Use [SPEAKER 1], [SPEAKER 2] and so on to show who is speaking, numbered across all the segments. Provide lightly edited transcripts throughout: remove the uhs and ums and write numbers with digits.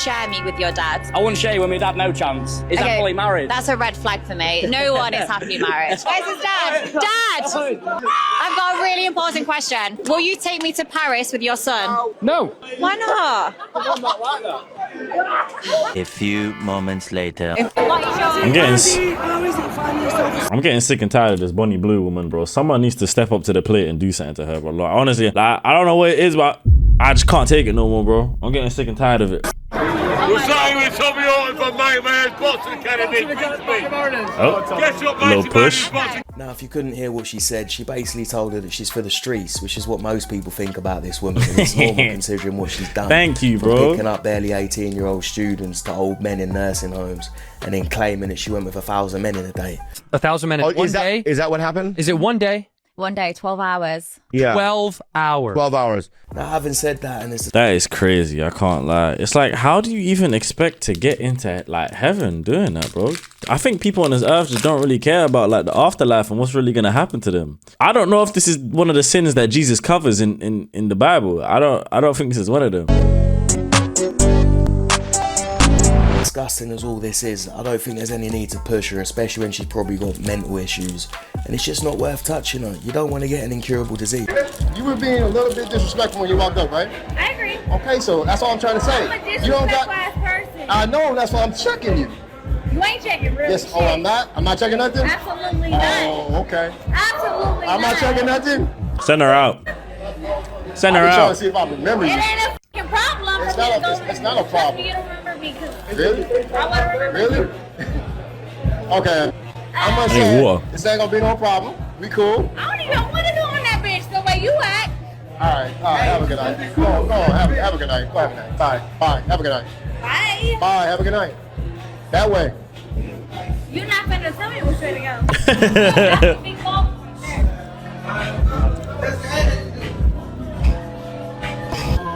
[SPEAKER 1] share me with your dad?
[SPEAKER 2] I wouldn't share you with my dad, no chance. He's happily married.
[SPEAKER 1] That's a red flag for me. No one is happily married. Where's his dad? Dad! I've got a really important question. Will you take me to Paris with your son?
[SPEAKER 2] No.
[SPEAKER 1] Why not?
[SPEAKER 3] A few moments later.
[SPEAKER 4] I'm getting sick and tired of this Bonnie Blue woman, bro. Someone needs to step up to the plate and do something to her, bro. Like, honestly, like, I don't know what it is, but I just can't take it no more, bro. I'm getting sick and tired of it. Little push.
[SPEAKER 5] Now, if you couldn't hear what she said, she basically told her that she's for the streets, which is what most people think about this woman. And it's normal considering what she's done.
[SPEAKER 4] Thank you,
[SPEAKER 5] From
[SPEAKER 4] bro.
[SPEAKER 5] picking up barely 18-year-old students to old men in nursing homes, and then claiming that she went with 1,000 men in a day.
[SPEAKER 6] 1,000 men in one day?
[SPEAKER 7] Is that what happened?
[SPEAKER 6] Is it one day?
[SPEAKER 1] One day, 12 hours.
[SPEAKER 7] Yeah.
[SPEAKER 6] 12 hours.
[SPEAKER 7] 12 hours.
[SPEAKER 5] Now, having said that, and
[SPEAKER 4] That is crazy. I can't lie. It's like, how do you even expect to get into like heaven doing that, bro? I think people on this earth just don't really care about like the afterlife and what's really gonna happen to them. I don't know if this is one of the sins that Jesus covers in the Bible. I don't think this is one of them.
[SPEAKER 5] disgusting as all this is, I don't think there's any need to push her, especially when she's probably got mental issues. And it's just not worth touching her. You don't want to get an incurable disease.
[SPEAKER 8] You were being a little bit disrespectful when you walked up, right?
[SPEAKER 9] I agree.
[SPEAKER 8] Okay, so that's all I'm trying to say.
[SPEAKER 9] I'm a
[SPEAKER 8] You don't
[SPEAKER 9] disrespectful
[SPEAKER 8] got.
[SPEAKER 9] ass person.
[SPEAKER 8] I know, that's why I'm checking you.
[SPEAKER 9] You ain't checking real
[SPEAKER 8] Yes.
[SPEAKER 9] shit.
[SPEAKER 8] Oh, I'm not. I'm not checking nothing.
[SPEAKER 9] Absolutely not.
[SPEAKER 8] Oh, okay.
[SPEAKER 9] Absolutely
[SPEAKER 8] I'm not checking nothing.
[SPEAKER 4] Send her out. Send her
[SPEAKER 8] I'm trying to
[SPEAKER 4] out.
[SPEAKER 8] see if I remember you.
[SPEAKER 9] It ain't a fucking problem.
[SPEAKER 8] It's not a- it's not a problem.
[SPEAKER 9] You don't remember me because
[SPEAKER 8] Really?
[SPEAKER 9] I want to remember
[SPEAKER 8] Really?
[SPEAKER 9] you.
[SPEAKER 8] Okay. I'm gonna
[SPEAKER 4] I need
[SPEAKER 8] say
[SPEAKER 4] water.
[SPEAKER 8] this ain't gonna be no problem. We cool.
[SPEAKER 9] I don't even want to do on that bitch the way you act.
[SPEAKER 8] All right. Have a good night. Go on. Have a good night. Go have a good night. Bye. Have a good night.
[SPEAKER 9] Bye.
[SPEAKER 8] Bye. Have a good night. That way.
[SPEAKER 9] You're not finna tell me which way to go. Big ball.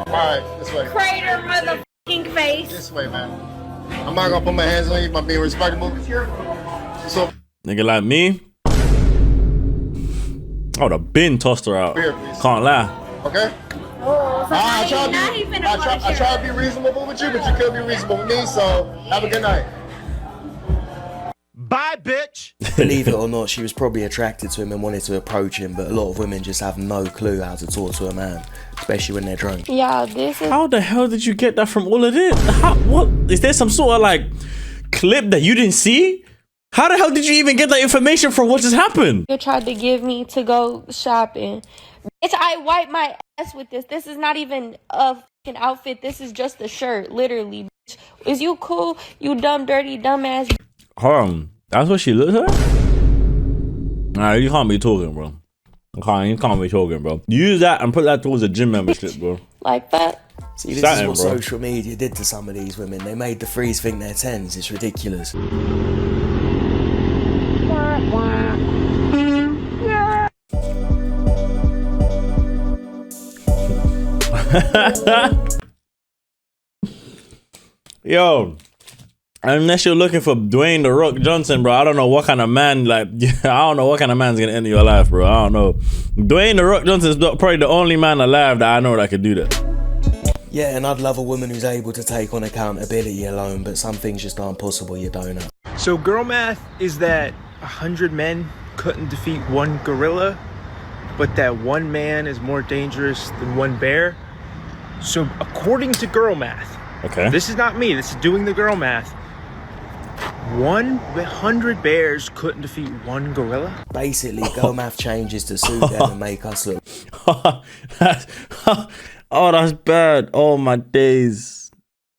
[SPEAKER 8] All right. This way.
[SPEAKER 9] Crater motherfucking face.
[SPEAKER 8] This way, man. I'm not gonna put my hands on you. I'm being respectable. So
[SPEAKER 4] Nigga like me, I would have been tossed her out.
[SPEAKER 8] Here, please.
[SPEAKER 4] Can't lie.
[SPEAKER 8] okay.
[SPEAKER 9] Oh, so
[SPEAKER 8] I try
[SPEAKER 9] now he
[SPEAKER 8] to
[SPEAKER 9] finna
[SPEAKER 8] be, I
[SPEAKER 9] go to
[SPEAKER 8] try to be reasonable with you, but you could be reasonable with me. So have a good night.
[SPEAKER 7] Bye, bitch.
[SPEAKER 5] Believe it or not, she was probably attracted to him and wanted to approach him, but a lot of women just have no clue how to talk to a man, especially when they're drunk.
[SPEAKER 10] Yeah, this is
[SPEAKER 4] How the hell did you get that from all of this? What is there some sort of like clip that you didn't see? How the hell did you even get that information from what just happened?
[SPEAKER 10] you tried to give me to go shopping. Bitch, I wipe my ass with this. This is not even a fucking outfit. This is just a shirt, literally. Bitch. Is you cool? You dumb, dirty, dumbass.
[SPEAKER 4] Hold on. That's what she looks like? Nah, you can't be talking, bro. You can't be talking, bro. Use that and put that towards a gym membership, bro.
[SPEAKER 10] Like that.
[SPEAKER 5] See, this
[SPEAKER 4] Satin,
[SPEAKER 5] is what
[SPEAKER 4] bro.
[SPEAKER 5] social media did to some of these women. They made the threes think they're tens. It's ridiculous.
[SPEAKER 4] Yo, unless you're looking for Dwayne The Rock Johnson, bro, I don't know what kind of man, like, I don't know what kind of man's gonna enter your life, bro. I don't know. Dwayne The Rock Johnson is probably the only man alive that I know that could do that.
[SPEAKER 5] Yeah, and I'd love a woman who's able to take on accountability alone, but some things just aren't possible, you don't know.
[SPEAKER 11] So girl math is that 100 men couldn't defeat one gorilla, but that one man is more dangerous than one bear. So according to girl math,
[SPEAKER 4] Okay.
[SPEAKER 11] this is not me, this is doing the girl math, 100 bears couldn't defeat one gorilla?
[SPEAKER 5] Basically, girl math changes to suit them and make us look
[SPEAKER 4] Oh, that's bad. Oh, my days.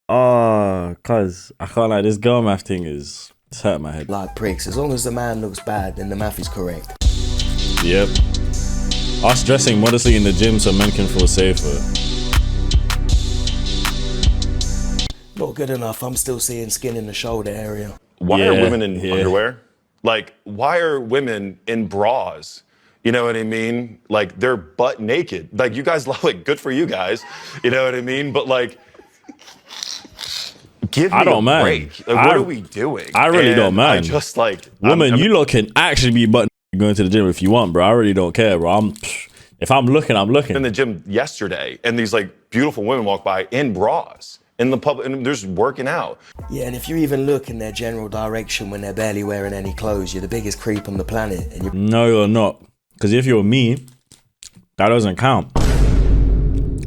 [SPEAKER 4] Oh, cuz I can't like this girl math thing is it's hurting my head.
[SPEAKER 5] like pricks. As long as the man looks bad, then the math is correct.
[SPEAKER 4] Yep. Us dressing modestly in the gym so men can feel safer.
[SPEAKER 5] Not good enough. I'm still seeing skin in the shoulder area.
[SPEAKER 12] Why
[SPEAKER 4] Yeah,
[SPEAKER 12] are women in
[SPEAKER 4] yeah.
[SPEAKER 12] underwear? Like, why are women in bras? You know what I mean? Like, they're butt naked. Like, you guys love it. Good for you guys. You know what I mean? But, like, give me
[SPEAKER 4] I don't
[SPEAKER 12] a
[SPEAKER 4] mind.
[SPEAKER 12] break. Like, what are we doing?
[SPEAKER 4] I really don't
[SPEAKER 12] And
[SPEAKER 4] mind.
[SPEAKER 12] I just, like...
[SPEAKER 4] Woman,
[SPEAKER 12] I'm-
[SPEAKER 4] you lot can actually be butt going to the gym if you want, bro. I really don't care, bro. If I'm looking, I'm looking.
[SPEAKER 12] in the gym yesterday, and these, like, beautiful women walk by in bras. in the public, and they're just working out.
[SPEAKER 5] Yeah, and if you even look in their general direction when they're barely wearing any clothes, you're the biggest creep on the planet. And
[SPEAKER 4] No, you're not. Because if you're me, that doesn't count.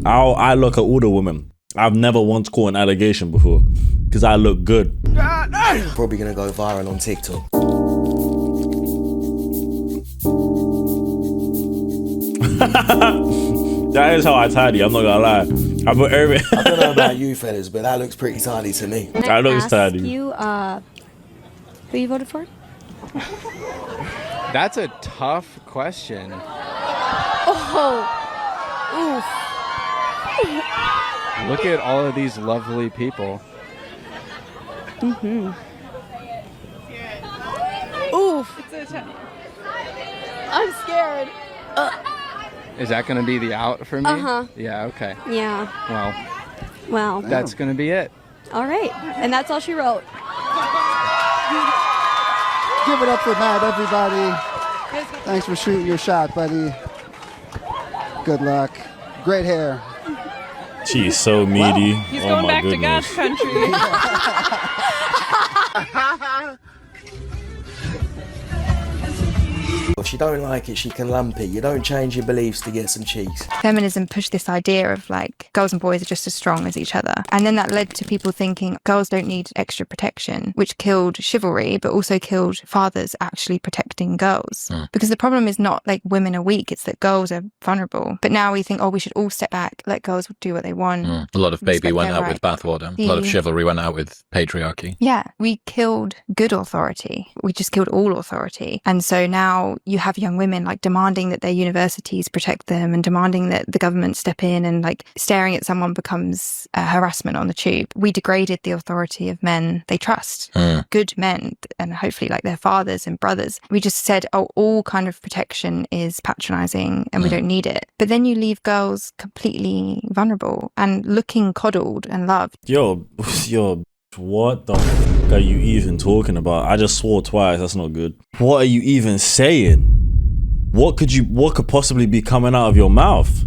[SPEAKER 4] I look at all the women. I've never once caught an allegation before. Because I look good.
[SPEAKER 5] Probably going to go viral on TikTok.
[SPEAKER 4] That is how I tidy, I'm not gonna lie. I put every
[SPEAKER 5] I don't know about you fellas, but that looks pretty tidy to me.
[SPEAKER 4] That looks tidy.
[SPEAKER 10] You, who you voted for?
[SPEAKER 6] That's a tough question.
[SPEAKER 10] Oh, oof.
[SPEAKER 6] Look at all of these lovely people.
[SPEAKER 10] Mm-hmm. Oof. I'm scared.
[SPEAKER 6] Is that going to be the out for me?
[SPEAKER 10] Uh-huh.
[SPEAKER 6] Yeah, okay.
[SPEAKER 10] Yeah.
[SPEAKER 6] Well, that's going to be it.
[SPEAKER 10] All right. And that's all she wrote.
[SPEAKER 8] Give it up for Matt, everybody. Thanks for shooting your shot, buddy. Good luck. Great hair.
[SPEAKER 4] She's so meaty.
[SPEAKER 9] He's
[SPEAKER 4] oh
[SPEAKER 9] going
[SPEAKER 4] my
[SPEAKER 9] back
[SPEAKER 4] goodness.
[SPEAKER 9] to God's country.
[SPEAKER 5] If she don't like it, she can lump it. You don't change your beliefs to get some cheeks.
[SPEAKER 7] Feminism pushed this idea of like girls and boys are just as strong as each other. And then that led to people thinking girls don't need extra protection, which killed chivalry, but also killed fathers actually protecting girls. Because the problem is not like women are weak, it's that girls are vulnerable. But now we think, oh, we should all step back, let girls do what they want.
[SPEAKER 13] A lot of baby
[SPEAKER 7] Respect
[SPEAKER 13] went
[SPEAKER 7] their
[SPEAKER 13] out with
[SPEAKER 7] rights.
[SPEAKER 13] bathwater. A lot of chivalry went out with patriarchy.
[SPEAKER 7] Yeah, we killed good authority. We just killed all authority. And so now you have young women like demanding that their universities protect them and demanding that the government step in, and like staring at someone becomes harassment on the tube. We degraded the authority of men they trust, good men, and hopefully like their fathers and brothers. We just said, oh, all kind of protection is patronizing and we don't need it. But then you leave girls completely vulnerable and looking coddled and loved.
[SPEAKER 4] Yo, what the f are you even talking about? I just swore twice, that's not good. What are you even saying? What could possibly be coming out of your mouth?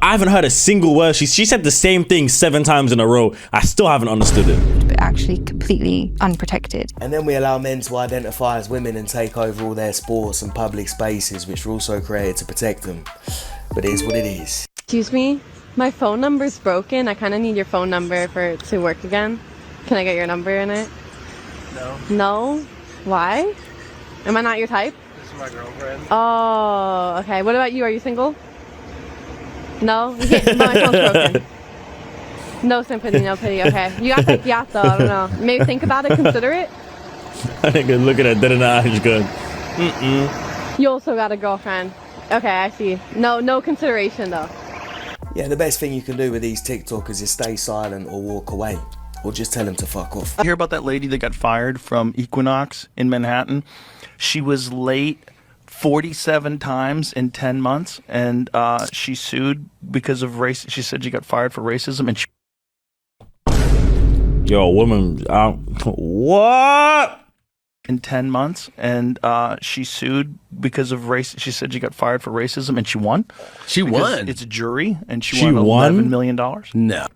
[SPEAKER 4] I haven't heard a single word. She said the same thing 7 times in a row. I still haven't understood it.
[SPEAKER 7] But actually completely unprotected.
[SPEAKER 5] And then we allow men to identify as women and take over all their sports and public spaces, which were also created to protect them. But it is what it is.
[SPEAKER 10] Excuse me? My phone number's broken. I kind of need your phone number for it to work again. Can I get your number in it?
[SPEAKER 11] No.
[SPEAKER 10] No? Why? Am I not your type?
[SPEAKER 11] This is my girlfriend.
[SPEAKER 10] Oh, okay. What about you? Are you single? No? You can't, my phone's broken. No sympathy, no pity. Okay. You got that yacht though. I don't know. Maybe think about it, consider it.
[SPEAKER 4] I think I'm looking at dead in the eyes going,
[SPEAKER 10] You also got a girlfriend. Okay, I see. No consideration though.
[SPEAKER 5] Yeah, the best thing you can do with these TikTokers is stay silent or walk away. Or just tell them to fuck off.
[SPEAKER 14] I hear about that lady that got fired from Equinox in Manhattan. She was late 47 times in 10 months, and she sued because of race. She said she got fired for racism, and she...
[SPEAKER 4] Yo, woman, what?
[SPEAKER 14] In 10 months, and she sued because of race. She said she got fired for racism, and she won.
[SPEAKER 13] She won?
[SPEAKER 14] It's a jury, and she
[SPEAKER 4] She
[SPEAKER 14] won
[SPEAKER 4] won?
[SPEAKER 14] $11 million.
[SPEAKER 13] No.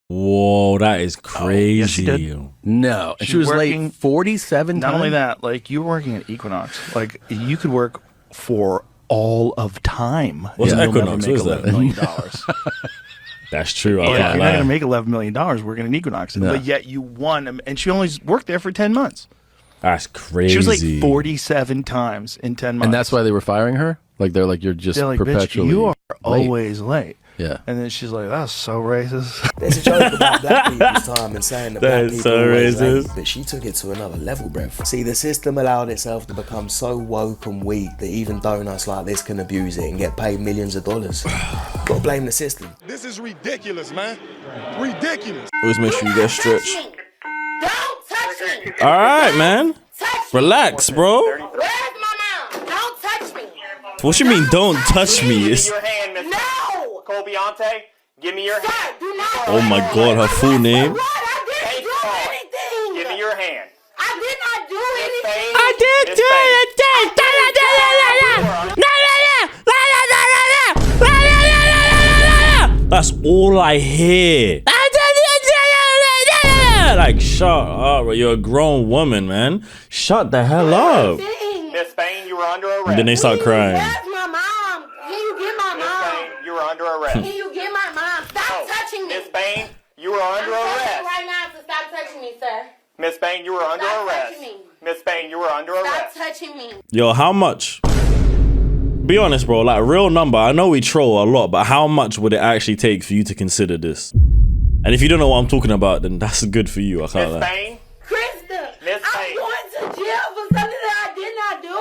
[SPEAKER 4] Whoa, that is crazy.
[SPEAKER 14] yes, she did.
[SPEAKER 13] No. And she was
[SPEAKER 14] working,
[SPEAKER 13] late 47
[SPEAKER 14] Not
[SPEAKER 13] times?
[SPEAKER 14] only that, like, you were working at Equinox. Like, you could work for all of time.
[SPEAKER 4] What's
[SPEAKER 14] and you'll
[SPEAKER 4] Equinox?
[SPEAKER 14] never make
[SPEAKER 4] What is that?
[SPEAKER 14] $11 million.
[SPEAKER 4] That's true. I
[SPEAKER 14] You're
[SPEAKER 4] can't
[SPEAKER 14] not
[SPEAKER 4] lie.
[SPEAKER 14] going to make $11 million working at Equinox.
[SPEAKER 13] No.
[SPEAKER 14] But yet you won. And she only worked there for 10 months.
[SPEAKER 4] That's crazy.
[SPEAKER 14] She was like 47 times in 10 months.
[SPEAKER 13] And that's why they were firing her? Like, they're like, you're just
[SPEAKER 14] They're like,
[SPEAKER 13] perpetually
[SPEAKER 14] bitch, you are
[SPEAKER 13] late.
[SPEAKER 14] always late.
[SPEAKER 13] Yeah.
[SPEAKER 14] And then she's like, that's so racist.
[SPEAKER 5] There's a joke about black people's time and saying that black
[SPEAKER 4] That's
[SPEAKER 5] people
[SPEAKER 4] so
[SPEAKER 5] are always late,
[SPEAKER 4] racist.
[SPEAKER 5] but she took it to another level, bruv. See, the system allowed itself to become so woke and weak that even donuts like this can abuse it and get paid millions of dollars. Gotta blame the system.
[SPEAKER 12] This is ridiculous, man. Ridiculous.
[SPEAKER 4] Always make sure you get stretched.
[SPEAKER 9] Don't touch me.
[SPEAKER 4] All right, man. Relax, bro.
[SPEAKER 9] Where's my mom? Don't touch me.
[SPEAKER 4] What you mean, don't touch me? It's,
[SPEAKER 9] hand, Mr. No.
[SPEAKER 2] Colbiante, give me your hand.
[SPEAKER 9] Sir, do not.
[SPEAKER 4] oh my God, her full name.
[SPEAKER 9] What? I didn't do anything.
[SPEAKER 2] Give me your hand.
[SPEAKER 9] I did not do anything.
[SPEAKER 4] I did do it. That's all I hear. Like, shut up, bro. You're a grown woman, man. Shut the hell up.
[SPEAKER 2] Miss Spain, you were under arrest.
[SPEAKER 4] And then they start crying.
[SPEAKER 10] Where's my mom? Can you get my
[SPEAKER 2] Miss
[SPEAKER 10] mom?
[SPEAKER 2] Spain, you were under arrest.
[SPEAKER 10] Can you get my mom? Stop touching me.
[SPEAKER 2] Miss Spain, you were under
[SPEAKER 10] I'm
[SPEAKER 2] arrest.
[SPEAKER 10] telling you right now to stop touching me, sir.
[SPEAKER 2] Miss Spain, you were under
[SPEAKER 10] Stop
[SPEAKER 2] arrest.
[SPEAKER 10] touching me.
[SPEAKER 2] Miss Spain, you were under
[SPEAKER 10] Stop
[SPEAKER 2] arrest.
[SPEAKER 10] touching me.
[SPEAKER 4] Yo, how much? Be honest, bro. Like, real number. I know we troll a lot, but how much would it actually take for you to consider this? And if you don't know what I'm talking about, then that's good for you. I can't
[SPEAKER 2] Miss
[SPEAKER 4] lie.
[SPEAKER 2] Spain,
[SPEAKER 10] Krista,
[SPEAKER 2] Miss
[SPEAKER 10] I'm
[SPEAKER 2] Spain.
[SPEAKER 10] going to jail for something that I did not do.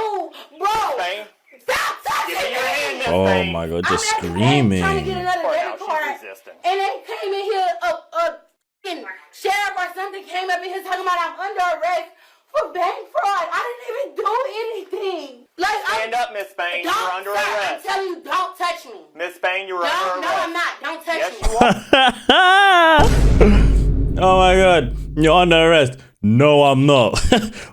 [SPEAKER 10] Bro,
[SPEAKER 2] Spain,
[SPEAKER 10] stop touching
[SPEAKER 2] give me your hand, Miss
[SPEAKER 4] Oh
[SPEAKER 2] Spain.
[SPEAKER 4] my God,
[SPEAKER 10] I'm
[SPEAKER 4] just
[SPEAKER 10] at the bank trying to get
[SPEAKER 4] screaming.
[SPEAKER 10] another debit card.
[SPEAKER 2] She's resisting.
[SPEAKER 10] And they came in here, a sheriff or something came up in here talking about I'm under arrest for bank fraud. I didn't even do anything. Like,
[SPEAKER 2] Stand up, Miss Spain. You're under
[SPEAKER 10] sir,
[SPEAKER 2] arrest.
[SPEAKER 10] I'm telling you, don't touch me.
[SPEAKER 2] Miss Spain, you were
[SPEAKER 10] No,
[SPEAKER 2] under
[SPEAKER 10] no,
[SPEAKER 2] arrest.
[SPEAKER 10] I'm not. Don't touch
[SPEAKER 2] Yes,
[SPEAKER 10] me.
[SPEAKER 2] you are.
[SPEAKER 4] Oh my God, you're under arrest. No, I'm not.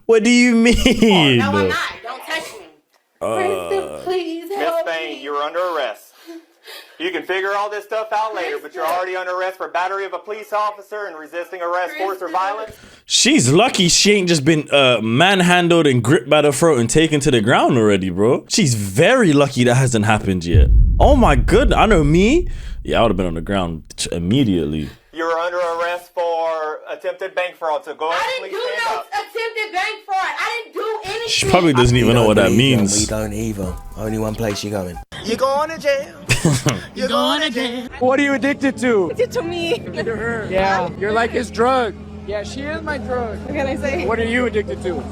[SPEAKER 4] What do you mean?
[SPEAKER 10] No, I'm not. Don't touch me. Krista, please
[SPEAKER 2] Miss
[SPEAKER 10] help
[SPEAKER 2] Spain,
[SPEAKER 10] me.
[SPEAKER 2] you were under arrest. You can figure all this stuff out later, but you're already under arrest for battery of a police officer and resisting arrest, force, or violence.
[SPEAKER 4] She's lucky she ain't just been manhandled and gripped by the throat and taken to the ground already, bro. She's very lucky that hasn't happened yet. Oh my goodness, I know me. Yeah, I would have been on the ground immediately.
[SPEAKER 2] You were under arrest for attempted bank fraud, so go ahead and
[SPEAKER 10] I
[SPEAKER 2] please
[SPEAKER 10] didn't do
[SPEAKER 2] stand
[SPEAKER 10] no
[SPEAKER 2] up.
[SPEAKER 10] attempted bank fraud. I didn't do anything.
[SPEAKER 4] She probably doesn't even know what that
[SPEAKER 5] We
[SPEAKER 4] means.
[SPEAKER 5] don't either. Only one place you're going.
[SPEAKER 11] You're going to jail. You're going to jail. What are you addicted to?
[SPEAKER 9] Addicted to me.
[SPEAKER 11] To her. Yeah, you're like his drug. Yeah, she is my drug.
[SPEAKER 9] What can I say?
[SPEAKER 11] What are you addicted to?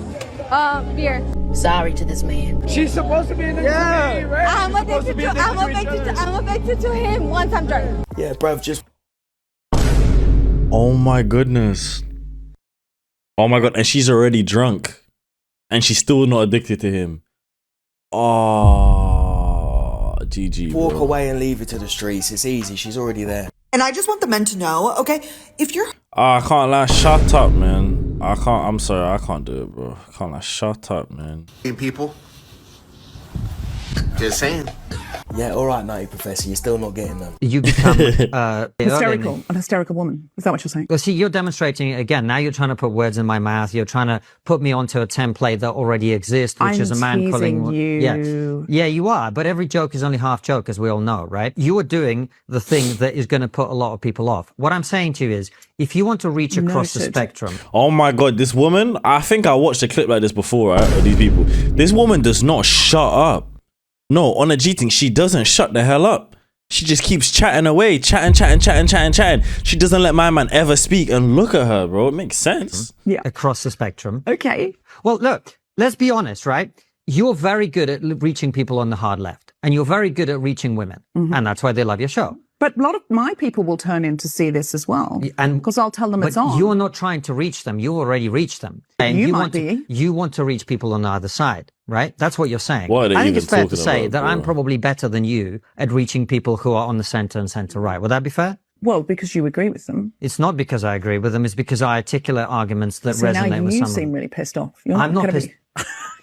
[SPEAKER 9] Beer.
[SPEAKER 10] Sorry to this man.
[SPEAKER 11] She's supposed to be addicted to me, right?
[SPEAKER 9] I'm addicted to him once I'm drunk.
[SPEAKER 5] Yeah, bruv, just
[SPEAKER 4] Oh my goodness. Oh my God, and she's already drunk. And she's still not addicted to him. Oh, GG,
[SPEAKER 5] walk
[SPEAKER 4] bro.
[SPEAKER 5] away and leave it to the streets. It's easy. She's already there.
[SPEAKER 15] And I just want the men to know, okay, if you're
[SPEAKER 4] I can't lie, shut up, man. I'm sorry, I can't do it, bro. I can't lie, shut up, man.
[SPEAKER 16] People. Just saying.
[SPEAKER 5] Yeah, all right, Nutty Professor. You're still not getting them.
[SPEAKER 17] You become
[SPEAKER 18] hysterical, an hysterical woman. Is that what you're saying?
[SPEAKER 17] Well, see, you're demonstrating it again. Now you're trying to put words in my mouth. You're trying to put me onto a template that already exists, which is a man calling
[SPEAKER 18] you.
[SPEAKER 17] Yeah, you are. But every joke is only half joke, as we all know, right? You are doing the thing that is going to put a lot of people off. What I'm saying to you is, if you want to reach across the spectrum.
[SPEAKER 4] Oh my God, this woman, I think I watched a clip like this before, right? Of these people. This woman does not shut up. No, on a G thing, she doesn't shut the hell up. She just keeps chatting away, chatting. She doesn't let my man ever speak, and look at her, bro. It makes sense.
[SPEAKER 18] Yeah.
[SPEAKER 17] Across the spectrum.
[SPEAKER 18] Okay.
[SPEAKER 17] Well, look, let's be honest, right? You're very good at reaching people on the hard left, and you're very good at reaching women, and that's why they love your show.
[SPEAKER 18] But a lot of my people will turn in to see this as well, because I'll tell them it's on.
[SPEAKER 17] You're not trying to reach them. You already reached them. And
[SPEAKER 18] you might be.
[SPEAKER 17] You want to reach people on the other side, right? That's what you're saying.
[SPEAKER 4] What are they
[SPEAKER 17] I think
[SPEAKER 4] even
[SPEAKER 17] it's fair to
[SPEAKER 4] talking
[SPEAKER 17] say
[SPEAKER 4] about,
[SPEAKER 17] that
[SPEAKER 4] bro?
[SPEAKER 17] I'm probably better than you at reaching people who are on the center and center right. Would that be fair?
[SPEAKER 18] Well, because you agree with them.
[SPEAKER 17] It's not because I agree with them. It's because I articulate arguments that
[SPEAKER 18] So
[SPEAKER 17] resonate
[SPEAKER 18] now
[SPEAKER 17] with
[SPEAKER 18] you
[SPEAKER 17] someone.
[SPEAKER 18] seem really pissed off.
[SPEAKER 17] I'm not pissed.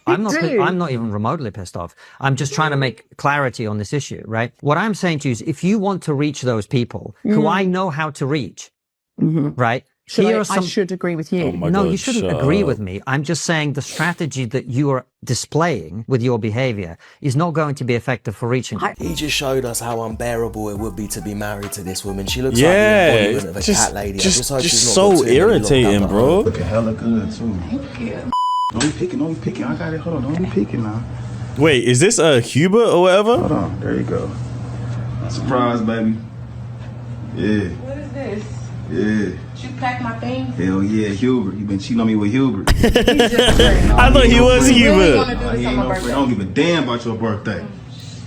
[SPEAKER 17] I'm
[SPEAKER 18] do.
[SPEAKER 17] not even remotely pissed off. I'm just trying to make clarity on this issue, right? What I'm saying to you is, if you want to reach those people who I know how to reach, right?
[SPEAKER 18] I should agree with you.
[SPEAKER 17] No, you shouldn't agree with me. I'm just saying the strategy that you are displaying with your behavior is not going to be effective for reaching them.
[SPEAKER 5] He just showed us how unbearable it would be to be married to this woman. She looks
[SPEAKER 4] Yeah,
[SPEAKER 5] like the embodiment of a
[SPEAKER 4] just-
[SPEAKER 5] cat lady.
[SPEAKER 4] just-
[SPEAKER 5] I just hope
[SPEAKER 4] just
[SPEAKER 5] she's not
[SPEAKER 4] so
[SPEAKER 5] got too many
[SPEAKER 4] irritating,
[SPEAKER 5] locked up at
[SPEAKER 4] bro.
[SPEAKER 5] home.
[SPEAKER 16] Looking hella good too. Thank you. Don't be picking. I got it. Hold on. Don't be picking now.
[SPEAKER 4] Wait, is this Hubert or whatever?
[SPEAKER 16] Hold on. There you go. Surprise, baby. Yeah.
[SPEAKER 10] What is this?
[SPEAKER 16] Yeah.
[SPEAKER 10] Did you pack my thing?
[SPEAKER 16] Hell yeah, Hubert. You been cheating on me with Hubert.
[SPEAKER 4] I thought he was Hubert.
[SPEAKER 16] He ain't no friend. I don't give a damn about your birthday.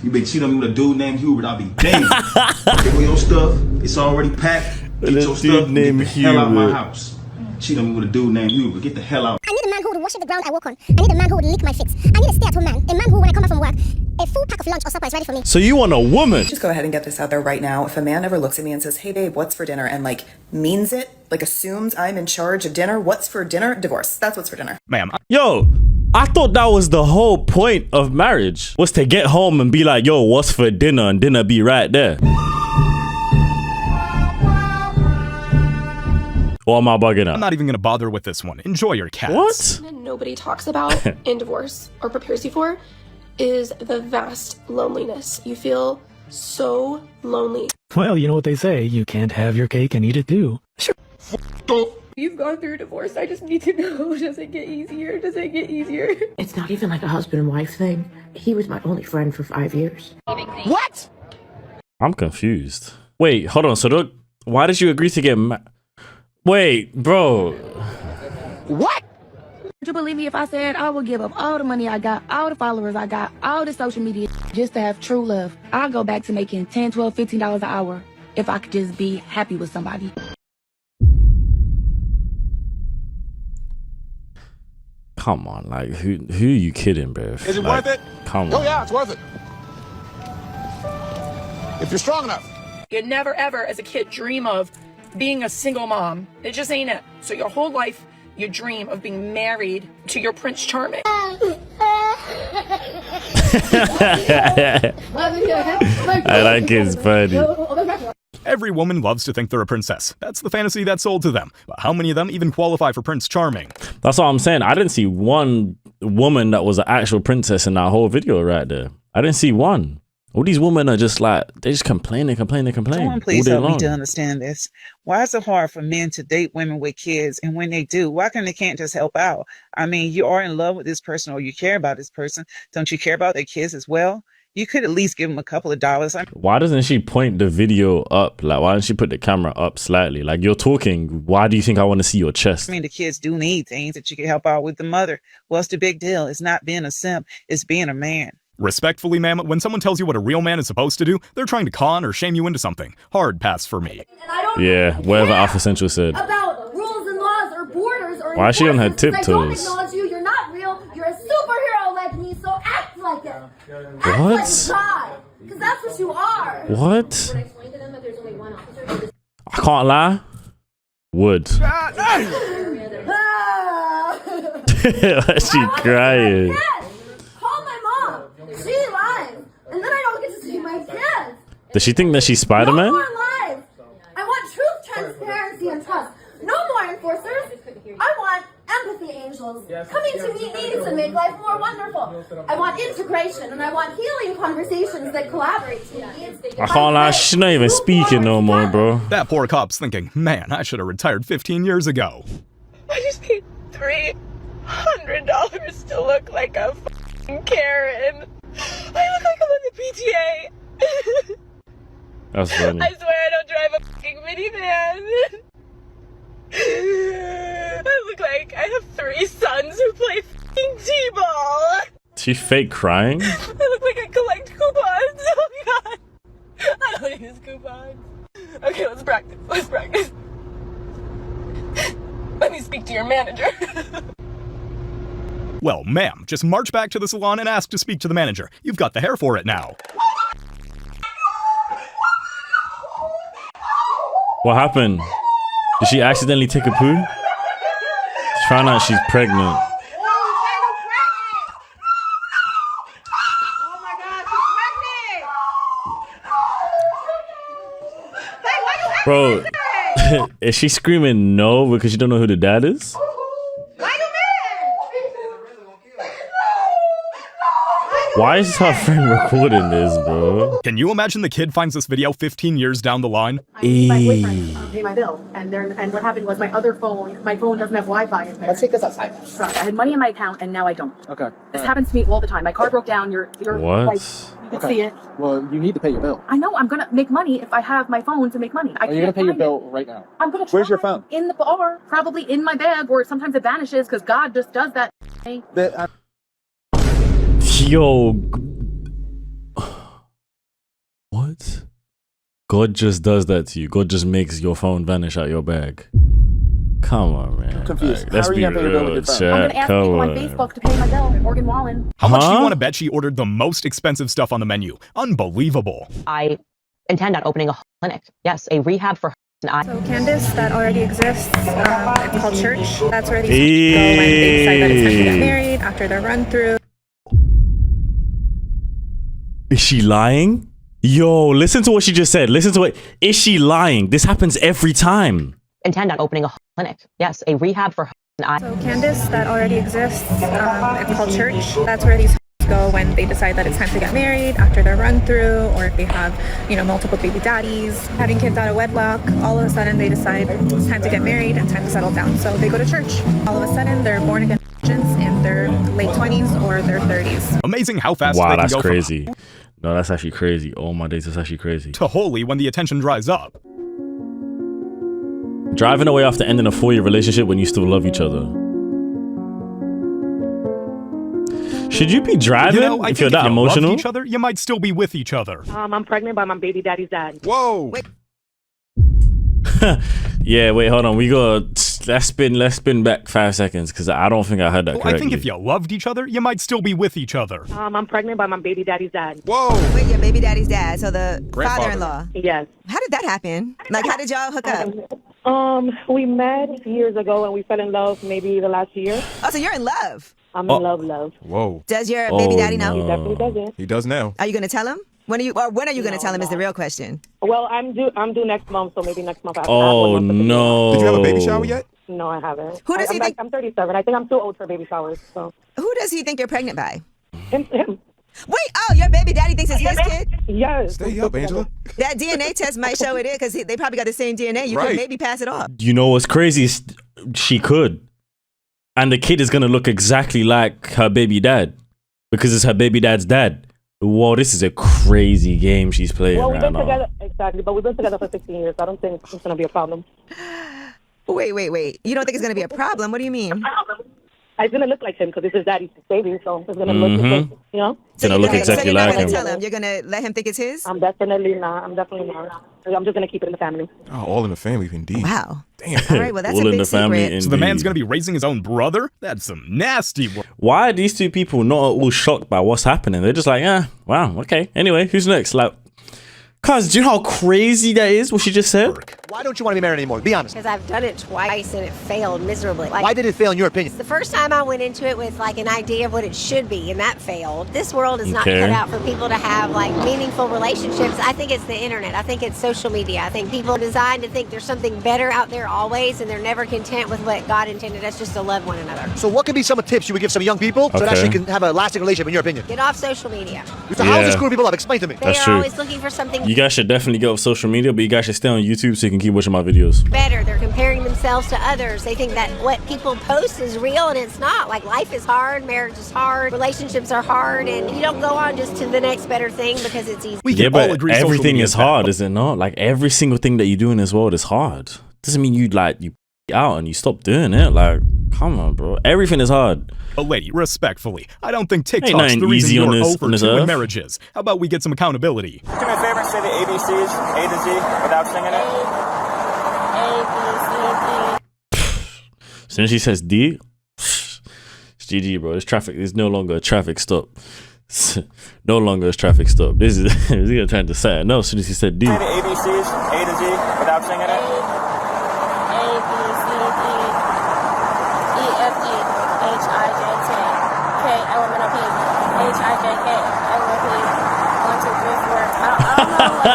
[SPEAKER 16] You been cheating on me with a dude named Hubert. I'll be damned. Take all your stuff. It's already packed. Get your stuff. Get the hell out of my house. Cheat on me with a dude named Hubert. Get the hell out.
[SPEAKER 19] I need a man who would worship the ground I walk on. I need a man who would lick my feet. I need a stay-at-home man. A man who, when I come back from work, a full pack of lunch or supper is ready for me.
[SPEAKER 4] So you want a woman?
[SPEAKER 15] just go ahead and get this out there right now. If a man ever looks at me and says, "Hey babe, what's for dinner?" and like means it, like assumes I'm in charge of dinner, what's for dinner? Divorce. That's what's for dinner.
[SPEAKER 4] Ma'am. Yo, I thought that was the whole point of marriage, was to get home and be like, yo, what's for dinner? And dinner be right there. Or am I bugging out?
[SPEAKER 20] I'm not even gonna bother with this one. Enjoy your cats.
[SPEAKER 4] What?
[SPEAKER 10] And nobody talks about in divorce or prepares you for is the vast loneliness. You feel so lonely.
[SPEAKER 21] Well, you know what they say, you can't have your cake and eat it too.
[SPEAKER 10] You've gone through divorce. I just need to know, does it get easier? Does it get easier?
[SPEAKER 22] It's not even like a husband and wife thing. He was my only friend for 5 years.
[SPEAKER 10] What?
[SPEAKER 4] I'm confused. Wait, hold on. So why did you agree to get Wait, bro.
[SPEAKER 23] What? Would you believe me if I said I would give up all the money I got, all the followers I got, all the social media just to have true love? I'll go back to making $10, $12, $15 an hour if I could just be happy with somebody.
[SPEAKER 4] Come on, like who are you kidding, bro?
[SPEAKER 24] Is it
[SPEAKER 4] like,
[SPEAKER 24] worth it?
[SPEAKER 4] Come
[SPEAKER 24] Oh
[SPEAKER 4] on.
[SPEAKER 24] yeah, it's worth it. If you're strong enough.
[SPEAKER 25] You'd never ever as a kid dream of being a single mom. It just ain't it. So your whole life you dream of being married to your Prince Charming.
[SPEAKER 4] That kid's funny.
[SPEAKER 20] Every woman loves to think they're a princess. That's the fantasy that's sold to them. But how many of them even qualify for Prince Charming?
[SPEAKER 4] That's what I'm saying. I didn't see one woman that was an actual princess in that whole video right there. I didn't see one. All these women are just like, they just complaining.
[SPEAKER 26] Someone please help me to understand this. Why is it hard for men to date women with kids? And when they do, why they can't just help out? I mean, you are in love with this person or you care about this person. Don't you care about their kids as well? You could at least give them a couple of dollars.
[SPEAKER 4] Why doesn't she point the video up? Like, why doesn't she put the camera up slightly? Like, you're talking. Why do you think I want to see your chest?
[SPEAKER 26] I mean, the kids do need things that you can help out with the mother. What's the big deal? It's not being a simp. It's being a man.
[SPEAKER 20] Respectfully, ma'am, when someone tells you what a real man is supposed to do, they're trying to con or shame you into something. Hard pass for me.
[SPEAKER 4] Yeah, whatever Alpha Central said.
[SPEAKER 9] About rules and laws or borders or
[SPEAKER 4] Why is she on her
[SPEAKER 9] enforcements, 'cause I don't
[SPEAKER 4] tiptoes?
[SPEAKER 9] acknowledge you. You're not real. You're a superhero like me, so act like it. Act
[SPEAKER 4] What?
[SPEAKER 9] like God, because that's what you are.
[SPEAKER 4] What? I can't lie. Would. She crying.
[SPEAKER 9] Call my mom. She lies, and then I don't get to see my kids.
[SPEAKER 4] Does she think that she's
[SPEAKER 9] No
[SPEAKER 4] Spider-Man?
[SPEAKER 9] more lies. I want truth, transparency, and trust. No more enforcers. I want empathy angels coming to meet needs and make life more wonderful. I want integration, and I want healing conversations that collaborate to meet needs.
[SPEAKER 4] I can't lie. She's not even speaking no more, bro.
[SPEAKER 20] That poor cop's thinking, man, I should have retired 15 years ago.
[SPEAKER 10] I just paid $300 to look like a f***ing Karen. I look like I'm on the PTA.
[SPEAKER 4] That's funny.
[SPEAKER 10] I swear I don't drive a f***ing minivan. I look like I have 3 sons who play f***ing t-ball.
[SPEAKER 4] She fake crying?
[SPEAKER 10] I look like I collect coupons. Oh god. I don't use coupons. Okay, let's practice. Let me speak to your manager.
[SPEAKER 20] Well, ma'am, just march back to the salon and ask to speak to the manager. You've got the hair for it now.
[SPEAKER 4] What happened? Did she accidentally take a poo? She found out she's pregnant. Bro, is she screaming no because you don't know who the dad is? Why is her friend recording this, bro?
[SPEAKER 20] Can you imagine the kid finds this video 15 years down the line?
[SPEAKER 27] My boyfriend paid my bill, and what happened was my other phone, my phone doesn't have Wi-Fi in there.
[SPEAKER 28] Let's take this outside.
[SPEAKER 27] Sorry, I had money in my account, and now I don't.
[SPEAKER 28] Okay.
[SPEAKER 27] This happens to me all the time. My car broke down. You're
[SPEAKER 4] What?
[SPEAKER 27] like, you can see it.
[SPEAKER 28] Well, you need to pay your bill.
[SPEAKER 27] I know. I'm gonna make money if I have my phone to make money.
[SPEAKER 28] Are you gonna pay your bill right now?
[SPEAKER 27] I'm gonna.
[SPEAKER 28] Where's your phone?
[SPEAKER 27] In the bar, probably in my bag, or sometimes it vanishes because God just does that.
[SPEAKER 4] Yo. What? God just does that to you. God just makes your phone vanish out your bag. Come on, man.
[SPEAKER 28] I'm confused.
[SPEAKER 4] Like, let's
[SPEAKER 28] How are
[SPEAKER 4] be
[SPEAKER 28] you gonna pay your bill with
[SPEAKER 4] real,
[SPEAKER 28] your phone?
[SPEAKER 4] chat.
[SPEAKER 27] I'm gonna ask
[SPEAKER 4] Come
[SPEAKER 27] people on
[SPEAKER 4] on.
[SPEAKER 27] Facebook to pay my bill. Morgan Wallen.
[SPEAKER 20] How much do you want to bet she ordered the most expensive stuff on the menu? Unbelievable.
[SPEAKER 28] I intend on opening a clinic. Yes, a rehab for
[SPEAKER 29] So Candace, that already exists. It's called church. That's where these people go when they decide that it's time to get married after their run through.
[SPEAKER 4] Is she lying? Yo, listen to what she just said. Listen to it. Is she lying? This happens every time.
[SPEAKER 28] intend on opening a clinic. Yes, a rehab for and
[SPEAKER 29] So Candace, that already exists. It's called church. That's where these go when they decide that it's time to get married after their run through, or if they have, multiple baby daddies, having kids out of wedlock. All of a sudden they decide it's time to get married and time to settle down. So they go to church. All of a sudden they're born again in their late 20s or their 30s.
[SPEAKER 20] Amazing how fast
[SPEAKER 4] Wow,
[SPEAKER 20] they can
[SPEAKER 4] that's
[SPEAKER 20] go
[SPEAKER 4] crazy. No, that's actually crazy. Oh my days, that's actually crazy.
[SPEAKER 20] to holy when the attention dries up.
[SPEAKER 4] Driving away after ending a 4-year relationship when you still love each other. Should you be driving
[SPEAKER 20] I
[SPEAKER 4] if
[SPEAKER 20] think
[SPEAKER 4] you're that
[SPEAKER 20] you
[SPEAKER 4] emotional?
[SPEAKER 20] loved each other, you might still be with each other.
[SPEAKER 27] I'm pregnant by my baby daddy's dad.
[SPEAKER 20] Whoa.
[SPEAKER 4] Yeah, wait, hold on. We go. Let's spin back 5 seconds because I don't think I heard that
[SPEAKER 20] Well,
[SPEAKER 4] correctly.
[SPEAKER 20] I think if you loved each other, you might still be with each other.
[SPEAKER 27] I'm pregnant by my baby daddy's dad.
[SPEAKER 20] Whoa.
[SPEAKER 1] Wait, your baby daddy's dad, so the
[SPEAKER 20] Grandfather.
[SPEAKER 1] father-in-law.
[SPEAKER 27] Yes.
[SPEAKER 1] How did that happen? Like, how did y'all hook up?
[SPEAKER 27] We met years ago and we fell in love maybe the last year.
[SPEAKER 1] Oh, so you're in love.
[SPEAKER 27] I'm in love.
[SPEAKER 16] Whoa.
[SPEAKER 1] Does your baby daddy know?
[SPEAKER 27] He definitely doesn't.
[SPEAKER 16] He does now.
[SPEAKER 1] Are you going to tell him? When are you going to tell him is the real question.
[SPEAKER 27] Well, I'm due next month, so maybe next month.
[SPEAKER 4] Oh no!
[SPEAKER 16] Did you have a baby shower yet?
[SPEAKER 27] No, I haven't.
[SPEAKER 1] Who does he think?
[SPEAKER 27] I'm 37. I think I'm too old for baby showers. So.
[SPEAKER 1] Who does he think you're pregnant by?
[SPEAKER 27] Him.
[SPEAKER 1] Wait, oh, your baby daddy thinks it's his kid?
[SPEAKER 27] Yes.
[SPEAKER 16] Stay up, Angela.
[SPEAKER 1] That DNA test might show it is because they probably got the same DNA. You could maybe pass it off.
[SPEAKER 4] You know what's crazy? She could, and the kid is gonna look exactly like her baby dad because it's her baby dad's dad. Whoa, this is a crazy game she's playing.
[SPEAKER 27] Well, we've been
[SPEAKER 4] right now.
[SPEAKER 27] together exactly, but we've been together for 16 years. So I don't think it's gonna be a problem.
[SPEAKER 1] Wait. You don't think it's going to be a problem? What do you mean?
[SPEAKER 27] It's gonna look like him because it's his daddy's baby, so it's gonna look the same, you know?
[SPEAKER 4] It's gonna look exactly like him.
[SPEAKER 1] Tell him. You're going to let him think it's his?
[SPEAKER 27] I'm definitely not. I'm just gonna keep it in the family.
[SPEAKER 16] Oh, all in the family, indeed.
[SPEAKER 1] Wow.
[SPEAKER 16] Damn.
[SPEAKER 1] All right, well, that's
[SPEAKER 4] All
[SPEAKER 1] a
[SPEAKER 4] in
[SPEAKER 1] big
[SPEAKER 4] the family,
[SPEAKER 1] secret.
[SPEAKER 20] So the man's
[SPEAKER 4] indeed.
[SPEAKER 20] gonna be raising his own brother? That's some nasty work.
[SPEAKER 4] Why are these two people not all shocked by what's happening? They're just like, wow, okay. Anyway, who's next? Like, cuz, do you know how crazy that is? What she just said?
[SPEAKER 3] Why don't you want to be married anymore? Be honest.
[SPEAKER 6] Because I've done it twice and it failed miserably.
[SPEAKER 3] Why did it fail in your opinion?
[SPEAKER 6] The first time I went into it with like an idea of what it should be, and that failed. This world is not
[SPEAKER 4] Okay.
[SPEAKER 6] cut out for people to have like meaningful relationships. I think it's the internet. I think it's social media. I think people are designed to think there's something better out there always, and they're never content with what God intended us just to love one another.
[SPEAKER 3] So what could be some tips you would give some young people so that
[SPEAKER 4] Okay.
[SPEAKER 3] actually can have a lasting relationship in your opinion?
[SPEAKER 6] Get off social media.
[SPEAKER 3] So how is
[SPEAKER 4] Yeah.
[SPEAKER 3] this screwing people up? Explain to me.
[SPEAKER 6] They
[SPEAKER 4] That's
[SPEAKER 6] are
[SPEAKER 4] true.
[SPEAKER 6] always looking for something
[SPEAKER 4] You guys should definitely get off social media, but you guys should stay on YouTube so you can keep watching my videos.
[SPEAKER 6] better. They're comparing themselves to others. They think that what people post is real, and it's not. Like, life is hard, marriage is hard, relationships are hard, and you don't go on just to the next better thing because it's easy.
[SPEAKER 20] We
[SPEAKER 4] But
[SPEAKER 20] all agree social
[SPEAKER 4] everything
[SPEAKER 20] media
[SPEAKER 4] is
[SPEAKER 20] bad.
[SPEAKER 4] hard, is it not? Like every single thing that you do in this world is hard. Doesn't mean you out and you stop doing it. Like, come on, bro. Everything is hard.
[SPEAKER 20] A lady, respectfully, I don't think
[SPEAKER 4] Ain't
[SPEAKER 20] TikTok's
[SPEAKER 4] nothing
[SPEAKER 20] the reason
[SPEAKER 4] easy on
[SPEAKER 20] you're
[SPEAKER 4] this-
[SPEAKER 20] over
[SPEAKER 4] on this
[SPEAKER 20] to in
[SPEAKER 4] earth.
[SPEAKER 20] marriages. How about we get some accountability?
[SPEAKER 2] Do me a favor and say the ABCs, A to Z, without singing it.
[SPEAKER 4] As soon as she says D, it's GG, bro. This traffic is no longer a traffic stop. No longer a traffic stop. This is he's gonna turn to sad. No, as soon as he said D.
[SPEAKER 2] Say the ABCs, A to Z, without singing it.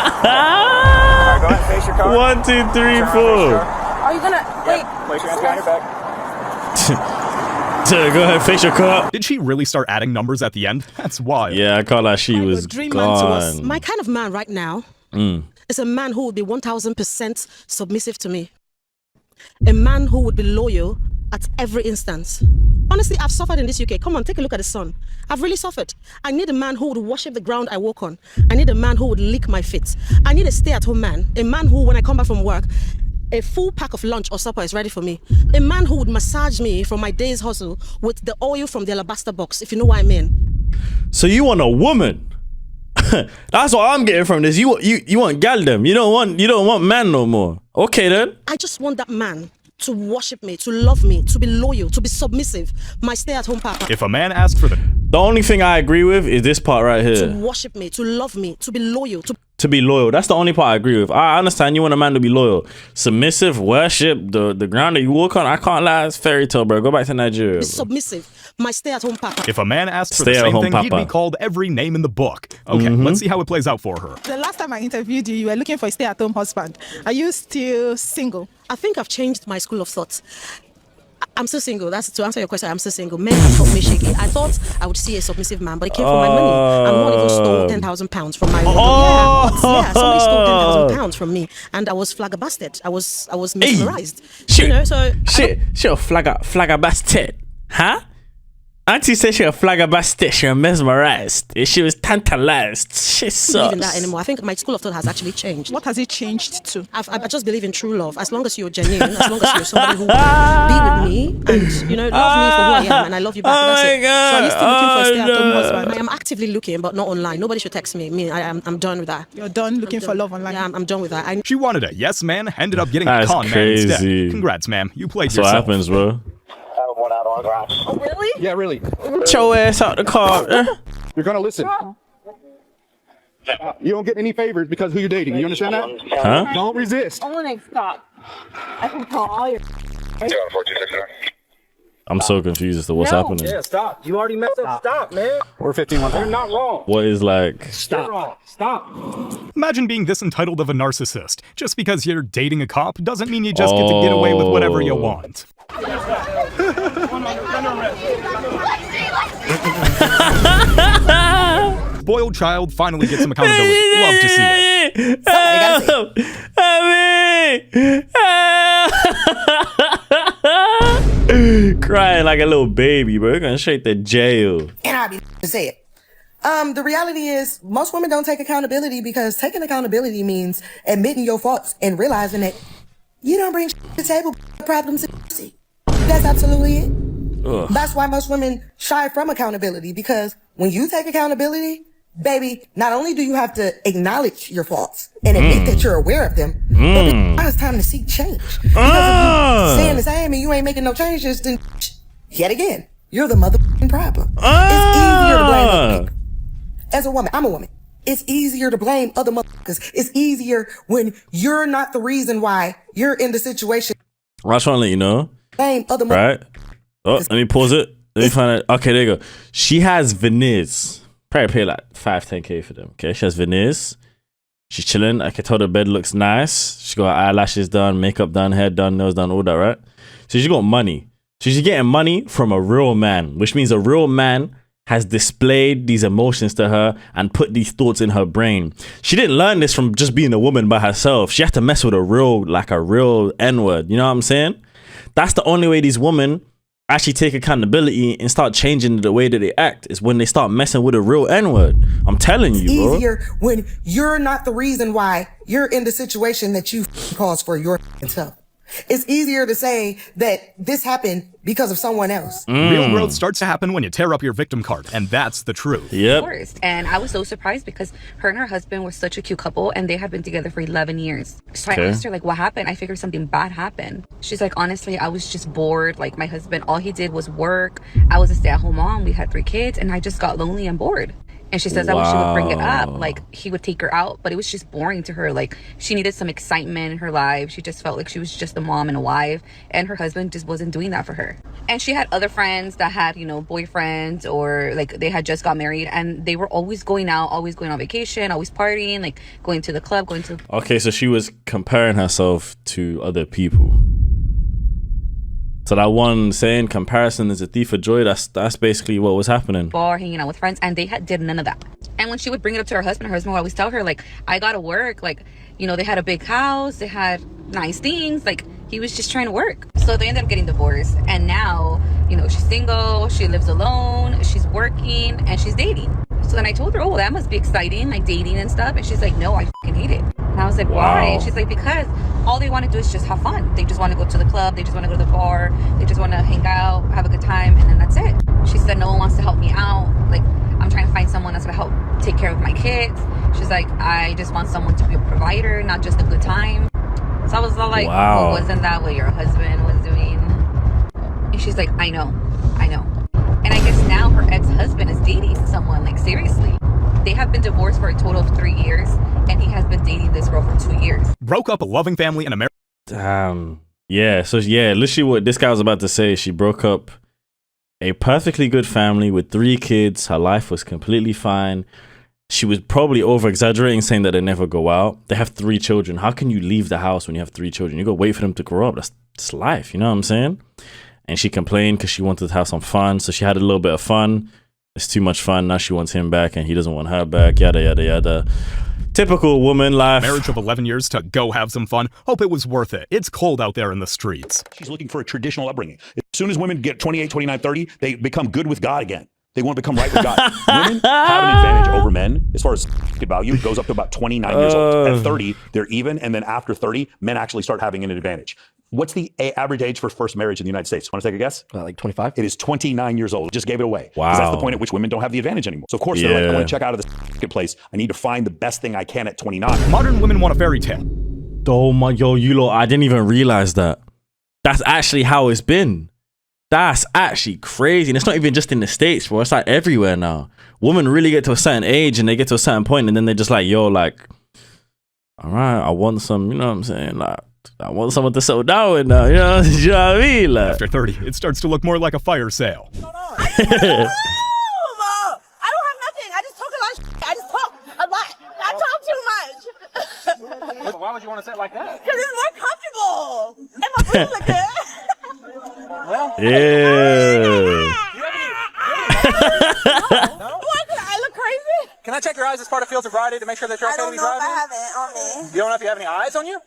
[SPEAKER 2] Alright, go ahead and face your card.
[SPEAKER 4] 1, 2, 3, 4.
[SPEAKER 27] Are you gonna wait?
[SPEAKER 2] Place your hands behind your back.
[SPEAKER 4] So go ahead, face your car.
[SPEAKER 20] Did she really start adding numbers at the end? That's wild.
[SPEAKER 4] Yeah, I call her. She was
[SPEAKER 7] dream man to us.
[SPEAKER 4] gone.
[SPEAKER 7] My kind of man right now is a man who would be 1000% submissive to me. A man who would be loyal at every instance. Honestly, I've suffered in this UK. Come on, take a look at the sun. I've really suffered. I need a man who would worship the ground I walk on. I need a man who would lick my feet. I need a stay-at-home man. A man who, when I come back from work, a full pack of lunch or supper is ready for me. A man who would massage me from my day's hustle with the oil from the alabaster box, if you know what I mean.
[SPEAKER 4] So you want a woman? That's what I'm getting from this. You want gal them. You don't want man no more. Okay then.
[SPEAKER 7] I just want that man to worship me, to love me, to be loyal, to be submissive. My stay-at-home papa.
[SPEAKER 20] If a man asks for
[SPEAKER 4] The only thing I agree with is this part right
[SPEAKER 7] To
[SPEAKER 4] here.
[SPEAKER 7] worship me, to love me, to be loyal, to
[SPEAKER 4] to be loyal. That's the only part I agree with. I understand you want a man to be loyal. Submissive, worship, the ground that you walk on, I can't lie, it's fairy tale, bro. Go back to Nigeria.
[SPEAKER 7] Be submissive. My stay-at-home papa.
[SPEAKER 20] If a man asked for the same thing, he'd be called every name in the book. Okay, let's see how it plays out for her.
[SPEAKER 27] The last time I interviewed you, you were looking for a stay-at-home husband. Are you still single?
[SPEAKER 7] I think I've changed my school of thought. I'm still single. That's to answer your question. I'm still single. Men have taught me shaky. I thought I would see a submissive man, but it came from my money. And one even stole £10,000 from my somebody stole £10,000 from me, and I was flabbergasted. I was mesmerized.
[SPEAKER 4] Shit.
[SPEAKER 7] You know, so
[SPEAKER 4] She a flabbergasted, huh? Auntie said she a flabbergasted. She was mesmerized. She was tantalized. She sucks.
[SPEAKER 7] I don't believe in that anymore. I think my school of thought has actually changed.
[SPEAKER 27] What has it changed to?
[SPEAKER 7] I just believe in true love. As long as you're genuine, as long as you're somebody who will be with me and, you know, love me for who I am, and I love you back. That's it. So are you still looking for a stay-at-home husband? I am actively looking, but not online. Nobody should text me. I'm done with that.
[SPEAKER 27] You're done looking for love online?
[SPEAKER 7] Yeah, I'm done with that.
[SPEAKER 20] She wanted a yes man, ended up getting
[SPEAKER 4] That's
[SPEAKER 20] a con
[SPEAKER 4] crazy.
[SPEAKER 20] man instead. Congrats, ma'am. You played
[SPEAKER 4] That's
[SPEAKER 20] yourself.
[SPEAKER 4] what happens, bro.
[SPEAKER 27] Oh, really?
[SPEAKER 16] Yeah, really.
[SPEAKER 4] Get your ass out the car.
[SPEAKER 16] You're gonna listen. You don't get any favors because who you're dating. You understand that?
[SPEAKER 4] Huh?
[SPEAKER 16] Don't resist.
[SPEAKER 27] Stop. I can call all your...
[SPEAKER 4] I'm so confused as to what's happening.
[SPEAKER 5] Yeah, stop. You already messed up. Stop, man.
[SPEAKER 16] We're 15-1.
[SPEAKER 5] You're not wrong.
[SPEAKER 4] What is like...
[SPEAKER 5] Stop. You're wrong. Stop.
[SPEAKER 20] Imagine being this entitled of a narcissist. Just because you're dating a cop doesn't mean you just get to get away with whatever you want. Spoiled child finally gets some accountability. Love to see it.
[SPEAKER 4] Crying like a little baby, bro. You're going straight to jail.
[SPEAKER 8] And I'll be to say it. The reality is most women don't take accountability because taking accountability means admitting your faults and realizing that you don't bring to the table problems. That's absolutely it.
[SPEAKER 4] Ugh.
[SPEAKER 8] That's why most women shy from accountability, because when you take accountability, baby, not only do you have to acknowledge your faults and admit that you're aware of them, but now it's time to seek change. Because if you saying the same and you ain't making no changes, then yet again, you're the motherfucking problem. It's easier to blame other people. As a woman, I'm a woman. It's easier to blame other motherfuckers. It's easier when you're not the reason why you're in the situation.
[SPEAKER 4] I just want to let you know.
[SPEAKER 8] Blame other
[SPEAKER 4] Right? Oh, let me pause it. Let me find it. Okay, there you go. She has veneers. Probably pay like 5-10K for them. Okay, she has veneers. She's chilling. I can tell the bed looks nice. She got her eyelashes done, makeup done, hair done, nails done, all that, right? So she got money. So she's getting money from a real man, which means a real man has displayed these emotions to her and put these thoughts in her brain. She didn't learn this from just being a woman by herself. She had to mess with a real N-word. You know what I'm saying? That's the only way these women actually take accountability and start changing the way that they act, is when they start messing with a real N-word. I'm telling you, bro.
[SPEAKER 8] It's easier when you're not the reason why you're in the situation that you caused for yourself. It's easier to say that this happened because of someone else.
[SPEAKER 20] Real growth starts to happen when you tear up your victim card, and that's the truth.
[SPEAKER 4] Yep.
[SPEAKER 11] And I was so surprised because her and her husband were such a cute couple, and they had been together for 11 years. So I asked her, like, what happened? I figured something bad happened. She's like, honestly, I was just bored. Like, my husband, all he did was work. I was a stay-at-home mom. We had 3 kids, and I just got lonely and bored. And she says that when she would bring it up, like, he would take her out, but it was just boring to her. Like, she needed some excitement in her life. She just felt like she was just a mom and a wife, and her husband just wasn't doing that for her. And she had other friends that had, you know, boyfriends, or like they had just got married, and they were always going out, always going on vacation, always partying, like going to the club, going to...
[SPEAKER 4] Okay, so she was comparing herself to other people. So that one saying comparison is a thief of joy, that's basically what was happening.
[SPEAKER 11] Bar, hanging out with friends, and they did none of that. And when she would bring it up to her husband would always tell her, like, I gotta work. Like, you know, they had a big house, they had nice things. Like, he was just trying to work. So they ended up getting divorced, and now, you know, she's single, she lives alone, she's working, and she's dating. So then I told her, oh, well, that must be exciting, like dating and stuff. And she's like, no, I fucking hate it. And I was like, why? And she's like, because all they want to do is just have fun. They just want to go to the club. They just want to go to the bar. They just want to hang out, have a good time, and then that's it. She said, no one wants to help me out. Like, I'm trying to find someone that's going to help take care of my kids. She's like, I just want someone to be a provider, not just a good time. So I was all like, well, wasn't that what your husband was doing? And she's like, I know. And I guess now her ex-husband is dating someone, like, seriously. They have been divorced for a total of 3 years, and he has
[SPEAKER 20] broke up a loving family and a marriage.
[SPEAKER 4] Damn. Yeah. So yeah, literally what this guy was about to say. She broke up a perfectly good family with 3 kids. Her life was completely fine. She was probably over exaggerating, saying that they never go out. They have 3 children. How can you leave the house when you have 3 children? You gotta wait for them to grow up. That's life. You know what I'm saying? And she complained because she wanted to have some fun. So she had a little bit of fun. It's too much fun. Now she wants him back and he doesn't want her back. Yada, yada, yada. Typical woman life.
[SPEAKER 20] Marriage of 11 years to go have some fun. Hope it was worth it. It's cold out there in the streets.
[SPEAKER 12] She's looking for a traditional upbringing. As soon as women get 28, 29, 30, they become good with God again. They want to become right with God. Women have an advantage over men as far as value. It goes up to about 29 years old. At 30, they're even. And then after 30, men actually start having an advantage. What's the average age for first marriage in the United States? Want to take a guess?
[SPEAKER 3] Like 25?
[SPEAKER 12] It is 29 years old. Just gave it away.
[SPEAKER 4] Wow.
[SPEAKER 12] Because that's the point at which women don't have the advantage anymore. So of course, they're like, I want to check out of this place. I need to find the best thing I can at 29.
[SPEAKER 20] Modern women want a fairy tale.
[SPEAKER 4] Oh my, yo, you lot, I didn't even realize that. That's actually how it's been. That's actually crazy. And it's not even just in the States, bro. It's like everywhere now. Women really get to a certain age and they get to a certain point and then they're just like, yo, like, all right, I want some, you know what I'm saying? Like, I want someone to settle down with now, you know what I mean? Like,
[SPEAKER 20] after 30, it starts to look more like a fire sale.
[SPEAKER 9] I don't have nothing. I just talk a lot of shit. I just talk a lot. I talk too much.
[SPEAKER 5] Why would you want to say it like that?
[SPEAKER 9] Because it's more comfortable. And my boobs look good.
[SPEAKER 5] Well,
[SPEAKER 4] yeah.
[SPEAKER 9] What? I look crazy?
[SPEAKER 5] Can I check your eyes as part of field sobriety to make sure that you're okay to be driving?
[SPEAKER 9] I have it on me.
[SPEAKER 5] You don't know if you have any eyes on you?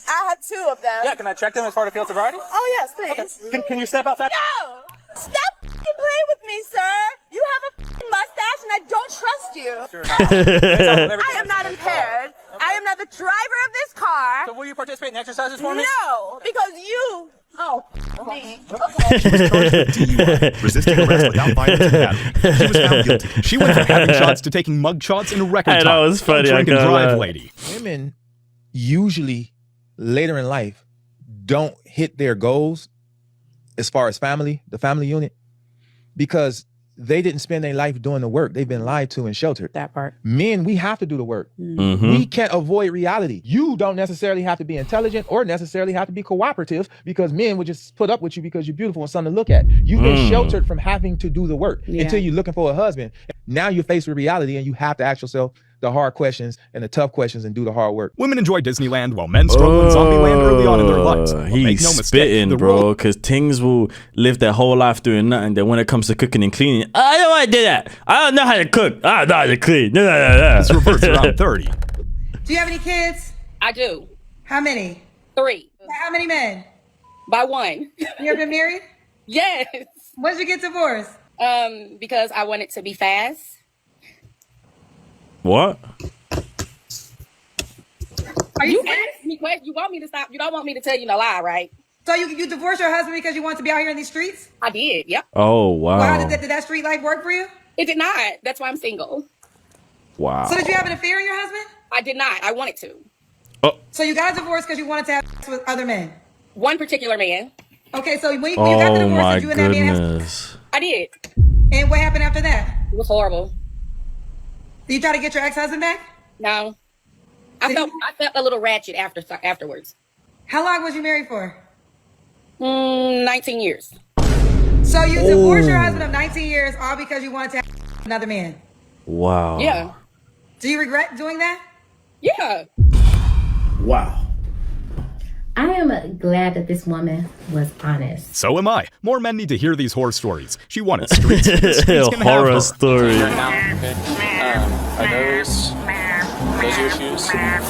[SPEAKER 9] I have 2 of them.
[SPEAKER 5] Yeah, can I check them as part of field sobriety?
[SPEAKER 9] Oh, yes, please.
[SPEAKER 5] Okay. Can you step outside?
[SPEAKER 9] No! Stop playing with me, sir! You have a mustache and I don't trust you.
[SPEAKER 5] Sure.
[SPEAKER 9] I am not impaired. I am not the driver of this car.
[SPEAKER 5] So will you participate in exercises for me?
[SPEAKER 9] No, because you... Oh, me.
[SPEAKER 20] She was charged with DUI, resisting arrest without violence and battery. She was found guilty. She went from having shots to taking mug shots in a record time.
[SPEAKER 4] That was funny.
[SPEAKER 20] Drink and drive lady.
[SPEAKER 13] Women usually later in life don't hit their goals as far as the family unit, because they didn't spend their life doing the work. They've been lied to and sheltered.
[SPEAKER 22] That part.
[SPEAKER 13] Men, we have to do the work.
[SPEAKER 4] Mm-hmm.
[SPEAKER 13] We can't avoid reality. You don't necessarily have to be intelligent or necessarily have to be cooperative, because men would just put up with you because you're beautiful and something to look at. You've been sheltered from having to do the work until you're looking for a husband. Now you're faced with reality and you have to ask yourself the hard questions and the tough questions and do the hard work.
[SPEAKER 20] Women enjoy Disneyland while men struggle in Zombieland early on in their lives. But
[SPEAKER 4] He's
[SPEAKER 20] make no mistake,
[SPEAKER 4] spitting,
[SPEAKER 20] the
[SPEAKER 4] bro, because things will live their whole life doing nothing. Then when it comes to cooking and cleaning, I don't want to do that. I don't know how to cook. I don't know how to clean.
[SPEAKER 20] It's reversed around 30.
[SPEAKER 14] Do you have any kids?
[SPEAKER 25] I do.
[SPEAKER 14] How many?
[SPEAKER 25] 3.
[SPEAKER 14] How many men?
[SPEAKER 25] By 1.
[SPEAKER 14] You ever been married?
[SPEAKER 25] Yes.
[SPEAKER 14] When did you get divorced?
[SPEAKER 25] Because I wanted to be fast.
[SPEAKER 4] What?
[SPEAKER 14] Are
[SPEAKER 25] you asked me questions. You want me to stop? You don't want me to tell you no lie, right?
[SPEAKER 14] So you divorced your husband because you wanted to be out here in these streets?
[SPEAKER 25] I did. Yep.
[SPEAKER 4] Oh wow.
[SPEAKER 14] Wow, did that street life work for you?
[SPEAKER 25] It did not. That's why I'm single.
[SPEAKER 4] Wow.
[SPEAKER 14] So did you have an affair with your husband?
[SPEAKER 25] I did not. I wanted to.
[SPEAKER 4] Oh.
[SPEAKER 14] So you got a divorce because you wanted to have sex with other men?
[SPEAKER 25] One particular man.
[SPEAKER 14] Okay, so when you got the divorce, did you and that man have
[SPEAKER 4] sex?
[SPEAKER 25] I did.
[SPEAKER 14] And what happened after that?
[SPEAKER 25] It was horrible.
[SPEAKER 14] Did you try to get your ex-husband back?
[SPEAKER 25] No. I felt a little ratchet afterwards.
[SPEAKER 14] How long was you married for?
[SPEAKER 25] 19 years.
[SPEAKER 14] So you divorced your husband of 19 years all because you wanted to have another man?
[SPEAKER 4] Wow.
[SPEAKER 25] Yeah.
[SPEAKER 14] Do you regret doing that?
[SPEAKER 25] Yeah.
[SPEAKER 15] Wow. I am glad that this woman was honest.
[SPEAKER 20] So am I. More men need to hear these horror stories. She wanted streets. The streets can have
[SPEAKER 4] horror
[SPEAKER 20] her.
[SPEAKER 4] story.
[SPEAKER 17] Are those your shoes?
[SPEAKER 9] Can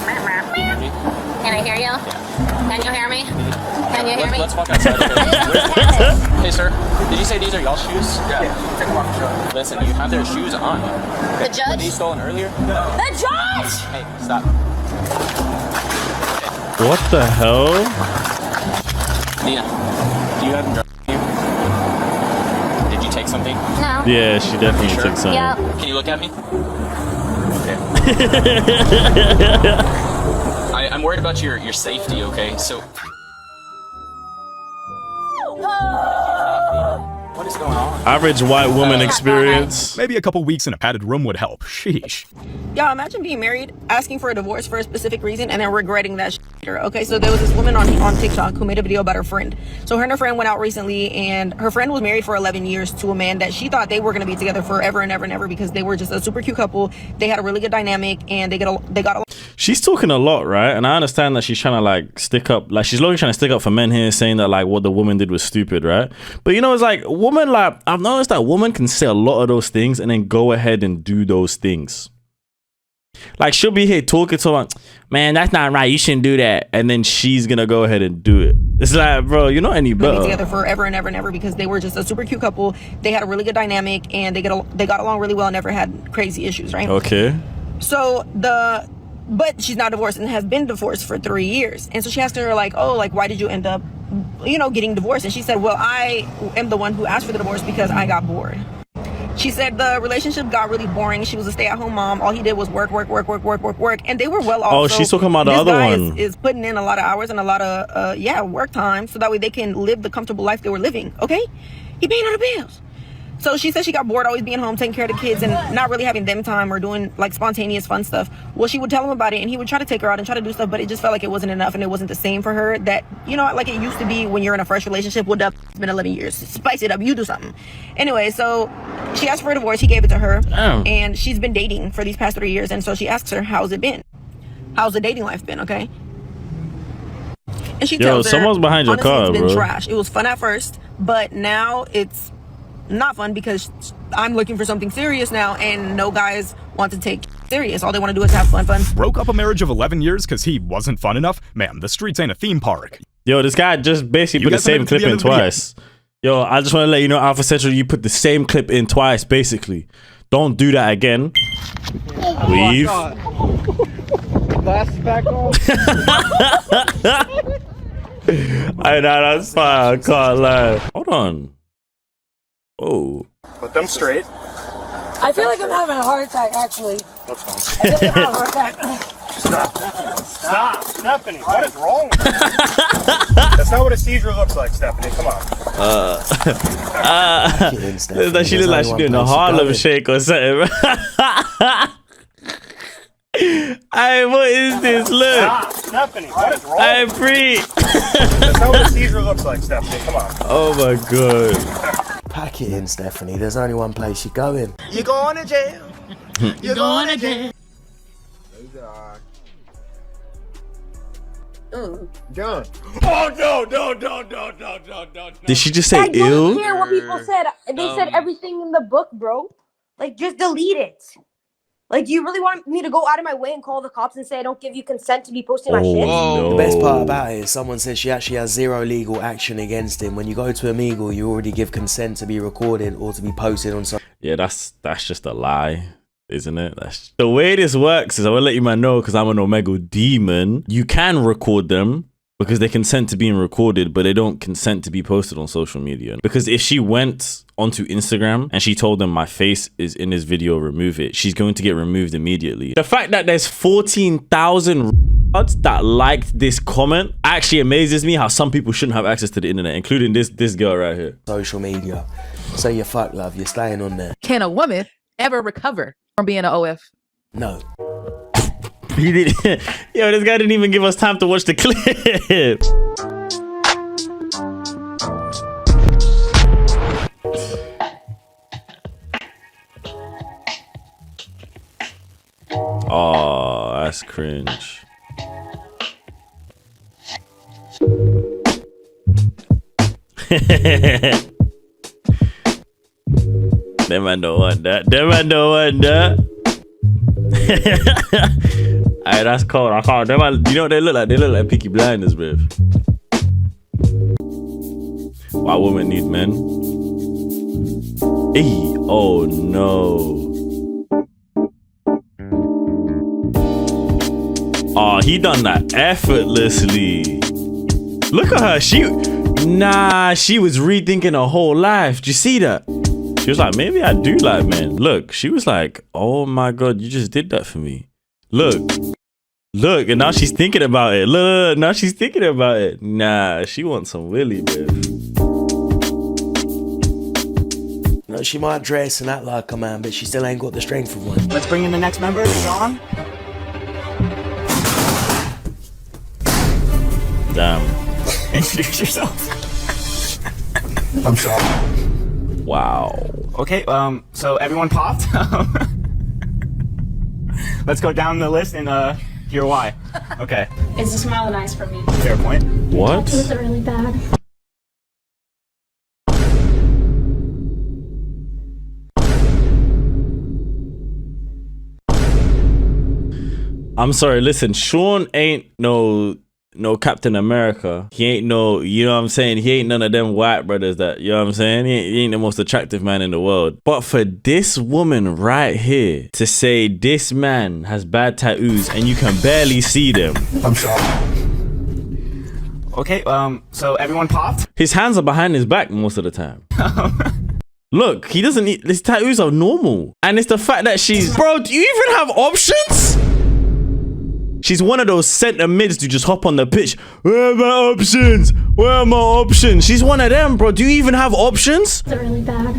[SPEAKER 9] I hear you? Yeah. Can you hear me? Can you hear me?
[SPEAKER 17] Let's walk outside. Hey, sir. Did you say these are y'all's shoes?
[SPEAKER 5] Yeah. Take them off.
[SPEAKER 17] Listen, you have their shoes on.
[SPEAKER 9] The judge?
[SPEAKER 17] Were these stolen earlier?
[SPEAKER 9] The judge!
[SPEAKER 17] Hey, stop.
[SPEAKER 4] What the hell?
[SPEAKER 17] Nina, do you have them drunk? Did you take something?
[SPEAKER 9] No.
[SPEAKER 4] Yeah, she definitely
[SPEAKER 17] Sure?
[SPEAKER 4] took something.
[SPEAKER 9] Yep.
[SPEAKER 17] Can you look at me? I'm worried about your safety, okay? So... What is going on?
[SPEAKER 4] Average white woman experience.
[SPEAKER 20] Maybe a couple weeks in a padded room would help. Sheesh.
[SPEAKER 25] Y'all, imagine being married, asking for a divorce for a specific reason, and then regretting that shit after. Okay, so there was this woman on TikTok who made a video about her friend. So her and her friend went out recently, and her friend was married for 11 years to a man that she thought they were going to be together forever and ever and ever because they were just a super cute couple. They had a really good dynamic, and they got along.
[SPEAKER 4] She's talking a lot, right? And I understand that she's trying to like stick up, like she's literally trying to stick up for men here, saying that like what the woman did was stupid, right? But you know, it's like woman, like I've noticed that woman can say a lot of those things and then go ahead and do those things. Like she'll be here talking to her, man, that's not right, you shouldn't do that, and then she's gonna go ahead and do it. It's like, bro, you're not any better.
[SPEAKER 25] Together forever and ever and ever because they were just a super cute couple. They had a really good dynamic, and they got along really well and never had crazy issues, right?
[SPEAKER 4] Okay.
[SPEAKER 25] So but she's now divorced and has been divorced for 3 years. And so she asked her like, oh, like why did you end up, getting divorced? And she said, well, I am the one who asked for the divorce because I got bored. She said the relationship got really boring. She was a stay-at-home mom. All he did was work. And they were well off.
[SPEAKER 4] Oh, she's talking about the other one.
[SPEAKER 25] Is putting in a lot of hours and a lot of, work time. So that way they can live the comfortable life they were living. Okay? He paying all the bills. So she said she got bored always being home, taking care of the kids and not really having them time or doing like spontaneous fun stuff. Well, she would tell him about it and he would try to take her out and try to do stuff, but it just felt like it wasn't enough and it wasn't the same for her that, like it used to be when you're in a fresh relationship. Well, it's been 11 years. Spice it up. You do something. Anyway, so she asked for a divorce. He gave it to her. And she's been dating for these past 3 years. And so she asks her, how's it been? How's the dating life been? Okay. And she tells her,
[SPEAKER 4] someone's behind your car,
[SPEAKER 25] it's been
[SPEAKER 4] bro.
[SPEAKER 25] trash. It was fun at first, but now it's not fun because I'm looking for something serious now and no guys want to take serious. All they want to do is have fun.
[SPEAKER 20] Broke up a marriage of 11 years because he wasn't fun enough? Man, the streets ain't a theme park.
[SPEAKER 4] Yo, this guy just basically put the same clip in twice. Yo, I just want to let you know, Alpha Central, you put the same clip in twice, basically. Don't do that again. Leave.
[SPEAKER 13] Glasses back on.
[SPEAKER 4] I know, that's fine. I can't lie. Hold on. Oh.
[SPEAKER 5] Put them straight.
[SPEAKER 25] I feel like I'm having a heart attack, actually.
[SPEAKER 5] That's fine.
[SPEAKER 25] I feel like I'm having a heart attack.
[SPEAKER 5] Stop, Stephanie. What is wrong with you? That's not what a seizure looks like, Stephanie. Come on.
[SPEAKER 4] She looks like she's doing a Harlem shake or something. Hey, what is this? Look.
[SPEAKER 5] Stop, Stephanie. What is wrong?
[SPEAKER 4] I breathe.
[SPEAKER 5] That's not what a seizure looks like, Stephanie. Come on.
[SPEAKER 4] Oh my god.
[SPEAKER 10] Pack it in, Stephanie. There's only one place you're going.
[SPEAKER 5] You're going to jail. You're going to jail. John. Oh no.
[SPEAKER 4] Did she just say
[SPEAKER 9] I don't
[SPEAKER 4] ill?
[SPEAKER 9] care what people said. They said everything in the book, bro. Like, just delete it. Like, you really want me to go out of my way and call the cops and say I don't give you consent to be posting my shit?
[SPEAKER 10] No. The best part about it is someone says she actually has zero legal action against him. When you go to Omegle, you already give consent to be recorded or to be posted on some.
[SPEAKER 4] Yeah, that's just a lie, isn't it? That's the way this works. Is I will let you man know because I'm an Omegle demon. You can record them because they consent to being recorded, but they don't consent to be posted on social media. Because if she went onto Instagram and she told them my face is in this video, remove it, she's going to get removed immediately. The fact that there's 14,000 that liked this comment actually amazes me how some people shouldn't have access to the internet, including this girl right here.
[SPEAKER 10] Social media. So you're fucked, love. You're staying on there.
[SPEAKER 18] Can a woman ever recover from being an OF?
[SPEAKER 10] No.
[SPEAKER 4] He did. Yo, this guy didn't even give us time to watch the clip. Oh, that's cringe. Them man don't want that. Them man don't want that. Alright, that's cold. I can't. Them man, you know what they look like? They look like Peaky Blinders, bruv. Why women need men? Hey, oh no. Oh, he done that effortlessly. Look at her. She was rethinking her whole life. Did you see that? She was like, maybe I do like men. Look, she was like, oh my God, you just did that for me. Look, and now she's thinking about it. Look, now she's thinking about it. Nah, she wants some Willy, bruv.
[SPEAKER 10] No, she might dress and act like a man, but she still ain't got the strength of one.
[SPEAKER 5] Let's bring in the next member, Sean.
[SPEAKER 4] Damn.
[SPEAKER 17] Introduce yourself.
[SPEAKER 1] I'm Sean.
[SPEAKER 4] Wow.
[SPEAKER 17] Okay, so everyone popped. Let's go down the list and hear why. Okay.
[SPEAKER 6] It's a smile and eyes for me.
[SPEAKER 17] Fair point.
[SPEAKER 4] What?
[SPEAKER 6] Tattoos are really bad.
[SPEAKER 4] I'm sorry, listen, Sean ain't no Captain America. He ain't no, you know what I'm saying? He ain't none of them white brothers that, you know what I'm saying? He ain't the most attractive man in the world. But for this woman right here to say this man has bad tattoos and you can barely see them.
[SPEAKER 1] I'm shocked.
[SPEAKER 17] Okay, so everyone popped?
[SPEAKER 4] His hands are behind his back most of the time. Look, he doesn't need, his tattoos are normal. And it's the fact that she's, bro, do you even have options? She's one of those center mids to just hop on the pitch. Where are my options? Where are my options? She's one of them, bro. Do you even have options?
[SPEAKER 6] They're really bad.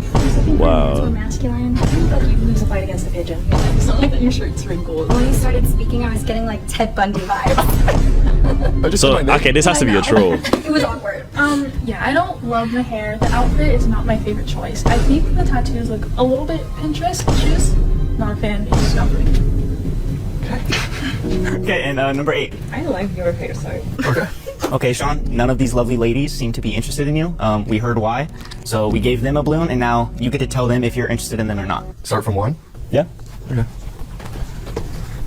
[SPEAKER 4] Wow.
[SPEAKER 6] More masculine. Like you lose a fight against a pigeon. It's not like that your shirt's wrinkled. When you started speaking, I was getting like Ted Bundy vibes.
[SPEAKER 4] So, okay, this has to be a troll.
[SPEAKER 6] It was awkward. Yeah, I don't love the hair. The outfit is not my favorite choice. I think the tattoos look a little bit Pinterest-ish. Not a fan. It's not for me.
[SPEAKER 17] Okay, and number 8.
[SPEAKER 6] I like your hair, sorry.
[SPEAKER 17] Okay, Sean, none of these lovely ladies seem to be interested in you. We heard why. So we gave them a balloon, and now you get to tell them if you're interested in them or not.
[SPEAKER 1] Start from 1?
[SPEAKER 17] Yeah.
[SPEAKER 1] Okay.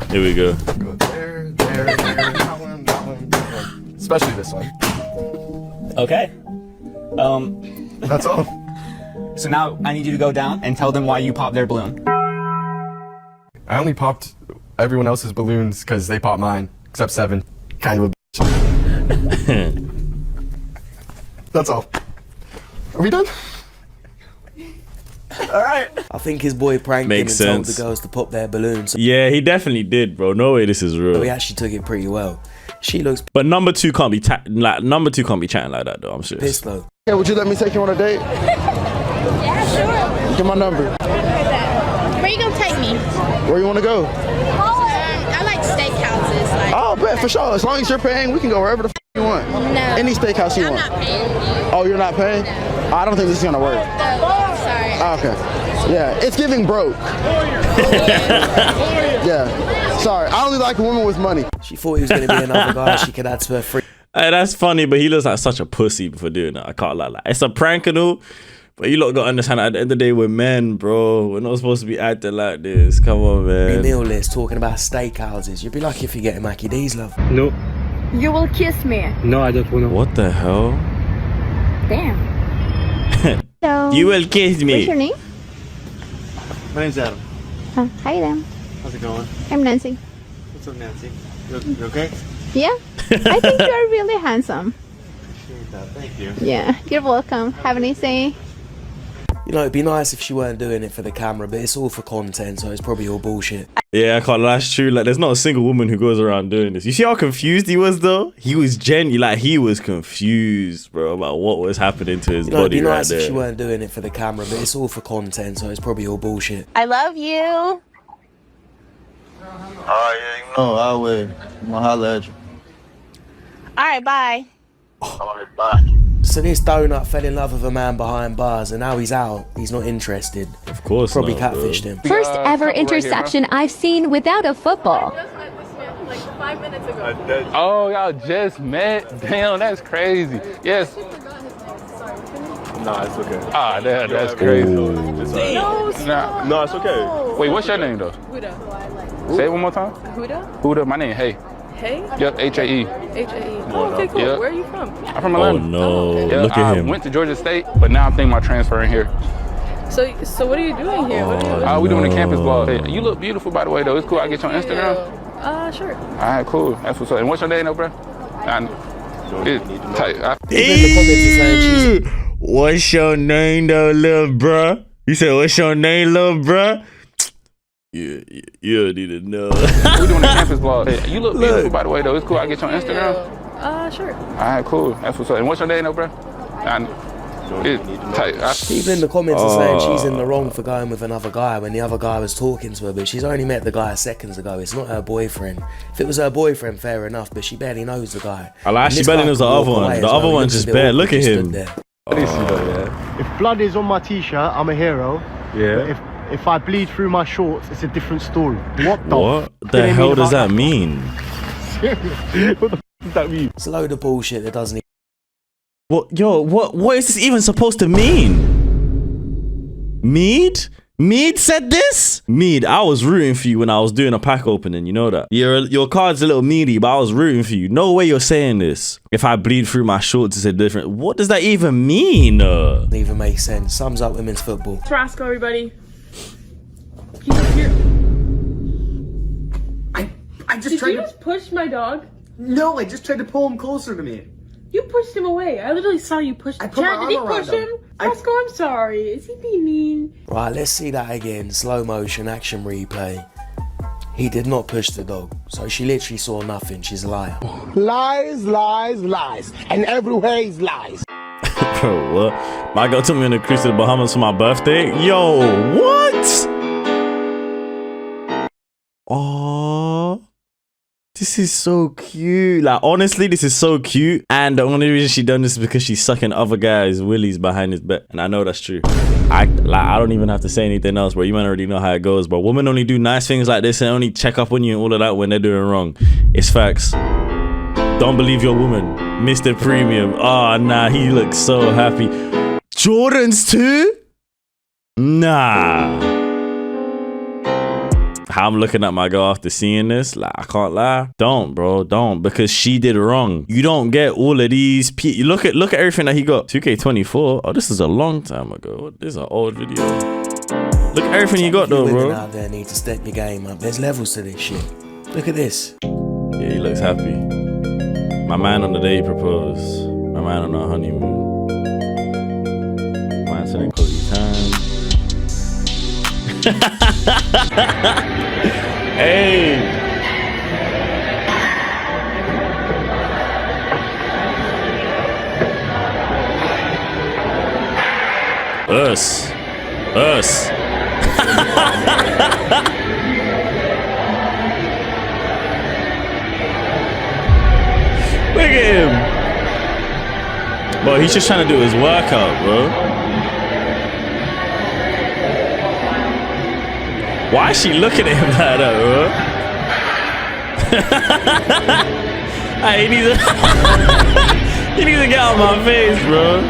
[SPEAKER 4] Here we go.
[SPEAKER 1] Go there, that one, that one. Especially this one.
[SPEAKER 17] Okay.
[SPEAKER 1] That's all.
[SPEAKER 17] So now I need you to go down and tell them why you popped their balloon.
[SPEAKER 1] I only popped everyone else's balloons because they popped mine, except 7. Kind of a bitch. That's all. Are we done?
[SPEAKER 17] Alright.
[SPEAKER 10] I think his boy pranked
[SPEAKER 4] Makes
[SPEAKER 10] him and told
[SPEAKER 4] sense.
[SPEAKER 10] the girls to pop their balloons.
[SPEAKER 4] Yeah, he definitely did, bro. No way this is real.
[SPEAKER 10] So he actually took it pretty well. She looks
[SPEAKER 4] But number 2 can't be chatting like that though, I'm serious.
[SPEAKER 10] pissed though.
[SPEAKER 19] Hey, would you let me take you on a date?
[SPEAKER 6] Yeah, sure.
[SPEAKER 19] Get my number.
[SPEAKER 6] Where you gonna take me?
[SPEAKER 19] Where you want to go?
[SPEAKER 6] I like steakhouses. Like,
[SPEAKER 19] Oh, bet for sure. As long as you're paying, we can go wherever the f you want.
[SPEAKER 6] No.
[SPEAKER 19] Any steakhouse you
[SPEAKER 6] I'm
[SPEAKER 19] want.
[SPEAKER 6] not paying you.
[SPEAKER 19] Oh, you're not paying? I don't think this is gonna work.
[SPEAKER 6] Sorry.
[SPEAKER 19] Okay. Yeah, it's giving broke. Yeah. Sorry, I only like a woman with money.
[SPEAKER 10] She thought he was going to be another guy she could add to her free.
[SPEAKER 4] Hey, that's funny, but he looks like such a pussy for doing that. I can't lie. Like, it's a prank and all, but you lot gotta understand at the end of the day, we're men, bro. We're not supposed to be acting like this. Come on, man.
[SPEAKER 10] Meal list talking about steakhouses. You'd be lucky if you get a Mackie D's, love.
[SPEAKER 21] No.
[SPEAKER 6] You will kiss me.
[SPEAKER 21] No, I don't want to.
[SPEAKER 4] What the hell?
[SPEAKER 6] Damn. So,
[SPEAKER 4] You will kiss me.
[SPEAKER 6] what's your name?
[SPEAKER 19] My name's Adam.
[SPEAKER 6] Hi there.
[SPEAKER 19] How's it going?
[SPEAKER 6] I'm Nancy.
[SPEAKER 19] What's up, Nancy? You okay?
[SPEAKER 6] Yeah? I think you're really handsome.
[SPEAKER 19] Appreciate that. Thank you.
[SPEAKER 6] Yeah, you're welcome. Have a nice day.
[SPEAKER 10] You know, it'd be nice if she weren't doing it for the camera, but it's all for content, so it's probably all bullshit.
[SPEAKER 4] Yeah, I can't lie, that's true. Like, there's not a single woman who goes around doing this. You see how confused he was, though? He was he was confused, bro, about what was happening to his
[SPEAKER 10] You know, it'd
[SPEAKER 4] body
[SPEAKER 10] be
[SPEAKER 4] right
[SPEAKER 10] nice if she
[SPEAKER 4] there.
[SPEAKER 10] weren't doing it for the camera, but it's all for content, so it's probably all bullshit.
[SPEAKER 6] I love you.
[SPEAKER 19] Oh, I'll wait. I'm gonna holler at you.
[SPEAKER 6] All right, bye.
[SPEAKER 19] Alright, bye.
[SPEAKER 10] So this donut fell in love with a man behind bars, and now he's out. He's not interested.
[SPEAKER 4] Of course
[SPEAKER 10] Probably
[SPEAKER 4] not, bro.
[SPEAKER 10] catfished him.
[SPEAKER 23] First ever interception I've seen without a football.
[SPEAKER 27] Like 5 minutes ago.
[SPEAKER 13] Oh, y'all just met? Damn, that's crazy. Yes.
[SPEAKER 19] Nah, it's okay.
[SPEAKER 13] Ah, that's crazy.
[SPEAKER 27] No,
[SPEAKER 13] Nah.
[SPEAKER 19] No, it's okay.
[SPEAKER 13] Wait, what's your name though?
[SPEAKER 27] Huda.
[SPEAKER 13] Say it one more time.
[SPEAKER 27] Huda?
[SPEAKER 13] Huda, my name Hey.
[SPEAKER 27] Hey?
[SPEAKER 13] Yep, H-A-E.
[SPEAKER 27] H-A-E. Oh, okay, cool.
[SPEAKER 13] Yep.
[SPEAKER 27] Where are you from?
[SPEAKER 13] I'm from Atlanta.
[SPEAKER 4] Oh, no.
[SPEAKER 13] Yeah,
[SPEAKER 4] Look at
[SPEAKER 13] I
[SPEAKER 4] him.
[SPEAKER 13] went to Georgia State, but now I'm thinking about transferring here.
[SPEAKER 27] So what are you doing here? What are you
[SPEAKER 13] We doing a campus vlog. Hey, you look beautiful, by the way, though. It's cool. I get you on Instagram.
[SPEAKER 27] Sure.
[SPEAKER 13] All right, cool. That's what's up. And what's your name, though, bro?
[SPEAKER 4] What's your name, though, little bruh? You said, what's your name, little bruh? You don't need to know.
[SPEAKER 13] We doing a campus vlog. Hey, you look beautiful, by the way, though. It's cool. I get you on Instagram.
[SPEAKER 27] Sure.
[SPEAKER 13] All right, cool. That's what's up. And what's your name, though, bro?
[SPEAKER 10] People in the comments are saying she's in the wrong for going with another guy when the other guy was talking to her, but she's only met the guy seconds ago. It's not her boyfriend. If it was her boyfriend, fair enough, but she barely knows the guy.
[SPEAKER 4] I like she barely knows the other one. The other one's just bare. Look at him.
[SPEAKER 5] If blood is on my t-shirt, I'm a hero. Yeah. But if I bleed through my shorts, it's a different story. What
[SPEAKER 4] the hell does that mean?
[SPEAKER 5] What the does that mean?
[SPEAKER 10] It's a load of bullshit that doesn't.
[SPEAKER 4] What is this even supposed to mean? Mead said this? Mead, I was rooting for you when I was doing a pack opening, you know that? Your card's a little meaty, but I was rooting for you. No way you're saying this. If I bleed through my shorts, it's a different. What does that even mean?
[SPEAKER 10] Doesn't even make sense. Sums up women's football.
[SPEAKER 6] Roscoe, everybody.
[SPEAKER 2] I just tried to
[SPEAKER 6] push my dog?
[SPEAKER 2] No, I just tried to pull him closer to me.
[SPEAKER 6] You pushed him away. I literally saw you push him.
[SPEAKER 2] Chad,
[SPEAKER 6] did he push him? Roscoe, I'm sorry. Is he being mean?
[SPEAKER 10] Right, let's see that again. Slow motion action replay. He did not push the dog, so she literally saw nothing. She's a liar.
[SPEAKER 2] Lies, lies, lies. And everywhere is lies.
[SPEAKER 4] Bro, what? My girl took me on a cruise to the Bahamas for my birthday. Yo, what? Oh, this is so cute. Like, honestly, this is so cute. And the only reason she done this is because she's sucking other guys' willies behind his back. And I know that's true. I don't even have to say anything else, bro. You might already know how it goes. But women only do nice things like this and only check up on you and all of that when they're doing wrong. It's facts. Don't believe your woman. Mr. Premium. Oh, nah, he looks so happy. Jordans too? Nah. How I'm looking at my girl after seeing this, like, I can't lie. Don't, bro, don't, because she did wrong. You don't get all of these. Look at everything that he got. 2K24. Oh, this is a long time ago. This is an old video. Look at everything you got though, bro.
[SPEAKER 10] Women out there need to step your game up. There's levels to this shit. Look at this.
[SPEAKER 4] Yeah, he looks happy. My man on the day he proposed. My man on our honeymoon. Man sending quality time. Hey. Us. Look at him. Bro, he's just trying to do his workout, bro. Why is she looking at him like that, bro? Hey, he needs to get out of my face, bro.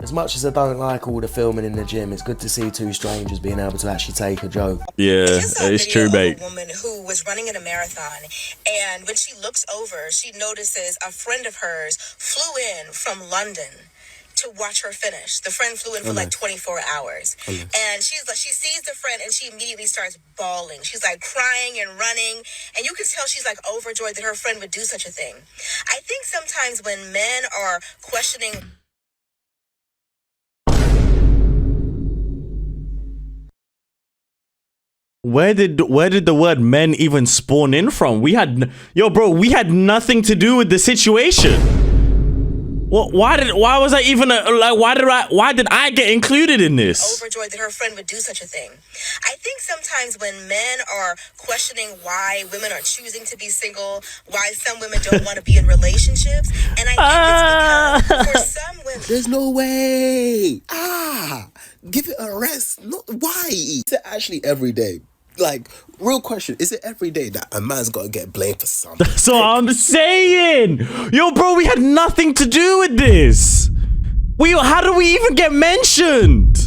[SPEAKER 10] As much as I don't like all the filming in the gym, it's good to see two strangers being able to actually take a joke.
[SPEAKER 4] Yeah, it's true, mate.
[SPEAKER 7] A woman who was running in a marathon, and when she looks over, she notices a friend of hers flew in from London to watch her finish. The friend flew in for like 24 hours. And she sees the friend and she immediately starts bawling. She's like crying and running. And you can tell she's like overjoyed that her friend would do such a thing. I think sometimes when men are questioning...
[SPEAKER 4] Where did the word men even spawn in from? We had nothing to do with the situation. Why was I even why did I get included in this?
[SPEAKER 7] Overjoyed that her friend would do such a thing. I think sometimes when men are questioning why women are choosing to be single, why some women don't want to be in relationships, and I think it's because for some women,
[SPEAKER 2] there's no way. Give it a rest. No, why? Is it actually every day? Like, real question, is it every day that a man's got to get blamed for something?
[SPEAKER 4] That's what I'm saying. Yo, bro, we had nothing to do with this. How do we even get mentioned?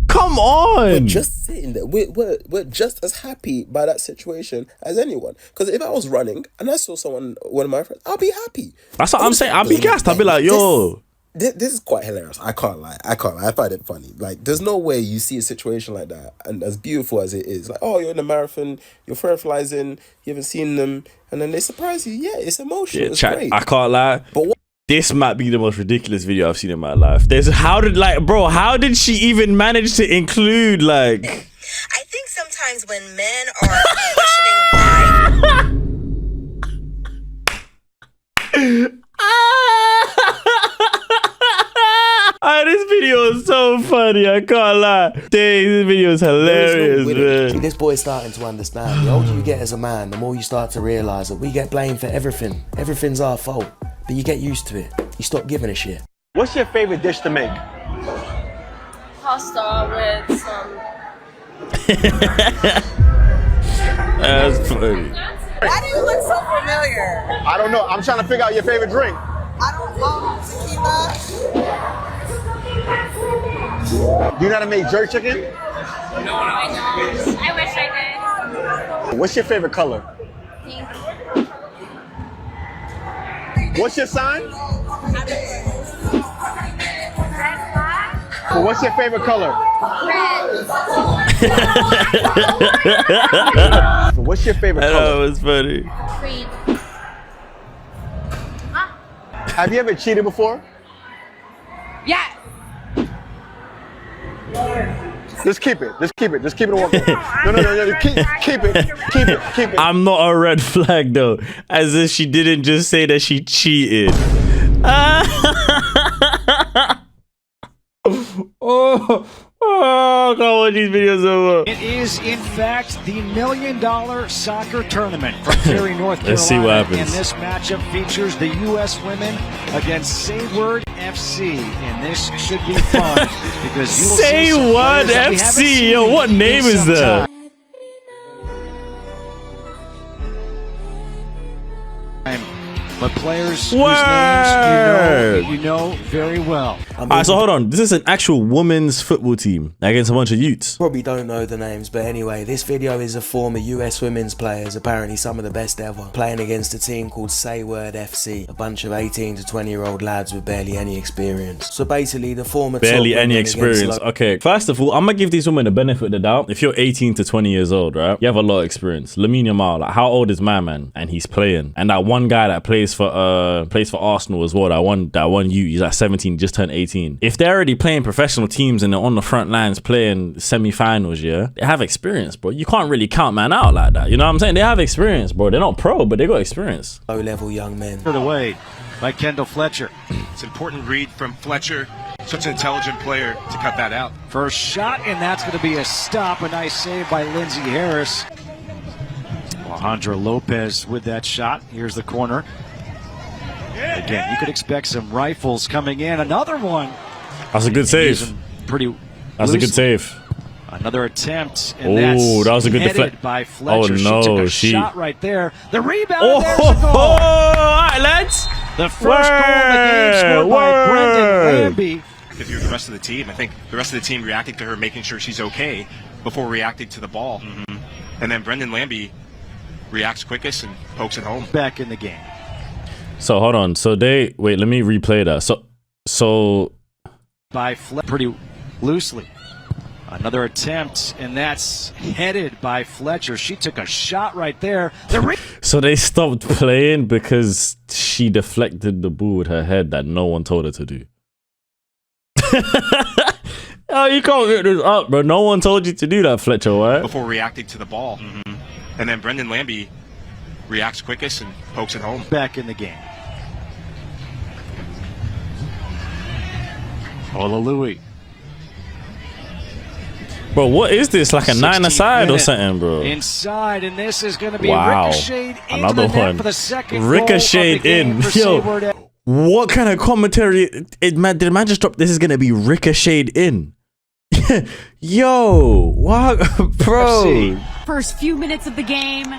[SPEAKER 4] Come on.
[SPEAKER 2] We're just sitting there. We're just as happy by that situation as anyone. Because if I was running and I saw one of my friends, I'll be happy.
[SPEAKER 4] That's what I'm saying. I'll be gassed. I'll be like, yo.
[SPEAKER 2] This is quite hilarious. I can't lie. I find it funny. Like, there's no way you see a situation like that, and as beautiful as it is, like, oh, you're in a marathon, your friend flies in, you haven't seen them, and then they surprise you. Yeah, it's emotional.
[SPEAKER 4] Yeah,
[SPEAKER 2] it's
[SPEAKER 4] chat,
[SPEAKER 2] great.
[SPEAKER 4] I can't lie. But this might be the most ridiculous video I've seen in my life. How did she even manage to include, like...
[SPEAKER 7] I think sometimes when men are questioning why...
[SPEAKER 4] video is so funny. I can't lie. Dang, this video is hilarious, man.
[SPEAKER 10] See, this boy's starting to understand. The older you get as a man, the more you start to realise that we get blamed for everything. Everything's our fault. But you get used to it. You stop giving a shit.
[SPEAKER 3] What's your favorite dish to make?
[SPEAKER 8] Pasta with some.
[SPEAKER 4] That's funny.
[SPEAKER 3] Why do you look so familiar? I don't know. I'm trying to figure out your favorite drink.
[SPEAKER 8] I don't tequila.
[SPEAKER 3] Do you know how to make jerk chicken?
[SPEAKER 8] No. I wish I did.
[SPEAKER 3] What's your favorite color?
[SPEAKER 8] Pink.
[SPEAKER 3] What's your sign? Well, what's your favorite color?
[SPEAKER 8] Red.
[SPEAKER 3] What's your favorite color?
[SPEAKER 4] That was funny.
[SPEAKER 8] Green.
[SPEAKER 3] Have you ever cheated before?
[SPEAKER 8] Yes.
[SPEAKER 3] Just keep it. Just keep it. Just keep it walking. No. Keep it.
[SPEAKER 4] I'm not a red flag though. As if she didn't just say that she cheated. Oh, I can't watch these videos over.
[SPEAKER 11] It is, in fact, the $1 million soccer tournament from Cary, North Carolina.
[SPEAKER 4] Let's see what happens.
[SPEAKER 11] And this matchup features the U.S. women against Say Word FC. And this should be fun because you will
[SPEAKER 4] Say Word FC. Yo, what name is that?
[SPEAKER 11] But players whose names you know very well.
[SPEAKER 4] Alright, so hold on. This is an actual women's football team against a bunch of youths.
[SPEAKER 10] Probably don't know the names, but anyway, this video is of former US women's players, apparently some of the best ever, playing against a team called Say Word FC, a bunch of 18 to 20-year-old lads with barely any experience. So basically, the former
[SPEAKER 4] Barely
[SPEAKER 10] top
[SPEAKER 4] any
[SPEAKER 10] women
[SPEAKER 4] experience. Okay, first of all, I'm gonna give these women the benefit of the doubt. If you're 18 to 20 years old, right, you have a lot of experience. Lamine Yamal, like, how old is my man? And he's playing. And that one guy that plays for Arsenal as well, that one youth, he's like 17, just turned 18. If they're already playing professional teams and they're on the front lines playing semi-finals, yeah, they have experience, bro. You can't really count man out like that. You know what I'm saying? They have experience, bro. They're not pro, but they got experience.
[SPEAKER 10] Low-level young men.
[SPEAKER 11] Put away by Kendall Fletcher.
[SPEAKER 16] It's an important read from Fletcher. Such an intelligent player to cut that out.
[SPEAKER 11] First shot, and that's going to be a stop. A nice save by Lindsey Harris. Alejandro Lopez with that shot. Here's the corner. Again, you could expect some rifles coming in. Another one.
[SPEAKER 4] That's a good save. That's a good save.
[SPEAKER 11] Another attempt.
[SPEAKER 4] Oh, that was a good deflection
[SPEAKER 11] by Fletcher.
[SPEAKER 4] Oh no,
[SPEAKER 11] she took a
[SPEAKER 4] she
[SPEAKER 11] shot right there. The rebound. There's the goal.
[SPEAKER 4] All right, lads.
[SPEAKER 11] The first goal of the game scored by Brendan Lambie.
[SPEAKER 16] If you're the rest of the team, I think the rest of the team reacting to her, making sure she's okay before reacting to the ball. And then Brendan Lambie reacts quickest and pokes it home.
[SPEAKER 11] Back in the game.
[SPEAKER 4] So hold on. So they wait. Let me replay that. So
[SPEAKER 11] by pretty loosely. Another attempt, and that's headed by Fletcher. She took a shot right there.
[SPEAKER 4] So they stopped playing because she deflected the ball with her head that no one told her to do. Oh, you can't get this up, bro. No one told you to do that, Fletcher, right?
[SPEAKER 16] Before reacting to the ball. And then Brendan Lambie reacts quickest and pokes it home.
[SPEAKER 11] Back in the game. Ola Louie.
[SPEAKER 4] Bro, what is this? Like a 9-a-side or something, bro?
[SPEAKER 11] Inside, and this is going to be
[SPEAKER 4] wow.
[SPEAKER 11] ricocheted into
[SPEAKER 4] Another
[SPEAKER 11] the net
[SPEAKER 4] one.
[SPEAKER 11] for the second
[SPEAKER 4] Ricocheted in. Yo, what kind of commentary? Did the man just drop? This is going to be ricocheted in. Yo, what, bro?
[SPEAKER 21] First few minutes of the game.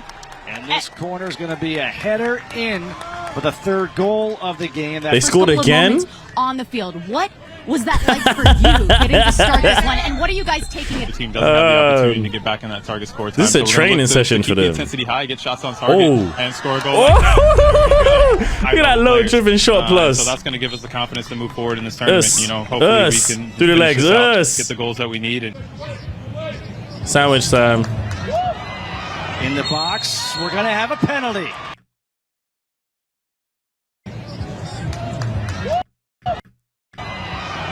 [SPEAKER 11] And this corner is going to be a header in for the third goal of the game.
[SPEAKER 4] They scored again?
[SPEAKER 21] On the field. What was that like for you getting to start this one? And what are you guys taking it?
[SPEAKER 24] The team doesn't have the opportunity to get back in that target score time.
[SPEAKER 4] This is a training session for them.
[SPEAKER 24] Intensity high, get shots on target, and score a goal.
[SPEAKER 4] Look at that low driven shot plus.
[SPEAKER 24] So that's going to give us the confidence to move forward in this tournament. You know, hopefully we can
[SPEAKER 4] do the legs.
[SPEAKER 24] Get the goals that we need. And
[SPEAKER 4] sandwich time.
[SPEAKER 11] In the box, we're going to have a penalty.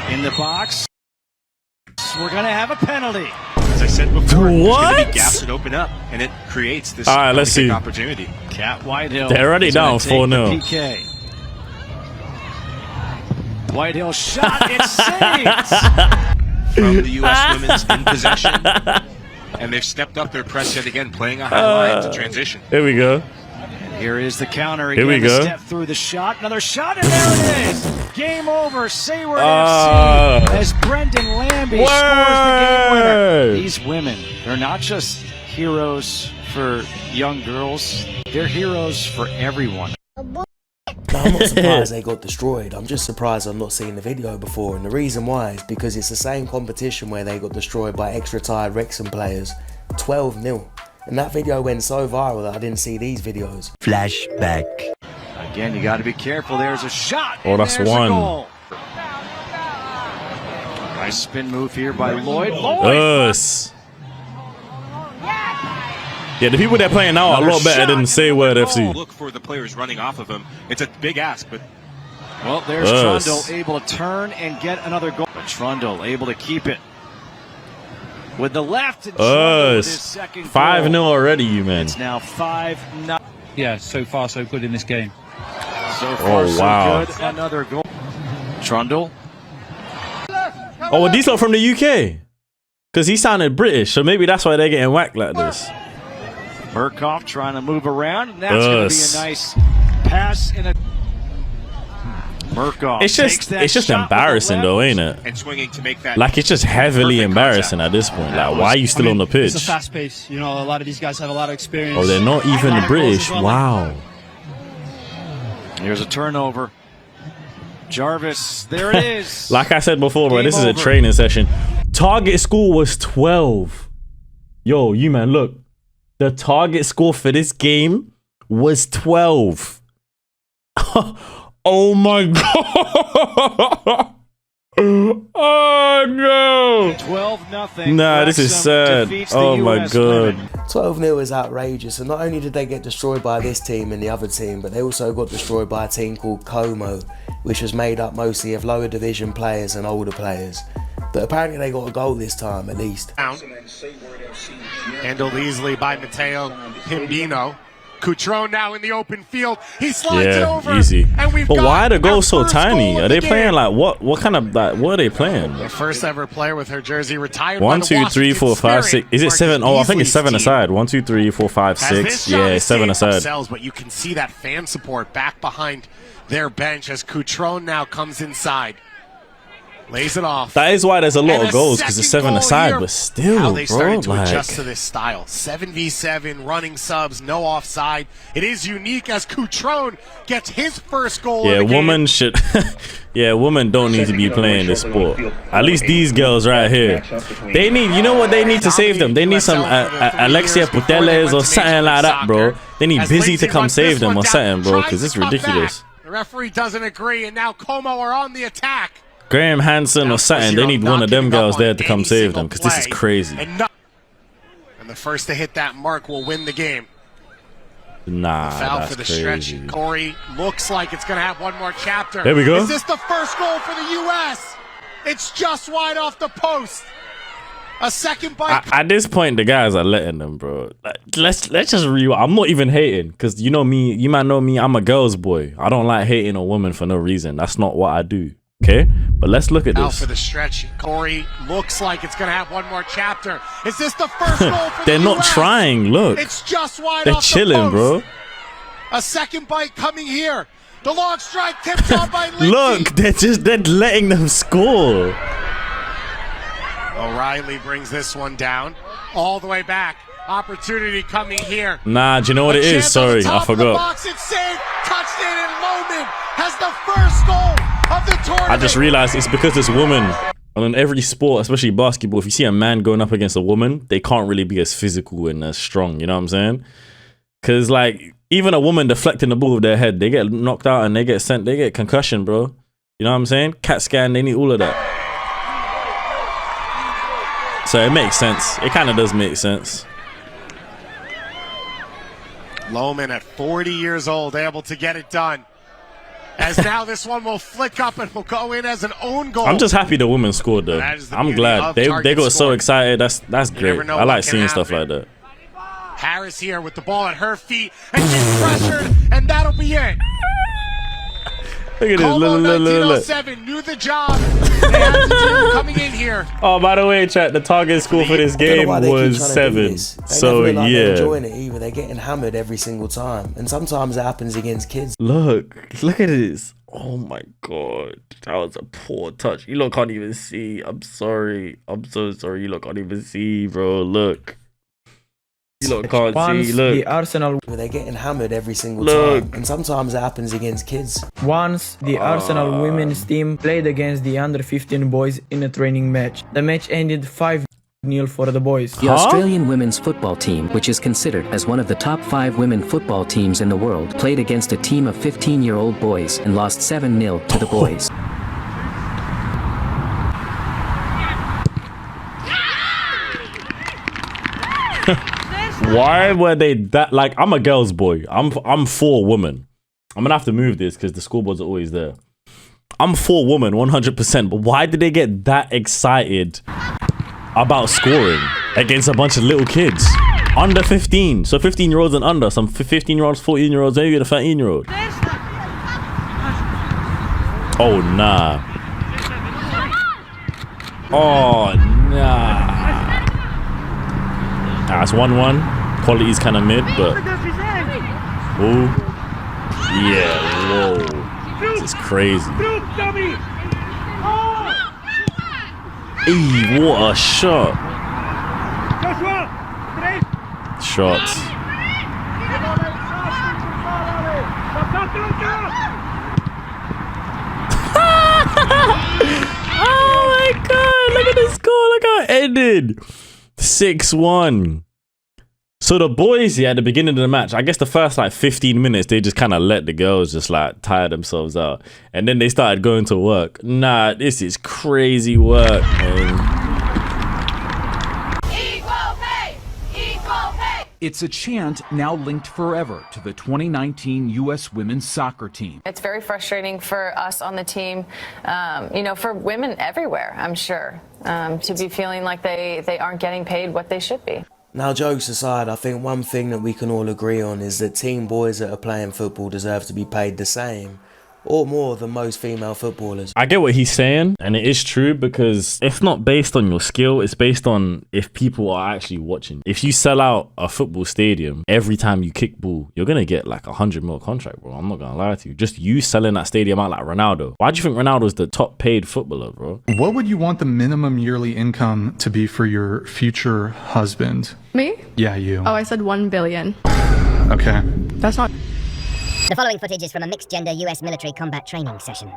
[SPEAKER 11] In the box, we're going to have a penalty.
[SPEAKER 16] As I said before, there's
[SPEAKER 4] what?
[SPEAKER 16] going to be gaps that open up, and it creates this
[SPEAKER 4] all right, let's see.
[SPEAKER 16] opportunity.
[SPEAKER 11] Cat Whitehill.
[SPEAKER 4] They're already down 4-0.
[SPEAKER 11] Whitehill shot, it saves!
[SPEAKER 16] From the U.S. women's in possession. And they've stepped up their press yet again, playing a high line to transition.
[SPEAKER 4] Here we go.
[SPEAKER 11] Here is the counter again.
[SPEAKER 4] Here we go.
[SPEAKER 11] Step through the shot. Another shot, and there it is. Game over. Sayward FC as Brendan Lambie scores the game winner. These women, they're not just heroes for young girls. They're heroes for everyone.
[SPEAKER 10] Now, I'm not surprised they got destroyed. I'm just surprised I've not seen the video before. And the reason why is because it's the same competition where they got destroyed by extra tired Wrexham players. 12-0. And that video went so viral that I didn't see these videos. Flashback.
[SPEAKER 11] Again, you got to be careful. There's a shot.
[SPEAKER 4] Oh, that's one.
[SPEAKER 11] Nice spin move here by Lloyd.
[SPEAKER 4] Us. Yeah, the people that are playing now are a lot better than Sayward FC.
[SPEAKER 16] Look for the players running off of him. It's a big ask, but
[SPEAKER 11] well, there's Trundle able to turn and get another goal. But Trundle able to keep it with the left. And
[SPEAKER 4] Us. 5-0 already, you man.
[SPEAKER 11] It's now 5-0.
[SPEAKER 24] Yeah, so far so good in this game.
[SPEAKER 11] So far
[SPEAKER 4] so good.
[SPEAKER 11] Another goal. Trundle.
[SPEAKER 4] Oh, well, these are from the UK. Because he sounded British, so maybe that's why they're getting whacked like this.
[SPEAKER 11] Burkhoff trying to move around, and that's going to be a nice pass in a. Murkoff.
[SPEAKER 4] It's just embarrassing though, ain't it?
[SPEAKER 16] And swinging to make that.
[SPEAKER 4] Like it's just heavily embarrassing at this point. Like, why are you still on the pitch?
[SPEAKER 24] It's a fast pace. You know, a lot of these guys have a lot of experience.
[SPEAKER 4] Oh, they're not even British. Wow.
[SPEAKER 11] Here's a turnover. Jarvis, there it is.
[SPEAKER 4] Like I said before, bro, this is a training session. Target score was 12. Yo, you man, look. The target score for this game was 12. Oh my god. Oh no.
[SPEAKER 11] 12-0.
[SPEAKER 4] Nah, this is sad. Oh my god.
[SPEAKER 10] 12-0 is outrageous, and not only did they get destroyed by this team and the other team, but they also got destroyed by a team called Como, which was made up mostly of lower division players and older players. But apparently they got a goal this time, at least.
[SPEAKER 3] Handled easily by Matteo Pimbino. Coutron now in the open field. He slides it over.
[SPEAKER 4] Easy.
[SPEAKER 3] And we've
[SPEAKER 4] but
[SPEAKER 3] got
[SPEAKER 4] why are the goals so
[SPEAKER 3] first
[SPEAKER 4] tiny?
[SPEAKER 3] goal
[SPEAKER 4] Are
[SPEAKER 3] of
[SPEAKER 4] they
[SPEAKER 3] the
[SPEAKER 4] playing
[SPEAKER 3] game.
[SPEAKER 4] like what kind of like what are they playing?
[SPEAKER 3] The first ever player with her jersey retired.
[SPEAKER 4] 1,
[SPEAKER 3] by the
[SPEAKER 4] 2, 3, 4, 5, 6. Is it 7? Oh, I think it's 7 aside. 1, 2, 3, 4, 5, 6. Yeah, 7 aside.
[SPEAKER 3] Themselves, but you can see that fan support back behind their bench as Coutron now comes inside. Lays it off.
[SPEAKER 4] That is why there's a lot
[SPEAKER 3] And
[SPEAKER 4] of goals, because it's 7 aside,
[SPEAKER 3] here.
[SPEAKER 4] but still,
[SPEAKER 3] How they
[SPEAKER 4] bro,
[SPEAKER 3] started to
[SPEAKER 4] like
[SPEAKER 3] adjust to this style. 7v7, running subs, no offside. It is unique as Coutron gets his first goal.
[SPEAKER 4] yeah,
[SPEAKER 3] of the
[SPEAKER 4] women
[SPEAKER 3] game.
[SPEAKER 4] should yeah, women don't need to be playing this sport. At least these girls right here. They need, you know what they need to save them? They need some Alexia Puteles or something like that, bro. They need Busy to come save them or something, bro, because it's ridiculous.
[SPEAKER 3] The referee doesn't agree, and now Como are on the attack.
[SPEAKER 4] Graham Hansen or something. They need one of them girls there to come save them, because this is crazy.
[SPEAKER 3] And the first to hit that mark will win the game.
[SPEAKER 4] Nah,
[SPEAKER 3] Foul
[SPEAKER 4] that's
[SPEAKER 3] for the stretch.
[SPEAKER 4] crazy.
[SPEAKER 3] Corey looks like it's going to have one more chapter.
[SPEAKER 4] There we go.
[SPEAKER 3] Is this the first goal for the U.S.? It's just wide off the post. A second bite.
[SPEAKER 4] At this point, the guys are letting them, bro. Like, let's just I'm not even hating, because you know me. You might know me. I'm a girl's boy. I don't like hating on women for no reason. That's not what I do. Okay, but let's look at
[SPEAKER 3] Out
[SPEAKER 4] this.
[SPEAKER 3] for the stretch. Corey looks like it's going to have one more chapter. Is this the first goal for
[SPEAKER 4] They're
[SPEAKER 3] the
[SPEAKER 4] not
[SPEAKER 3] US?
[SPEAKER 4] trying. Look,
[SPEAKER 3] It's just wide
[SPEAKER 4] they're
[SPEAKER 3] off
[SPEAKER 4] chilling,
[SPEAKER 3] the
[SPEAKER 4] bro.
[SPEAKER 3] post. A second bite coming here. The long strike tipped on by Lindsay.
[SPEAKER 4] Look, they're letting them score.
[SPEAKER 3] O'Reilly brings this one down. All the way back. Opportunity coming here.
[SPEAKER 4] Nah, do you know what it is? Sorry, I forgot.
[SPEAKER 3] Box, it's saved. Touchdown and Loman has the first goal of the tournament.
[SPEAKER 4] I just realized it's because this woman, and in every sport, especially basketball, if you see a man going up against a woman, they can't really be as physical and as strong. You know what I'm saying? Because like even a woman deflecting the ball with their head, they get knocked out and they get sent, they get concussion, bro. You know what I'm saying? CAT scan, they need all of that. So it makes sense. It kind of does make sense.
[SPEAKER 3] Loman at 40 years old, able to get it done. As now this one will flick up and will go in as an own goal.
[SPEAKER 4] I'm just happy the woman scored though. I'm glad. They got so excited. That's great. I like seeing stuff like that.
[SPEAKER 3] Harris here with the ball at her feet, and she's pressured, and that'll be it.
[SPEAKER 4] Look at this.
[SPEAKER 3] Como
[SPEAKER 4] Look.
[SPEAKER 3] 1907 knew the job they had to do coming in here.
[SPEAKER 4] Oh, by the way, chat, the target score for this game was 7. So,
[SPEAKER 10] They never
[SPEAKER 4] yeah.
[SPEAKER 10] enjoying it either. They're getting hammered every single time. And sometimes it happens against kids.
[SPEAKER 4] Look at this. Oh my god. That was a poor touch. You lot can't even see. I'm sorry. I'm so sorry. You lot can't even see, bro. Look. You lot can't see. Look.
[SPEAKER 10] The Arsenal, they're getting hammered every single
[SPEAKER 4] Look.
[SPEAKER 10] time. And sometimes it happens against kids.
[SPEAKER 12] Once, the Arsenal women's team played against the under-15 boys in a training match. The match ended 5-0 for the boys.
[SPEAKER 14] The Australian women's football team, which is considered as one of the top 5 women football teams in the world, played against a team of 15-year-old boys and lost 7-0 to the boys.
[SPEAKER 4] Why were they that? Like, I'm a girl's boy. I'm for woman. I'm gonna have to move this because the scoreboards are always there. I'm for woman 100%. But why did they get that excited about scoring against a bunch of little kids under 15? So 15-year-olds and under. Some 15-year-olds, 14-year-olds, maybe a 13-year-old. Oh nah. Oh nah. That's 1-1. Quality's kind of mid, but oh yeah, whoa, this is crazy. Eee, what a shot! Shots. Oh my god! Look at the score! Look how it ended. 6-1. So the boys, yeah, at the beginning of the match, I guess the first like 15 minutes, they just kind of let the girls just like tire themselves out. And then they started going to work. Nah, this is crazy work, man.
[SPEAKER 15] It's a chant now linked forever to the 2019 U.S. women's soccer team.
[SPEAKER 20] It's very frustrating for us on the team, you know, for women everywhere, I'm sure, to be feeling like they aren't getting paid what they should be.
[SPEAKER 10] Now, jokes aside, I think one thing that we can all agree on is that teen boys that are playing football deserve to be paid the same or more than most female footballers.
[SPEAKER 4] I get what he's saying, and it is true, because it's not based on your skill, it's based on if people are actually watching. If you sell out a football stadium every time you kick ball, you're gonna get like $100 million contract, bro. I'm not gonna lie to you. Just you selling that stadium out like Ronaldo. Why do you think Ronaldo's the top paid footballer, bro?
[SPEAKER 22] What would you want the minimum yearly income to be for your future husband?
[SPEAKER 25] Me?
[SPEAKER 22] Yeah, you.
[SPEAKER 25] Oh, I said 1 billion.
[SPEAKER 22] Okay.
[SPEAKER 25] That's not.
[SPEAKER 26] The following footage is from a mixed-gender US military combat training session.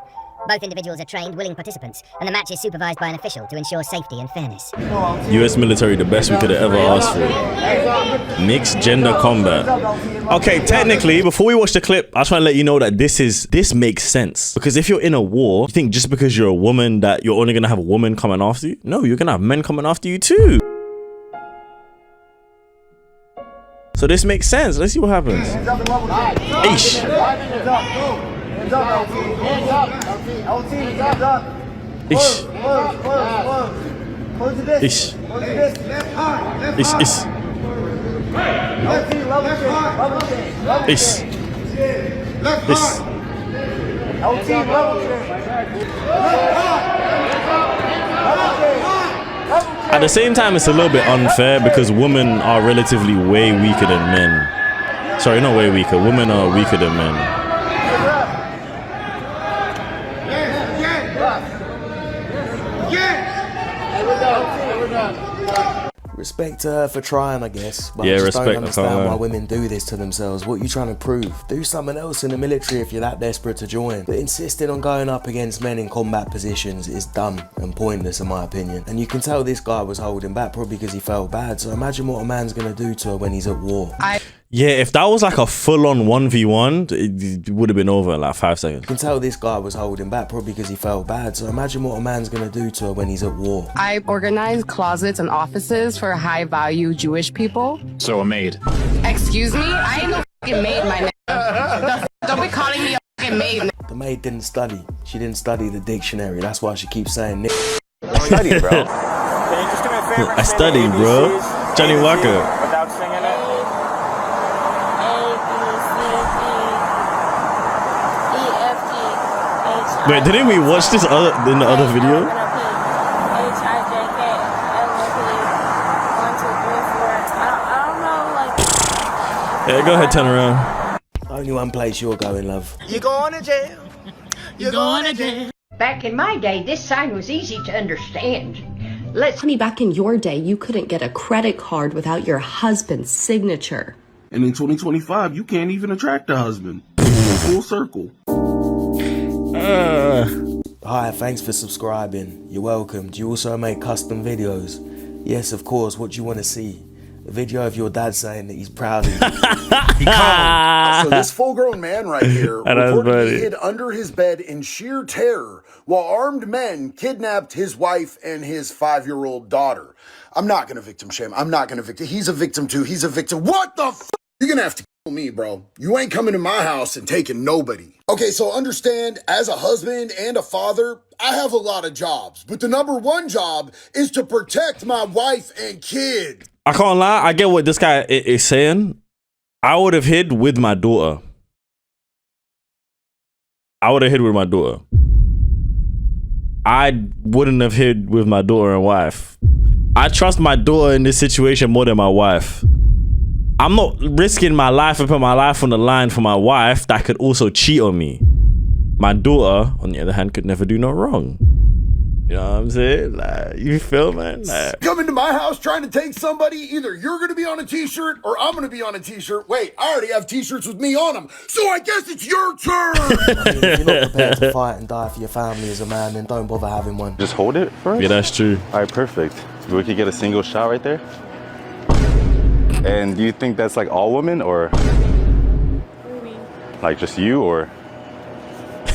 [SPEAKER 26] Both individuals are trained, willing participants, and the match is supervised by an official to ensure safety and fairness.
[SPEAKER 4] US military, the best we could have ever asked for. Mixed gender combat. Okay, technically, before we watch the clip, I just want to let you know that this makes sense. Because if you're in a war, you think just because you're a woman that you're only going to have a woman coming after you? No, you're going to have men coming after you too. So this makes sense. Let's see what happens. Eesh. Ish. Ish. Ish. Ish. Ish. At the same time, it's a little bit unfair because women are relatively way weaker than men. Sorry, not way weaker. Women are weaker than men.
[SPEAKER 10] Respect to her for trying, I guess. But
[SPEAKER 4] Yeah,
[SPEAKER 10] I just
[SPEAKER 4] respect,
[SPEAKER 10] don't
[SPEAKER 4] I
[SPEAKER 10] understand
[SPEAKER 4] can't
[SPEAKER 10] why
[SPEAKER 4] lie.
[SPEAKER 10] women do this to themselves. What are you trying to prove? Do something else in the military if you're that desperate to join. But insisting on going up against men in combat positions is dumb and pointless in my opinion. And you can tell this guy was holding back probably because he felt bad. So imagine what a man's gonna do to her when he's at war.
[SPEAKER 4] Yeah, if that was like a full-on 1v1, it would have been over in like 5 seconds.
[SPEAKER 10] You can tell this guy was holding back probably because he felt bad. So imagine what a man's gonna do to her when he's at war.
[SPEAKER 28] I organize closets and offices for high-value Jewish people.
[SPEAKER 24] So a maid.
[SPEAKER 28] Excuse me? I ain't no fucking maid, my nigga. Don't be calling me a fucking maid.
[SPEAKER 10] The maid didn't study. She didn't study the dictionary. That's why she keeps saying
[SPEAKER 29] I studied, bro. Can you just do me a favor?
[SPEAKER 4] I studied, bro. Johnny Walker.
[SPEAKER 29] Without singing it.
[SPEAKER 4] Wait, didn't we watch this in the other video? Yeah, go ahead, turn around.
[SPEAKER 10] Only one place you're going, love.
[SPEAKER 1] You going to jail. You're going to jail.
[SPEAKER 9] Back in my day, this sign was easy to understand.
[SPEAKER 13] Honey, back in your day, you couldn't get a credit card without your husband's signature.
[SPEAKER 17] And in 2025, you can't even attract a husband. Full circle.
[SPEAKER 10] Hi, thanks for subscribing. You're welcome. Do you also make custom videos? Yes, of course. What do you want to see? A video of your dad saying that he's proud of you.
[SPEAKER 18] He calmed. So this full-grown man right here reportedly hid under his bed in sheer terror while armed men kidnapped his wife and his 5-year-old daughter. I'm not gonna victim shame. I'm not gonna victim. He's a victim too. He's a victim. What the f? You're gonna have to kill me, bro. You ain't coming to my house and taking nobody. Okay, so understand, as a husband and a father, I have a lot of jobs, but the #1 job is to protect my wife and kid.
[SPEAKER 4] I can't lie, I get what this guy is saying. I would have hid with my daughter. I would have hid with my daughter. I wouldn't have hid with my daughter and wife. I trust my daughter in this situation more than my wife. I'm not risking my life and put my life on the line for my wife that could also cheat on me. My daughter, on the other hand, could never do no wrong. You know what I'm saying? Like, you feel, man? Like,
[SPEAKER 18] come into my house trying to take somebody, either you're going to be on a t-shirt or I'm going to be on a t-shirt. Wait, I already have t-shirts with me on them, so I guess it's your turn.
[SPEAKER 10] I mean, if you're not prepared to fight and die for your family as a man, then don't bother having one.
[SPEAKER 24] Just hold it first?
[SPEAKER 4] Yeah, that's true.
[SPEAKER 24] All right, perfect. We could get a single shot right there. And do you think that's like all women, or
[SPEAKER 8] What do you mean?
[SPEAKER 24] like just you, or?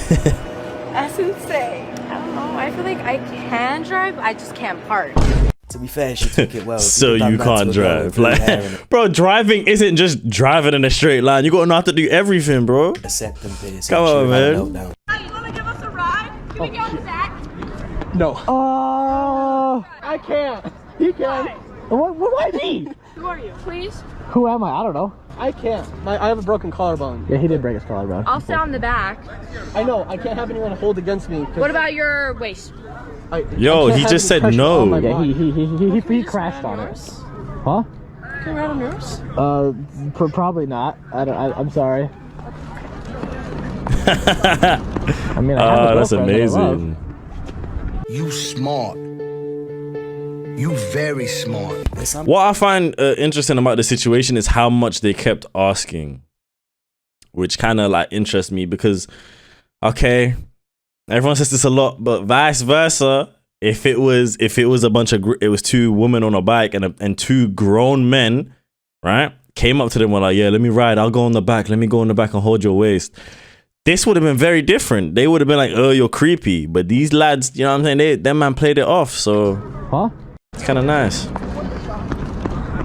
[SPEAKER 8] That's insane. I don't know. I feel like I can drive, I just can't park.
[SPEAKER 10] To be fair, she took it well.
[SPEAKER 4] So you can't drive. Like, bro, driving isn't just driving in a straight line. You gotta know how to do everything, bro.
[SPEAKER 10] Acceptance.
[SPEAKER 4] Come on, man.
[SPEAKER 8] You want to give us a ride? Can we get on the back?
[SPEAKER 5] No. Oh, I can't. He can. Why me?
[SPEAKER 8] Who are you? Please?
[SPEAKER 5] Who am I? I don't know. I can't. I have a broken collarbone. Yeah, he did break his collarbone.
[SPEAKER 8] I'll sit on the back.
[SPEAKER 5] I know. I can't have anyone hold against me.
[SPEAKER 8] What about your waist?
[SPEAKER 4] Yo, he just said no.
[SPEAKER 5] Yeah, he crashed on it. Huh?
[SPEAKER 8] Can you ride on yours?
[SPEAKER 5] Probably not. I'm sorry. I mean, I have a
[SPEAKER 4] that's amazing.
[SPEAKER 18] You smart. You very smart.
[SPEAKER 4] What I find interesting about the situation is how much they kept asking, which kind of like interests me because, okay, everyone says this a lot, but vice versa, if it was a bunch of it was 2 women on a bike and 2 grown men, right, came up to them and were like, yeah, let me ride, I'll go on the back, let me go on the back and hold your waist. This would have been very different. They would have been like, oh, you're creepy. But these lads, you know what I'm saying, that man played it off, so it's kind of nice.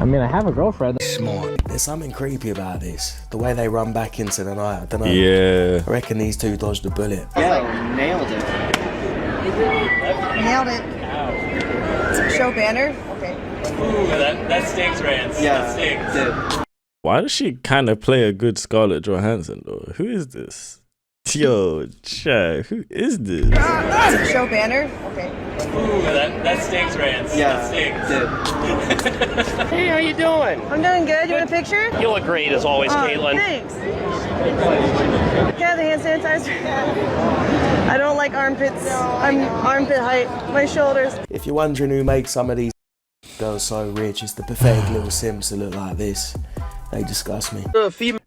[SPEAKER 5] I mean, I have a girlfriend.
[SPEAKER 18] Smart.
[SPEAKER 10] There's something creepy about this. The way they run back into the night. I don't know.
[SPEAKER 4] Yeah.
[SPEAKER 10] I reckon these 2 dodged a bullet.
[SPEAKER 19] Yeah, nailed it.
[SPEAKER 23] Nailed it. Show banner? Okay.
[SPEAKER 19] Ooh, that stinks, Rance. Yeah, that stinks. Dude.
[SPEAKER 4] Why does she kind of play a good Scarlett Johansson, though? Who is this? Yo, chat, who is this?
[SPEAKER 23] Show banner? Okay.
[SPEAKER 19] Ooh, that stinks, Rance. Yeah, that stinks.
[SPEAKER 23] Hey, how you doing? I'm doing good. You want a picture?
[SPEAKER 19] You look great as always, Caitlin.
[SPEAKER 23] Thanks. Can I have the hand sanitizer? I don't like armpits. I'm armpit height. My shoulders.
[SPEAKER 10] If you're wondering who makes some of these girls so rich, it's the pathetic little simps that look like this. They disgust me.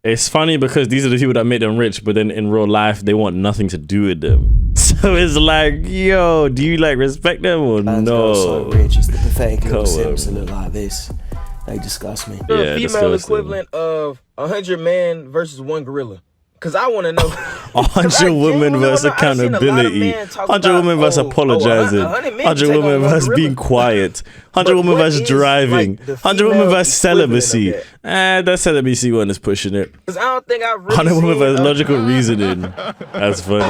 [SPEAKER 4] It's funny because these are the people that make them rich, but then in real life, they want nothing to do with them. So it's like, yo, do you like respect them or no?
[SPEAKER 10] So rich, it's the pathetic little simps that look like this. They disgust me.
[SPEAKER 4] Yeah,
[SPEAKER 25] female equivalent of 100 men versus 1 gorilla. Because I want to know.
[SPEAKER 4] 100 women versus accountability. 100 women versus apologizing. 100 women versus being quiet. 100 women versus driving. 100 women versus celibacy. That celibacy one is pushing it.
[SPEAKER 25] Because I don't think I've really
[SPEAKER 4] 100 women versus logical reasoning. That's funny.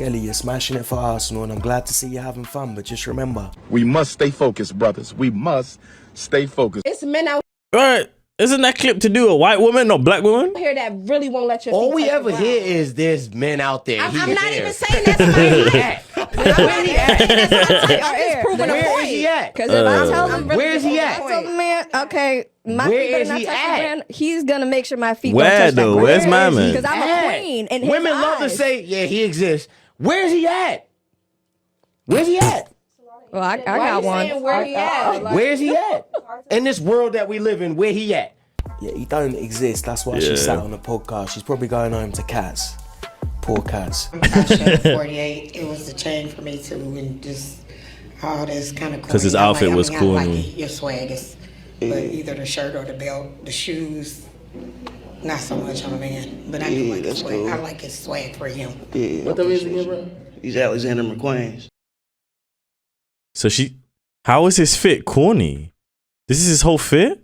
[SPEAKER 10] Skelly, you're smashing it for Arsenal, and I'm glad to see you having fun, but just remember,
[SPEAKER 2] we must stay focused, brothers. We must stay focused.
[SPEAKER 23] It's men out
[SPEAKER 4] Right. Isn't that clip to do a white woman or black woman?
[SPEAKER 23] here that really won't let your
[SPEAKER 3] All
[SPEAKER 23] feet
[SPEAKER 3] we
[SPEAKER 23] touch
[SPEAKER 3] ever
[SPEAKER 23] the
[SPEAKER 3] hear
[SPEAKER 23] ground.
[SPEAKER 3] is there's men out there.
[SPEAKER 23] I'm
[SPEAKER 3] He
[SPEAKER 23] not
[SPEAKER 3] there.
[SPEAKER 23] even saying that's where he at.
[SPEAKER 3] Where he at?
[SPEAKER 23] I'm just proving a
[SPEAKER 3] Where
[SPEAKER 23] point.
[SPEAKER 3] is he at?
[SPEAKER 23] Because if I tell him,
[SPEAKER 3] Where is he at?
[SPEAKER 23] I tell the man, okay, my
[SPEAKER 3] Where
[SPEAKER 23] feet better
[SPEAKER 3] is
[SPEAKER 23] not
[SPEAKER 3] he
[SPEAKER 23] touch
[SPEAKER 3] at?
[SPEAKER 23] the ground. He's gonna make sure my feet
[SPEAKER 4] Where
[SPEAKER 23] don't touch
[SPEAKER 4] though?
[SPEAKER 23] the
[SPEAKER 4] Where's my
[SPEAKER 23] ground.
[SPEAKER 4] man?
[SPEAKER 23] Because I'm a queen in his
[SPEAKER 3] Women love to
[SPEAKER 23] eyes.
[SPEAKER 3] say, yeah, he exists. Where's he at? Where's he at?
[SPEAKER 23] Well, I got one. Where he at?
[SPEAKER 3] Where's he at? In this world that we live in, where he at?
[SPEAKER 10] yeah, he don't exist. That's why she sat on the podcast. She's probably going home to cats. Poor cats.
[SPEAKER 6] I shed 48. It was a change for me too, and just all this kind of.
[SPEAKER 4] Because his outfit was cool.
[SPEAKER 6] I like your swag, but either the shirt or the belt, the shoes, not so much on a man. But I do like his swag. I like his swag for him.
[SPEAKER 7] Yeah.
[SPEAKER 6] What the is again, bro?
[SPEAKER 7] He's Alexander McQueen's.
[SPEAKER 4] So how is his fit corny? This is his whole fit?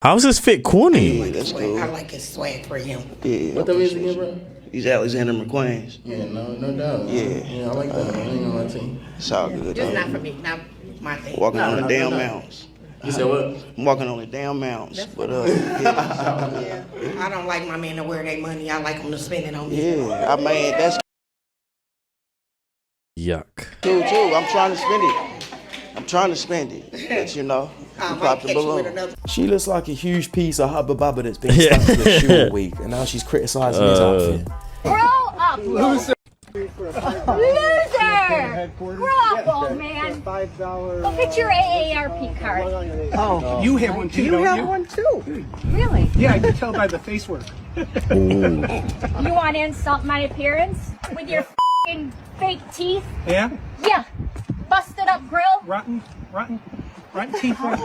[SPEAKER 4] How is his fit corny?
[SPEAKER 6] That's cool. I like his swag for him.
[SPEAKER 7] Yeah.
[SPEAKER 6] What the is again, bro?
[SPEAKER 7] He's Alexander McQueen's.
[SPEAKER 6] Yeah, no doubt.
[SPEAKER 7] Yeah.
[SPEAKER 6] I like that. I ain't gonna lie to you.
[SPEAKER 7] It's all good.
[SPEAKER 6] Just
[SPEAKER 7] though.
[SPEAKER 6] not for me, not my thing.
[SPEAKER 7] Walking on the
[SPEAKER 6] No,
[SPEAKER 7] damn
[SPEAKER 6] no.
[SPEAKER 7] mountains.
[SPEAKER 6] You said what?
[SPEAKER 7] I'm walking on the damn mountains. But
[SPEAKER 6] Yeah. I don't like my men to wear their money. I like them to spend it on me.
[SPEAKER 7] yeah, I mean that's
[SPEAKER 4] Yuck.
[SPEAKER 7] cool too. I'm trying to spend it. I'm trying to spend it. But you know, you pop the balloon.
[SPEAKER 10] She looks like a huge piece of Hubba Bubba that's been stuck to a shoe all week, and now she's criticising his outfit.
[SPEAKER 11] Grow up, loser! Loser! Grow up, old man! Look at your AARP card.
[SPEAKER 12] Oh, you have one too,
[SPEAKER 23] You
[SPEAKER 12] don't
[SPEAKER 23] have
[SPEAKER 12] you?
[SPEAKER 23] one too.
[SPEAKER 11] Really?
[SPEAKER 12] Yeah, I can tell by the face work.
[SPEAKER 11] You want to insult my appearance with your f***ing fake teeth?
[SPEAKER 12] Yeah?
[SPEAKER 11] Yeah. Busted up grill?
[SPEAKER 12] Rotten teeth.
[SPEAKER 23] Are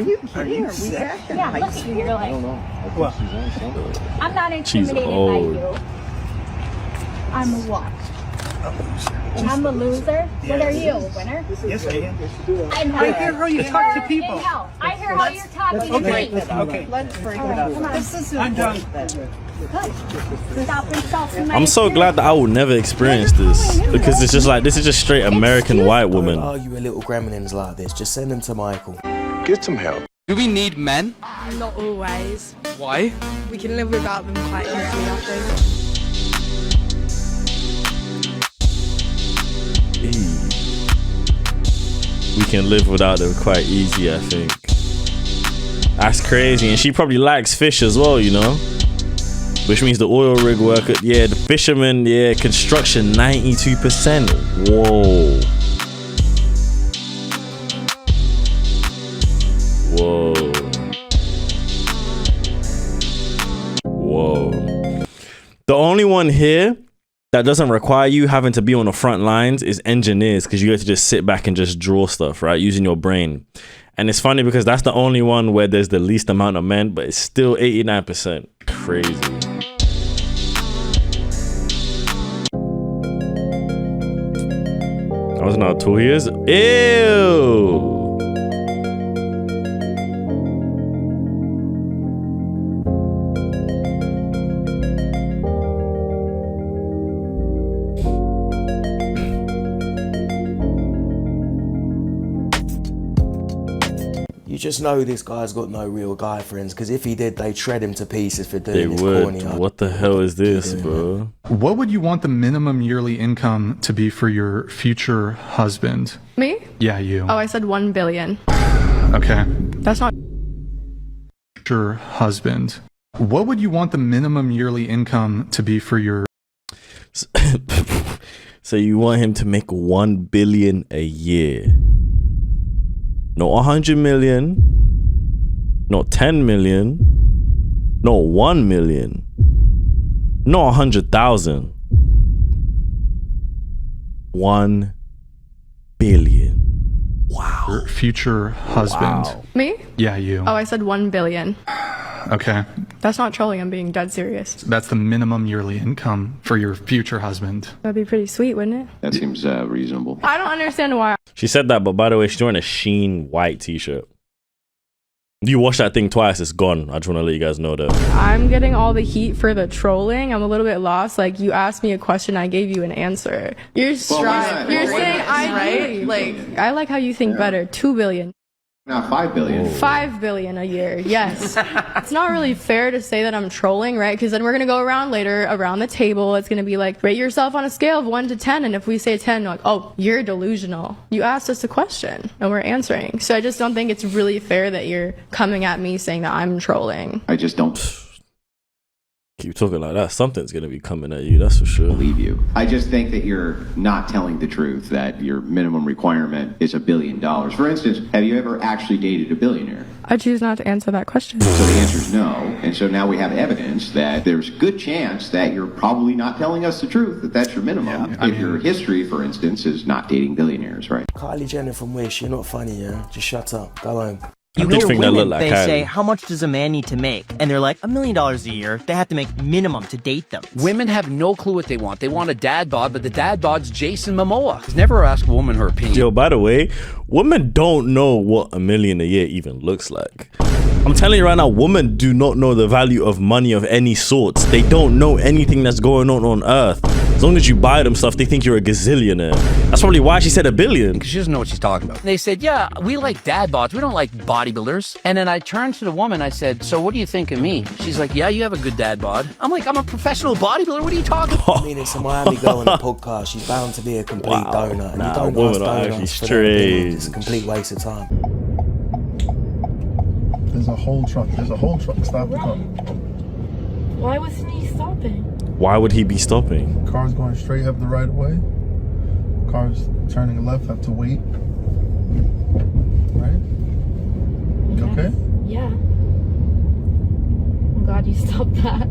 [SPEAKER 23] you kidding? Are we back?
[SPEAKER 11] Yeah, look at you. You're like,
[SPEAKER 12] What?
[SPEAKER 11] I'm not
[SPEAKER 4] She's
[SPEAKER 11] intimidated by
[SPEAKER 4] old.
[SPEAKER 11] you. I'm a what? I'm a loser? What are you, a winner?
[SPEAKER 12] Yes, I am.
[SPEAKER 11] And
[SPEAKER 12] I hear how you talk to people.
[SPEAKER 11] Danielle, I hear how you're talking to
[SPEAKER 12] Okay,
[SPEAKER 11] me.
[SPEAKER 12] okay.
[SPEAKER 23] Let's break
[SPEAKER 11] All
[SPEAKER 23] it
[SPEAKER 11] right,
[SPEAKER 23] up.
[SPEAKER 11] come on.
[SPEAKER 12] I'm done.
[SPEAKER 11] Good. Stop insulting my
[SPEAKER 4] I'm so glad that I will never experience this because it's just like this is just straight American white
[SPEAKER 10] Don't
[SPEAKER 4] woman.
[SPEAKER 10] argue with little gremlins like this. Just send them to Michael.
[SPEAKER 7] Get some help.
[SPEAKER 16] Do we need men?
[SPEAKER 23] Not always.
[SPEAKER 16] Why?
[SPEAKER 23] We can live without them quite easily, I think.
[SPEAKER 4] We can live without them quite easy, I think. That's crazy. And she probably likes fish as well, you know? Which means the oil rig worker, yeah, the fisherman, yeah, construction, 92%. Whoa. Whoa. Whoa. The only one here that doesn't require you having to be on the front lines is engineers, because you get to just sit back and just draw stuff, right? Using your brain. And it's funny because that's the only one where there's the least amount of men, but it's still 89%. Crazy. I was not 2 years. Ew.
[SPEAKER 10] You just know this guy's got no real guy friends, because if he did, they'd shred him to pieces for doing
[SPEAKER 4] They
[SPEAKER 10] this
[SPEAKER 4] would.
[SPEAKER 10] corny.
[SPEAKER 4] What the hell is this, bro?
[SPEAKER 22] What would you want the minimum yearly income to be for your future husband?
[SPEAKER 23] Me?
[SPEAKER 22] Yeah, you.
[SPEAKER 23] Oh, I said 1 billion.
[SPEAKER 22] Okay.
[SPEAKER 23] That's not.
[SPEAKER 22] Future husband. What would you want the minimum yearly income to be for your...
[SPEAKER 4] So you want him to make 1 billion a year? Not 100 million, not 10 million, not 1 million, not 100,000. 1 billion. Wow.
[SPEAKER 22] Your future husband.
[SPEAKER 4] Wow.
[SPEAKER 23] Me?
[SPEAKER 22] Yeah, you.
[SPEAKER 23] Oh, I said 1 billion.
[SPEAKER 22] Okay.
[SPEAKER 23] That's not trolling. I'm being dead serious.
[SPEAKER 22] That's the minimum yearly income for your future husband.
[SPEAKER 23] That'd be pretty sweet, wouldn't it?
[SPEAKER 7] That seems reasonable.
[SPEAKER 23] I don't understand why.
[SPEAKER 4] She said that, but by the way, she's wearing a sheen white t-shirt. You watch that thing twice, it's gone. I just want to let you guys know that.
[SPEAKER 14] I'm getting all the heat for the trolling. I'm a little bit lost. Like, you asked me a question, I gave you an answer. You're saying I'm right? Like, I like how you think better. 2 billion.
[SPEAKER 15] Now 5 billion.
[SPEAKER 14] 5 billion a year, yes. It's not really fair to say that I'm trolling, right? Because then we're gonna go around later, around the table. It's gonna be like, rate yourself on a scale of 1 to 10. And if we say 10, like, oh, you're delusional. You asked us a question and we're answering. So I just don't think it's really fair that you're coming at me saying that I'm trolling.
[SPEAKER 15] I just don't
[SPEAKER 4] keep talking like that. Something's gonna be coming at you, that's for sure.
[SPEAKER 15] believe you. I just think that you're not telling the truth, that your minimum requirement is $1 billion. For instance, have you ever actually dated a billionaire?
[SPEAKER 14] I choose not to answer that question.
[SPEAKER 15] So the answer is no. And so now we have evidence that there's good chance that you're probably not telling us the truth, that that's your minimum. If your history, for instance, is not dating billionaires, right?
[SPEAKER 10] Kylie Jenner from Wish, you're not funny, yeah? Just shut up. Go home.
[SPEAKER 16] You hear women, they say, how much does a man need to make? And they're like, $1 million a year. They have to make minimum to date them.
[SPEAKER 20] Women have no clue what they want. They want a dad bod, but the dad bod's Jason Momoa. Never ask a woman her opinion.
[SPEAKER 4] Yo, by the way, women don't know what $1 million a year even looks like. I'm telling you right now, women do not know the value of money of any sorts. They don't know anything that's going on earth. As long as you buy them stuff, they think you're a gazillionaire. That's probably why she said $1 billion.
[SPEAKER 20] Because she doesn't know what she's talking about. They said, yeah, we like dad bods. We don't like bodybuilders. And then I turned to the woman. I said, so what do you think of me? She's like, yeah, you have a good dad bod. I'm like, I'm a professional bodybuilder. What are you talking about?
[SPEAKER 10] I mean, it's a Miami girl on a podcast. She's bound to be a complete donut. And you don't ask donuts for their opinions. It's a complete waste of time.
[SPEAKER 2] There's a whole truck. There's a whole truck. Stop the car.
[SPEAKER 11] Why wasn't he stopping?
[SPEAKER 4] Why would he be stopping?
[SPEAKER 2] Car's going straight, have the right of way. Car's turning left, have to wait. Right? You okay?
[SPEAKER 11] Yeah. I'm glad you stopped that.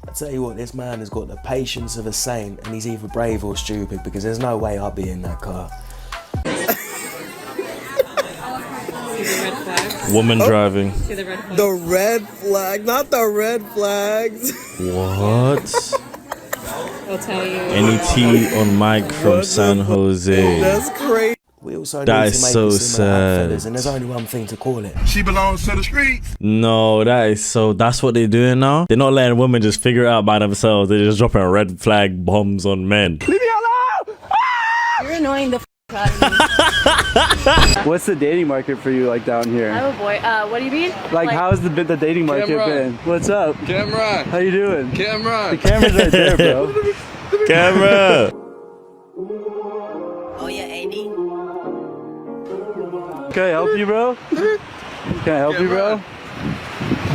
[SPEAKER 10] I tell you what, this man has got the patience of a saint, and he's either brave or stupid, because there's no way I'll be in that car.
[SPEAKER 4] Woman driving.
[SPEAKER 23] The red flag, not the red flags.
[SPEAKER 4] What?
[SPEAKER 11] I'll tell you.
[SPEAKER 4] Any tea on Mike from San Jose?
[SPEAKER 23] That's crazy.
[SPEAKER 10] We also
[SPEAKER 4] That
[SPEAKER 10] need
[SPEAKER 4] is
[SPEAKER 10] to make
[SPEAKER 4] so
[SPEAKER 10] it similar to
[SPEAKER 4] sad.
[SPEAKER 10] feathers, and there's only one thing to call it.
[SPEAKER 2] She belongs to the streets.
[SPEAKER 4] No, that is so. That's what they're doing now. They're not letting women just figure it out by themselves. They're just dropping red flag bombs on men.
[SPEAKER 23] Leave me alone!
[SPEAKER 11] You're annoying the out of me.
[SPEAKER 12] What's the dating market for you like down here?
[SPEAKER 11] I'm a boy. What do you mean?
[SPEAKER 12] Like how's the dating market been? What's up?
[SPEAKER 25] Cameron.
[SPEAKER 12] How you doing?
[SPEAKER 25] Cameron.
[SPEAKER 12] The camera's right there, bro.
[SPEAKER 4] Camera.
[SPEAKER 16] Oh, yeah, AD.
[SPEAKER 12] Can I help you, bro? Can I help you, bro?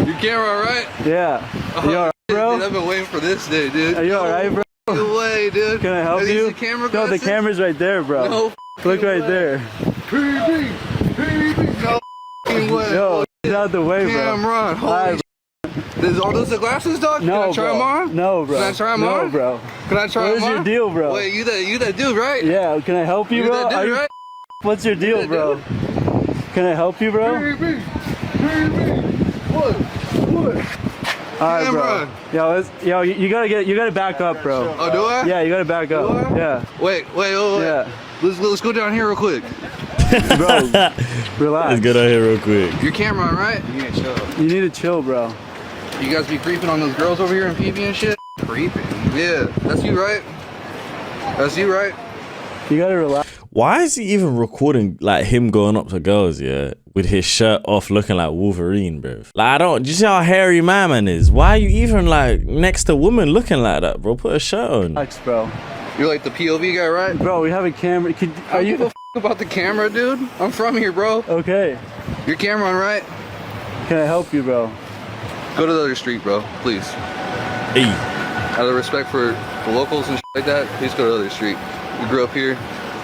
[SPEAKER 25] You Cameron, right?
[SPEAKER 12] Yeah. You alright, bro?
[SPEAKER 25] Dude, I've been waiting for this day, dude.
[SPEAKER 12] Are you alright, bro?
[SPEAKER 25] No way, dude.
[SPEAKER 12] Can I help you?
[SPEAKER 25] The camera
[SPEAKER 12] no, the camera's right there, bro.
[SPEAKER 25] No
[SPEAKER 12] Look right there.
[SPEAKER 25] No way.
[SPEAKER 12] Yo, get out the way, bro.
[SPEAKER 25] Cameron, holy are those the glasses, dog?
[SPEAKER 12] No,
[SPEAKER 25] Can I try
[SPEAKER 12] bro.
[SPEAKER 25] them on?
[SPEAKER 12] No, bro.
[SPEAKER 25] Can I try them
[SPEAKER 12] no,
[SPEAKER 25] on?
[SPEAKER 12] bro.
[SPEAKER 25] Can I try them on?
[SPEAKER 12] What is your deal, bro?
[SPEAKER 25] Wait, you that dude, right?
[SPEAKER 12] Yeah, can I help you,
[SPEAKER 25] You
[SPEAKER 12] bro?
[SPEAKER 25] that dude,
[SPEAKER 12] Are you
[SPEAKER 25] right?
[SPEAKER 12] What's your deal, bro? Can I help you, bro? Alright, bro. Yo, you gotta back up, bro.
[SPEAKER 25] Oh, do I?
[SPEAKER 12] Yeah, you gotta back up. Yeah.
[SPEAKER 25] Wait. Yeah. Let's go down here real quick.
[SPEAKER 12] Bro, relax.
[SPEAKER 4] Let's go down here real quick.
[SPEAKER 25] You're Cameron, right? You need to chill.
[SPEAKER 12] You need to chill, bro.
[SPEAKER 25] You guys be creeping on those girls over here in PV and shit? Creeping? Yeah. That's you, right? That's you, right?
[SPEAKER 12] You gotta relax.
[SPEAKER 4] Why is he even recording like him going up to girls, yeah, with his shirt off looking like Wolverine, bro? Like, do you see how hairy my man is? Why are you even like next to women looking like that, bro? Put a shirt on.
[SPEAKER 12] Relax, bro.
[SPEAKER 25] You're like the POV guy, right?
[SPEAKER 12] Bro, we have a camera.
[SPEAKER 25] Are you about the camera, dude? I'm from here, bro.
[SPEAKER 12] Okay.
[SPEAKER 25] You're Cameron, right?
[SPEAKER 12] Can I help you, bro?
[SPEAKER 25] Go to the other street, bro, please.
[SPEAKER 4] Hey.
[SPEAKER 25] Out of respect for the locals and shit like that, please go to the other street. You grew up here.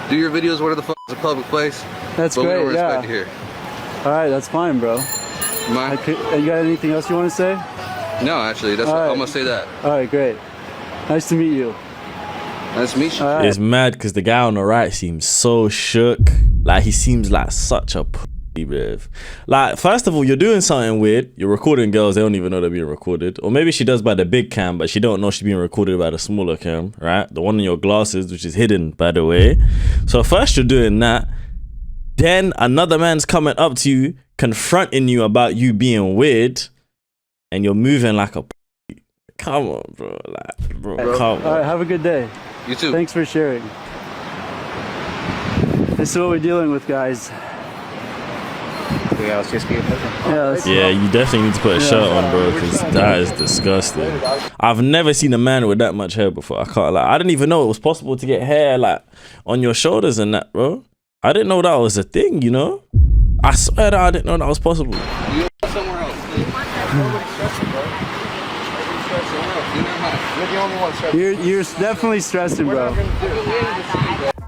[SPEAKER 25] Do your videos where the fuck is a public place.
[SPEAKER 12] That's
[SPEAKER 25] but
[SPEAKER 12] great,
[SPEAKER 25] we don't respect it here.
[SPEAKER 12] Alright, that's fine, bro. You got anything else you want to say?
[SPEAKER 25] No, actually, that's what, I'm gonna say that.
[SPEAKER 12] Alright, great. Nice to meet you.
[SPEAKER 25] Nice to meet you.
[SPEAKER 12] Right.
[SPEAKER 4] It's mad because the guy on the right seems so shook. Like, he seems like such a pussy, bruv. Like, first of all, you're doing something weird. You're recording girls, they don't even know they're being recorded. Or maybe she does by the big cam, but she don't know she's being recorded by the smaller cam, right? The one in your glasses, which is hidden, by the way. So first you're doing that. Then another man's coming up to you, confronting you about you being weird, and you're moving like a. Come on, bro. Like, bro, come on.
[SPEAKER 12] All right, have a good day.
[SPEAKER 25] You too.
[SPEAKER 12] Thanks for sharing. This is what we're dealing with, guys.
[SPEAKER 25] Yeah,
[SPEAKER 4] you definitely need to put a shirt on, bro, because that is disgusting. I've never seen a man with that much hair before. I can't lie. I didn't even know it was possible to get hair like on your shoulders and that, bro. I didn't know that was a thing, you know? I swear that I didn't know that was possible.
[SPEAKER 25] Somewhere else.
[SPEAKER 12] You're definitely stressing, bro.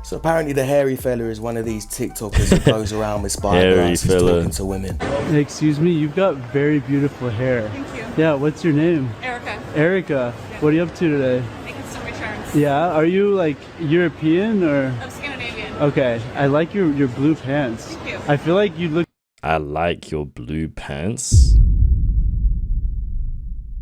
[SPEAKER 10] So apparently the hairy fella is one of these TikTokers who goes around with spyglasses talking to women.
[SPEAKER 12] Hey, excuse me, you've got very beautiful hair.
[SPEAKER 8] Thank you.
[SPEAKER 12] Yeah, what's your name?
[SPEAKER 8] Erica.
[SPEAKER 12] Erica.
[SPEAKER 8] Yeah.
[SPEAKER 12] What are you up to today?
[SPEAKER 8] Making some returns.
[SPEAKER 12] Yeah, are you like European or?
[SPEAKER 8] I'm Scandinavian.
[SPEAKER 12] Okay, I like your blue pants.
[SPEAKER 8] Thank you.
[SPEAKER 12] I feel like you look.
[SPEAKER 4] I like your blue pants.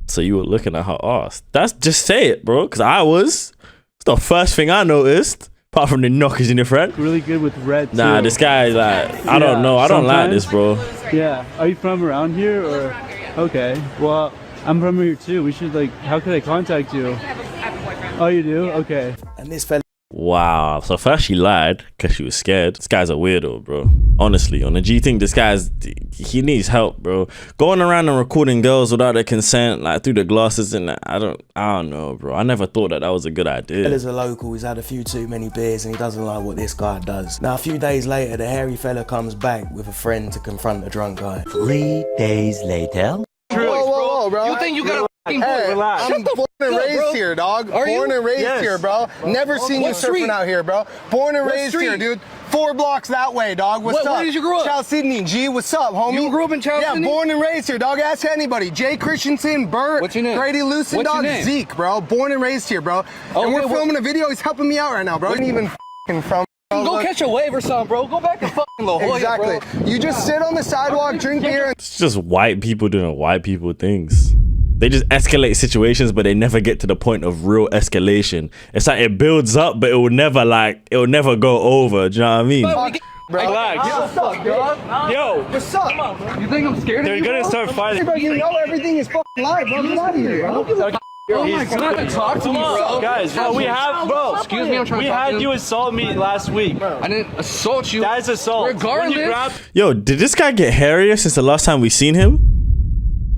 [SPEAKER 4] So you were looking at her ass. That's just say it, bro, because I was. It's the first thing I noticed. Apart from the knockers in your front.
[SPEAKER 12] Really good with red too.
[SPEAKER 4] Nah, this guy like I don't know. I don't like this, bro.
[SPEAKER 12] Yeah. Are you from around here or? Okay. Well, I'm from here too. We should like. How could I contact you?
[SPEAKER 8] I have a boyfriend.
[SPEAKER 12] Oh, you do? Okay.
[SPEAKER 10] And this fella.
[SPEAKER 4] Wow. So first she lied because she was scared. This guy's a weirdo, bro. Honestly, on the G thing, this guy's he needs help, bro. Going around and recording girls without their consent, like through the glasses and that, I don't know, bro. I never thought that was a good idea.
[SPEAKER 10] Fella's a local. He's had a few too many beers and he doesn't like what this guy does. Now a few days later, the hairy fella comes back with a friend to confront the drunk guy.
[SPEAKER 16] 3 days later.
[SPEAKER 7] Whoa, bro.
[SPEAKER 25] You think you got a
[SPEAKER 7] Hey,
[SPEAKER 25] relax.
[SPEAKER 7] I'm born and raised here, dog. Born and raised here, bro. Never seen you surfing out here, bro. Born and raised here, dude. 4 blocks that way, dog. What's up?
[SPEAKER 25] Where did you grow up?
[SPEAKER 7] Chow Sydney. G, what's up, homie?
[SPEAKER 25] You grew up in Chow Sydney?
[SPEAKER 7] Yeah, born and raised here, dog. Ask anybody. Jay Christensen, Bert,
[SPEAKER 25] What's your name?
[SPEAKER 7] Grady Lucen,
[SPEAKER 25] What's
[SPEAKER 7] dog.
[SPEAKER 25] your name?
[SPEAKER 7] Zeke, bro. Born and raised here, bro. And we're filming a video. He's helping me out right now, bro. Ain't even from.
[SPEAKER 25] Go catch a wave or something, bro. Go back to fucking La Jolla,
[SPEAKER 7] Exactly.
[SPEAKER 25] bro.
[SPEAKER 7] You just sit on the sidewalk, drink beer.
[SPEAKER 4] It's just white people doing white people things. They just escalate situations, but they never get to the point of real escalation. It's like it builds up, but it will never go over. Do you know what I mean?
[SPEAKER 12] Relax.
[SPEAKER 7] What's up, dog?
[SPEAKER 12] Yo.
[SPEAKER 7] What's up? Come on, bro.
[SPEAKER 25] You think I'm scared
[SPEAKER 12] They're
[SPEAKER 25] of you,
[SPEAKER 12] gonna
[SPEAKER 25] bro?
[SPEAKER 12] start fighting.
[SPEAKER 7] Bro, you know everything is fucking live, bro. Get out of here, bro.
[SPEAKER 25] Oh my God, talk to me, bro.
[SPEAKER 12] Guys, we have, bro.
[SPEAKER 25] Excuse me, I'm trying to talk to
[SPEAKER 12] We had
[SPEAKER 25] you.
[SPEAKER 12] you assault me last week.
[SPEAKER 25] I didn't assault you.
[SPEAKER 12] That's assault.
[SPEAKER 25] Regardless.
[SPEAKER 4] Yo, did this guy get hairier since the last time we seen him?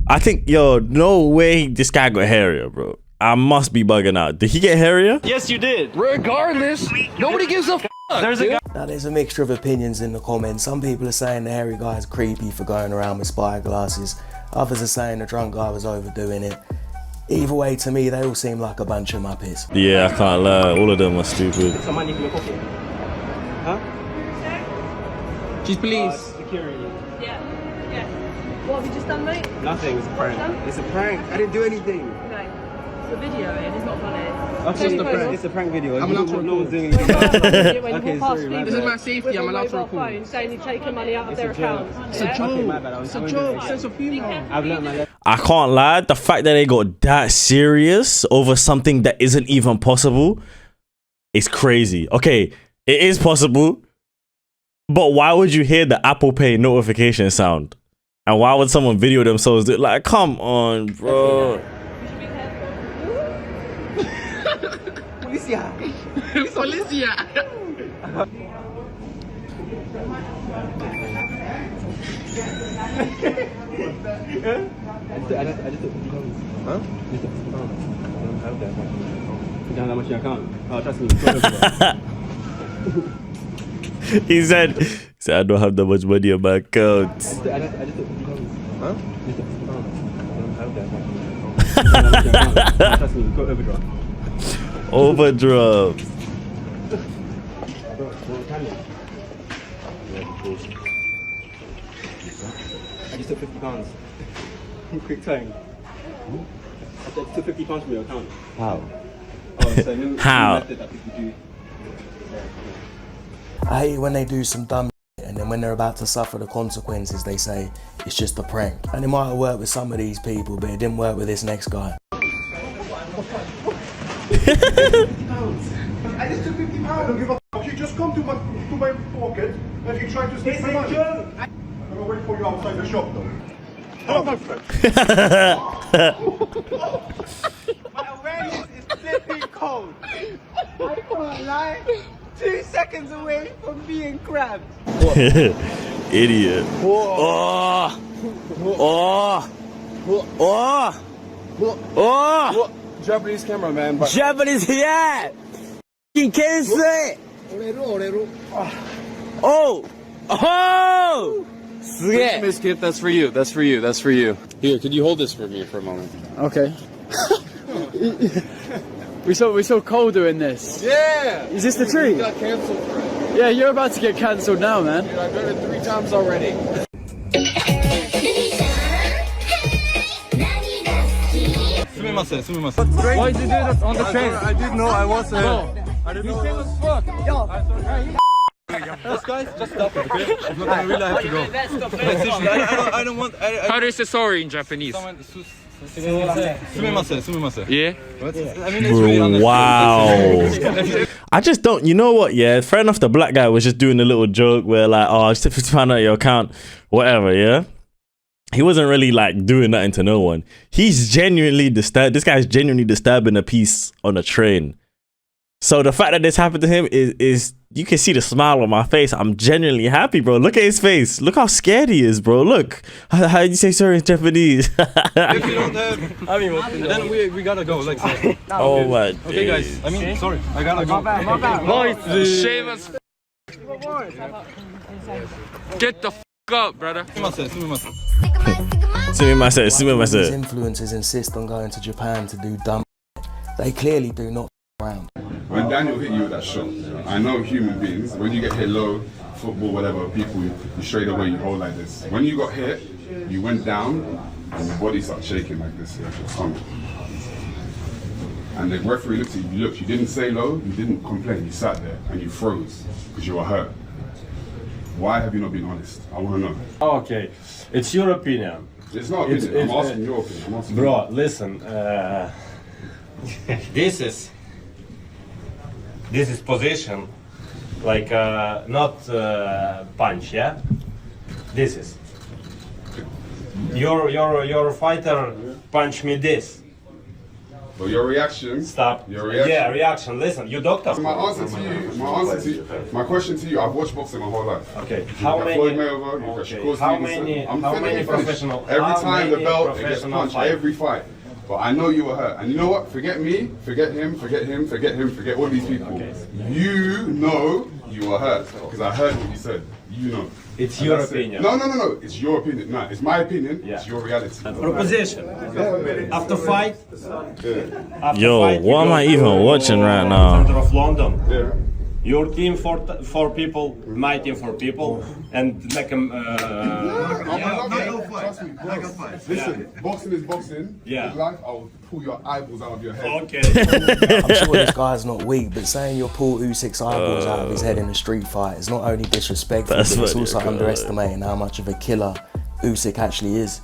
[SPEAKER 4] I think, yo, no way this guy got hairier, bro. I must be bugging out. Did he get hairier?
[SPEAKER 12] Yes, you did.
[SPEAKER 25] Regardless, nobody gives a fuck.
[SPEAKER 12] There's a guy.
[SPEAKER 10] Now there's a mixture of opinions in the comments. Some people are saying the hairy guy's creepy for going around with spyglasses. Others are saying the drunk guy was overdoing it. Either way, to me, they all seem like a bunch of muppets.
[SPEAKER 4] Yeah, I can't lie. All of them are stupid.
[SPEAKER 19] Huh? Cheese, please.
[SPEAKER 23] Security. Yeah. What have you just done, mate?
[SPEAKER 19] Nothing. It's a prank. It's a prank. I didn't do anything.
[SPEAKER 23] Okay. It's a video, and it's not funny.
[SPEAKER 19] Okay, it's a prank video. I'm allowed to record. No one's doing anything.
[SPEAKER 23] Okay,
[SPEAKER 19] sorry, my
[SPEAKER 23] this is
[SPEAKER 19] bad.
[SPEAKER 23] my safety. I'm allowed to record. Saying you're taking money out of their accounts.
[SPEAKER 19] It's a joke. Okay, my bad. It's a joke. Sense of humor. I've learned my lesson.
[SPEAKER 4] I can't lie. The fact that they got that serious over something that isn't even possible is crazy. Okay, it is possible, but why would you hear the Apple Pay notification sound? And why would someone video themselves do it? Like, come on, bro.
[SPEAKER 19] Policia.
[SPEAKER 23] Policia.
[SPEAKER 19] I just took £50. Huh? Just took £50. I don't have that much. You don't have that much in your account? Oh, trust me.
[SPEAKER 4] He said, I don't have that much money in my account.
[SPEAKER 19] I just took £50. Huh? Just took £50. I don't have that much. Trust me, go overdraft.
[SPEAKER 4] Overdraft.
[SPEAKER 19] I just took £50. Quick time. I just took £50 from your account.
[SPEAKER 10] How?
[SPEAKER 19] Oh, so new
[SPEAKER 4] How?
[SPEAKER 19] method that people do.
[SPEAKER 10] I hate when they do some dumb shit and then when they're about to suffer the consequences, they say it's just a prank. And it might have worked with some of these people, but it didn't work with this next guy.
[SPEAKER 7] I just took £50. I don't give a fuck. You just come to my pocket and you try to steal my money. gonna wait for you outside the shop, though. Hello, my friend.
[SPEAKER 1] My awareness is flipping cold. I can't lie. 2 seconds away from being grabbed.
[SPEAKER 4] Idiot.
[SPEAKER 1] Oh.
[SPEAKER 19] Japanese cameraman.
[SPEAKER 1] Japanese, yeah. You can't say. Oh. Oh.
[SPEAKER 19] Miss Kip, that's for you. That's for you. That's for you. Here, could you hold this for me for a moment?
[SPEAKER 12] Okay. We're so cold doing this.
[SPEAKER 19] Yeah.
[SPEAKER 12] Is this the treat?
[SPEAKER 19] You got canceled for it.
[SPEAKER 12] Yeah, you're about to get cancelled now, man.
[SPEAKER 19] Dude, I've done it 3 times already.
[SPEAKER 12] Why did you do that on the train?
[SPEAKER 7] I didn't know I was
[SPEAKER 12] I didn't know.
[SPEAKER 19] This guys, just stop it, okay? I'm not gonna really have to go. I don't want.
[SPEAKER 12] How do you say sorry in Japanese?
[SPEAKER 19] Sumimase.
[SPEAKER 12] Yeah.
[SPEAKER 19] I mean, it's really
[SPEAKER 4] Wow. I just don't, you know what, yeah? Fair enough, the black guy was just doing a little joke where like, oh, just to find out your account, whatever, yeah? He wasn't really like doing nothing to no one. He's genuinely disturbed. This guy's genuinely disturbing a piece on a train. So the fact that this happened to him is you can see the smile on my face. I'm genuinely happy, bro. Look at his face. Look how scared he is, bro. Look. How do you say sorry in Japanese?
[SPEAKER 19] If you don't have, then we gotta go. Like,
[SPEAKER 4] oh my.
[SPEAKER 19] Okay, guys. I mean, sorry. I gotta go.
[SPEAKER 12] My bad. Shame us. Get the f up, brother.
[SPEAKER 10] These influencers insist on going to Japan to do dumb. They clearly do not around.
[SPEAKER 9] When Daniel hit you with that shot, I know human beings, when you get hit low, football, whatever, people, you straight away, you hold like this. When you got hit, you went down, and your body started shaking like this, your tongue. And the referee looked at you, you didn't say low, you didn't complain, you sat there, and you froze, because you were hurt. Why have you not been honest? I want to know.
[SPEAKER 13] Okay, it's your opinion.
[SPEAKER 9] It's not opinion, I'm asking your opinion.
[SPEAKER 13] Bro, listen, this is position, like not punch, yeah? This is. Your fighter punch me this.
[SPEAKER 9] But your reaction.
[SPEAKER 13] Stop.
[SPEAKER 9] Your reaction.
[SPEAKER 13] Yeah, reaction. Listen, you doctor.
[SPEAKER 9] My question to you, I've watched boxing my whole life.
[SPEAKER 13] Okay.
[SPEAKER 9] How many? Floyd Mayweather,
[SPEAKER 13] How many professional?
[SPEAKER 9] Every time the belt it gets punched,
[SPEAKER 13] fight?
[SPEAKER 9] every fight. But I know you were hurt. And you know what? Forget me, forget him, forget him, forget him, forget all these people. Okay. You know you were hurt. Because I heard what you said. You know.
[SPEAKER 13] It's your opinion.
[SPEAKER 9] No. It's your opinion. No, it's my opinion. Yeah. It's your reality.
[SPEAKER 13] Proposition. After fight.
[SPEAKER 4] Yo, what am I even watching right now?
[SPEAKER 13] Center of London.
[SPEAKER 9] Yeah.
[SPEAKER 13] Your team for people, my team for people, and like
[SPEAKER 9] Listen, boxing is boxing.
[SPEAKER 13] Yeah.
[SPEAKER 9] In life, I will pull your eyeballs out of your head.
[SPEAKER 13] Okay.
[SPEAKER 10] I'm sure this guy's not weak, but saying you'll pull Usyk's eyeballs out of his head in a street fight is not only disrespectful, but it's also underestimating how much of a killer Usyk actually is.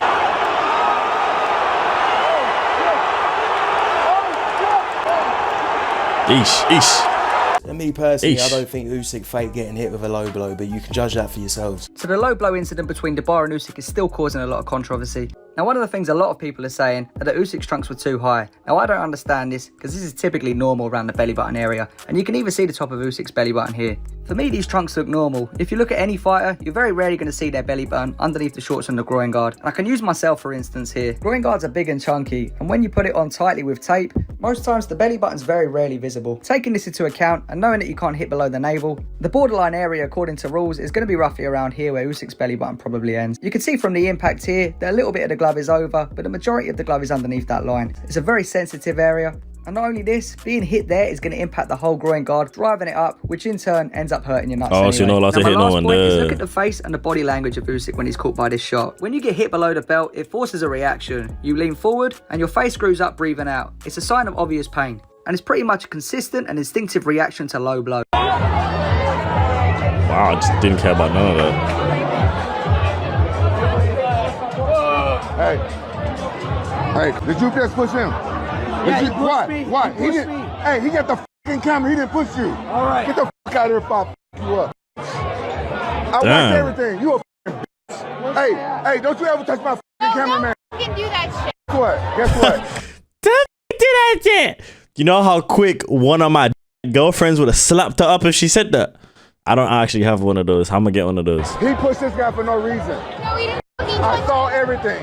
[SPEAKER 4] Eesh.
[SPEAKER 10] And me personally, I don't think Usyk faked getting hit with a low blow, but you can judge that for yourselves.
[SPEAKER 17] So the low blow incident between Debar and Usyk is still causing a lot of controversy. Now, one of the things a lot of people are saying are that Usyk's trunks were too high. Now, I don't understand this, because this is typically normal around the belly button area, and you can even see the top of Usyk's belly button here. For me, these trunks look normal. If you look at any fighter, you're very rarely going to see their belly button underneath the shorts and the groin guard. And I can use myself for instance here. Groin guards are big and chunky, and when you put it on tightly with tape, most times the belly button's very rarely visible. Taking this into account, and knowing that you can't hit below the navel, the borderline area according to rules is going to be roughly around here where Usyk's belly button probably ends. You can see from the impact here that a little bit of the glove is over, but the majority of the glove is underneath that line. It's a very sensitive area. And not only this, being hit there is going to impact the whole groin guard, driving it up, which in turn ends up hurting your nuts anyway.
[SPEAKER 4] So you're not allowed to hit no one there.
[SPEAKER 17] Look at the face and the body language of Usyk when he's caught by this shot. When you get hit below the belt, it forces a reaction. You lean forward and your face screws up breathing out. It's a sign of obvious pain. And it's pretty much a consistent and instinctive reaction to low blow.
[SPEAKER 4] Wow, I just didn't care about none of that.
[SPEAKER 7] Hey, did you just push him?
[SPEAKER 1] Yeah, he
[SPEAKER 7] Why? He didn't. Hey, he got the fucking camera. He didn't push you.
[SPEAKER 1] All right.
[SPEAKER 7] Get the fuck out of here if I fuck you up. I watch everything. You a fucking bitch. Hey, don't you ever touch my cameraman.
[SPEAKER 11] You can do that shit.
[SPEAKER 7] Guess what? Guess what?
[SPEAKER 4] Don't do that shit. You know how quick one of my girlfriends would have slapped her up if she said that? I don't actually have one of those. I'm gonna get one of those.
[SPEAKER 7] He pushed this guy for no reason.
[SPEAKER 11] No, he didn't.
[SPEAKER 7] I saw everything.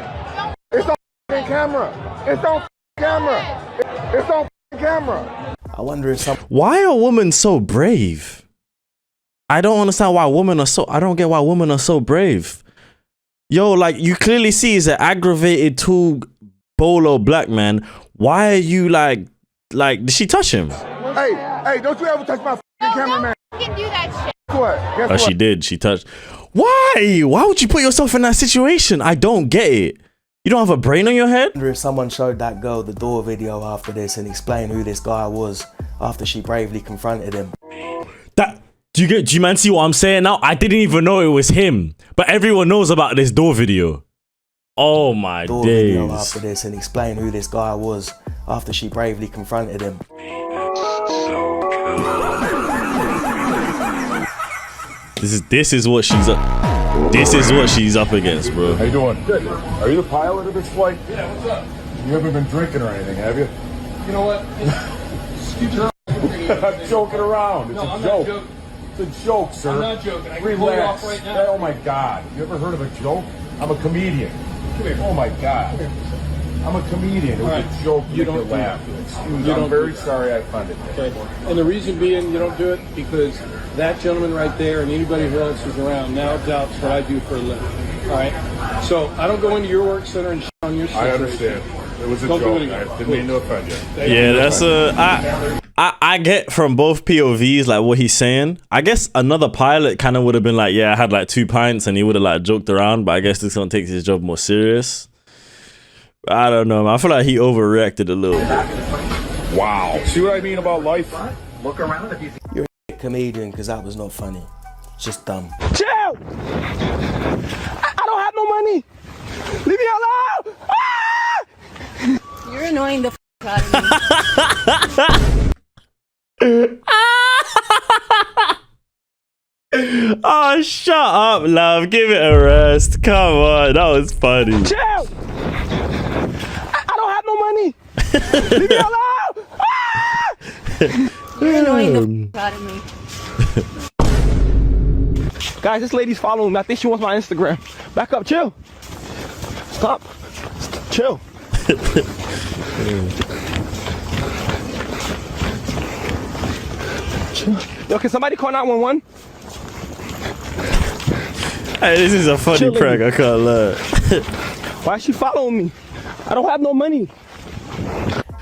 [SPEAKER 7] It's on camera. It's on camera. It's on camera.
[SPEAKER 10] I wonder if some.
[SPEAKER 4] Why are women so brave? I don't understand why women are so. I don't get why women are so brave. Yo, like you clearly see he's an aggravated tall bolo black man. Why are you like? Did she touch him?
[SPEAKER 7] Hey, don't you ever touch my cameraman.
[SPEAKER 11] You can do that shit.
[SPEAKER 7] Guess what? Guess
[SPEAKER 4] Oh,
[SPEAKER 7] what?
[SPEAKER 4] she did. She touched. Why? Why would you put yourself in that situation? I don't get it. You don't have a brain on your head?
[SPEAKER 10] I wonder if someone showed that girl the door video after this and explained who this guy was after she bravely confronted him.
[SPEAKER 4] Do you man see what I'm saying now? I didn't even know it was him, but everyone knows about this door video. Oh my
[SPEAKER 10] Door
[SPEAKER 4] days.
[SPEAKER 10] video after this and explained who this guy was after she bravely confronted him.
[SPEAKER 4] This is what she's up. This is what she's up against, bro.
[SPEAKER 3] How you doing? Good. Are you the pilot of this flight? Yeah, what's up? You haven't been drinking or anything, have you?
[SPEAKER 5] You know what?
[SPEAKER 3] I'm joking around. It's a joke. It's a joke, sir.
[SPEAKER 5] I'm not joking. I can
[SPEAKER 3] Relax.
[SPEAKER 5] pull you off right now.
[SPEAKER 3] Oh my God. You ever heard of a joke? I'm a comedian.
[SPEAKER 5] Come here.
[SPEAKER 3] Oh my God. I'm a comedian. It was a joke.
[SPEAKER 5] You don't
[SPEAKER 3] laugh. Excuse me. I'm very sorry I offended you.
[SPEAKER 5] Okay. And the reason being you don't do it because that gentleman right there and anybody who else is around now doubts what I do for a living. All right? So I don't go into your work center and shit on your situation.
[SPEAKER 3] I understand. It was a
[SPEAKER 5] Don't do
[SPEAKER 3] joke.
[SPEAKER 5] it again.
[SPEAKER 3] I didn't mean to offend you.
[SPEAKER 4] Yeah, that's I get from both POVs like what he's saying. I guess another pilot kind of would have been like, yeah, I had like 2 pints and he would have like joked around, but I guess this one takes his job more serious. I don't know, man. I feel like he overreacted a little.
[SPEAKER 3] Wow. See what I mean about life?
[SPEAKER 10] Look around if you think you're a comedian because that was not funny. It's just dumb.
[SPEAKER 23] Chill! I don't have no money! Leave me alone! Ah!
[SPEAKER 8] You're annoying the f out of me.
[SPEAKER 4] Oh, shut up, love. Give it a rest. Come on, that was funny.
[SPEAKER 23] Chill! I don't have no money! Leave me alone! Ah!
[SPEAKER 8] You're annoying the f out of me.
[SPEAKER 23] Guys, this lady's following me. I think she wants my Instagram. Back up, chill. Stop. Chill. Chill. Yo, can somebody call 911?
[SPEAKER 4] Hey, this is a funny prank, I can't lie.
[SPEAKER 23] Why is she following me? I don't have no money.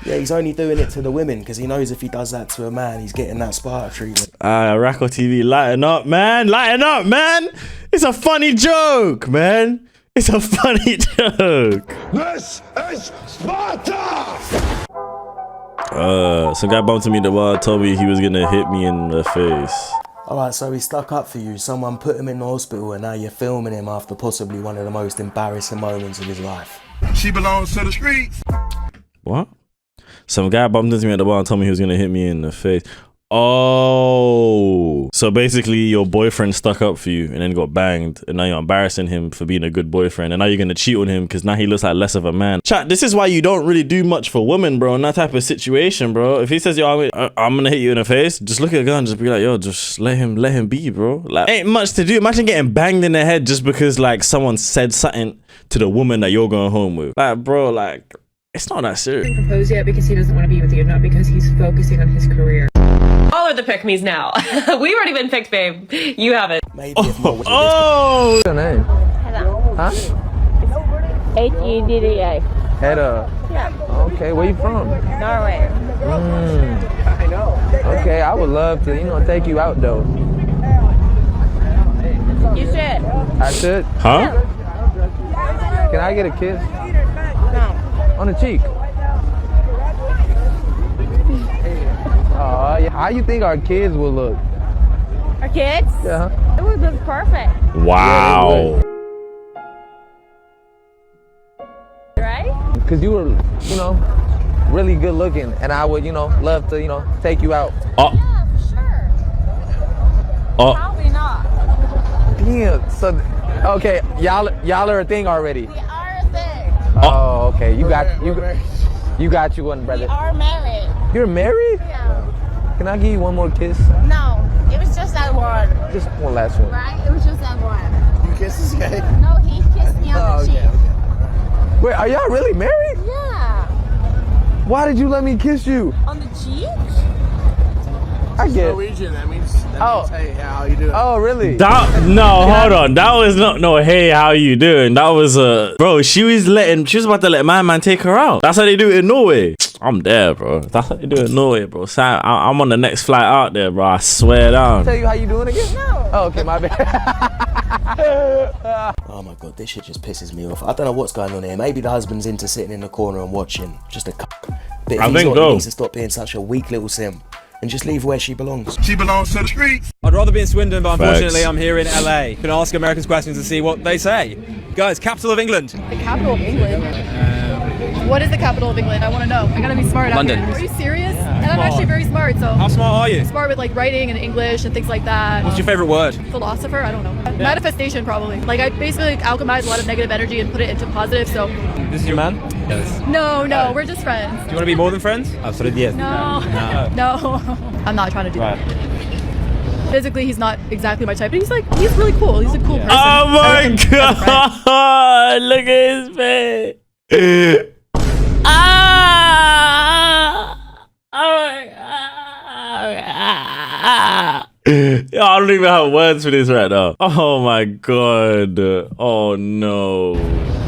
[SPEAKER 10] Yeah, he's only doing it to the women because he knows if he does that to a man, he's getting that Sparta treatment.
[SPEAKER 4] Racco TV, lighten up, man. Lighten up, man. It's a funny joke, man. It's a funny joke.
[SPEAKER 3] This is Sparta!
[SPEAKER 4] Some guy bumped into me at the bar, told me he was gonna hit me in the face.
[SPEAKER 10] Alright, so he stuck up for you. Someone put him in the hospital and now you're filming him after possibly one of the most embarrassing moments of his life.
[SPEAKER 3] She belongs to the streets.
[SPEAKER 4] What? Some guy bumped into me at the bar and told me he was gonna hit me in the face. Oh, so basically your boyfriend stuck up for you and then got banged and now you're embarrassing him for being a good boyfriend and now you're gonna cheat on him because now he looks like less of a man. Chat, this is why you don't really do much for women, bro, in that type of situation, bro. If he says, yo, I'm gonna hit you in the face, just look at a gun and just be like, yo, just let him be, bro. Like, ain't much to do. Imagine getting banged in the head just because like someone said something to the woman that you're going home with. Like, bro, like, it's not that serious.
[SPEAKER 18] He didn't propose yet because he doesn't want to be with you, not because he's focusing on his career.
[SPEAKER 21] All are the pick-me's now. We've already been picked, babe. You haven't.
[SPEAKER 10] Maybe
[SPEAKER 4] oh!
[SPEAKER 24] What's your name?
[SPEAKER 11] Hedda.
[SPEAKER 24] Huh?
[SPEAKER 11] Hedda.
[SPEAKER 24] Hedda.
[SPEAKER 11] Yeah.
[SPEAKER 24] Okay, where you from?
[SPEAKER 11] Norway.
[SPEAKER 24] I know. Okay, I would love to, take you out though.
[SPEAKER 11] You should.
[SPEAKER 24] I should?
[SPEAKER 4] Huh?
[SPEAKER 24] Can I get a kiss?
[SPEAKER 11] No.
[SPEAKER 24] On the cheek? Yeah. How you think our kids will look?
[SPEAKER 11] Our kids?
[SPEAKER 24] Yeah.
[SPEAKER 11] It would look perfect.
[SPEAKER 4] Wow.
[SPEAKER 11] Right?
[SPEAKER 24] Because you were, really good looking, and I would, love to, take you out.
[SPEAKER 11] Yeah, for sure.
[SPEAKER 4] Oh.
[SPEAKER 11] Probably not.
[SPEAKER 24] Yeah, so Okay, y'all are a thing already.
[SPEAKER 11] We are a thing.
[SPEAKER 24] Oh, okay. You got you one, brother.
[SPEAKER 11] We are married.
[SPEAKER 24] You're married?
[SPEAKER 11] Yeah.
[SPEAKER 24] Can I give you one more kiss?
[SPEAKER 11] No, it was just that one.
[SPEAKER 24] Just one last one.
[SPEAKER 11] Right? It was just that one.
[SPEAKER 7] You kiss this guy?
[SPEAKER 11] No, he kissed me on the cheek.
[SPEAKER 24] Wait, are y'all really married?
[SPEAKER 11] Yeah.
[SPEAKER 24] Why did you let me kiss you?
[SPEAKER 11] On the cheek?
[SPEAKER 24] I get.
[SPEAKER 7] Norwegian. That means hey, how you doing?
[SPEAKER 24] Oh, really?
[SPEAKER 4] No, hold on. That was not no. Hey, how you doing? That was bro. She was about to let my man take her out. That's how they do it in Norway. I'm there, bro. That's how they do it in Norway, bro. Sam, I'm on the next flight out there, bro. I swear down.
[SPEAKER 24] Tell you how you doing again?
[SPEAKER 11] No.
[SPEAKER 24] Oh, okay, my bad.
[SPEAKER 10] Oh my god, this shit just pisses me off. I don't know what's going on here. Maybe the husband's into sitting in the corner and watching. Just a cuck. But
[SPEAKER 4] I
[SPEAKER 10] if
[SPEAKER 4] think
[SPEAKER 10] he's not,
[SPEAKER 4] so.
[SPEAKER 10] he needs to stop being such a weak little sim and just leave where she belongs.
[SPEAKER 9] She belongs to the streets.
[SPEAKER 6] I'd rather be in Swindon, but unfortunately
[SPEAKER 4] Facts.
[SPEAKER 6] I'm here in LA. You can ask Americans questions and see what they say. Guys, capital of England.
[SPEAKER 14] The capital of England? What is the capital of England? I want to know. I gotta be smart.
[SPEAKER 6] London.
[SPEAKER 14] Are you serious? And I'm actually very smart, so.
[SPEAKER 6] How smart are you?
[SPEAKER 14] Smart with like writing and English and things like that.
[SPEAKER 6] What's your favorite word?
[SPEAKER 14] Philosopher? I don't know. Manifestation, probably. Like I basically alchemize a lot of negative energy and put it into positive, so.
[SPEAKER 6] This is your man? Yes.
[SPEAKER 14] No, we're just friends.
[SPEAKER 6] Do you want to be more than friends? Absolutely, yes.
[SPEAKER 14] No. I'm not trying to do that. Physically, he's not exactly my type, but he's really cool. He's a cool person.
[SPEAKER 4] Oh my god! Look at his face. Yo, I don't even have words for this right now. Oh my god. Oh no.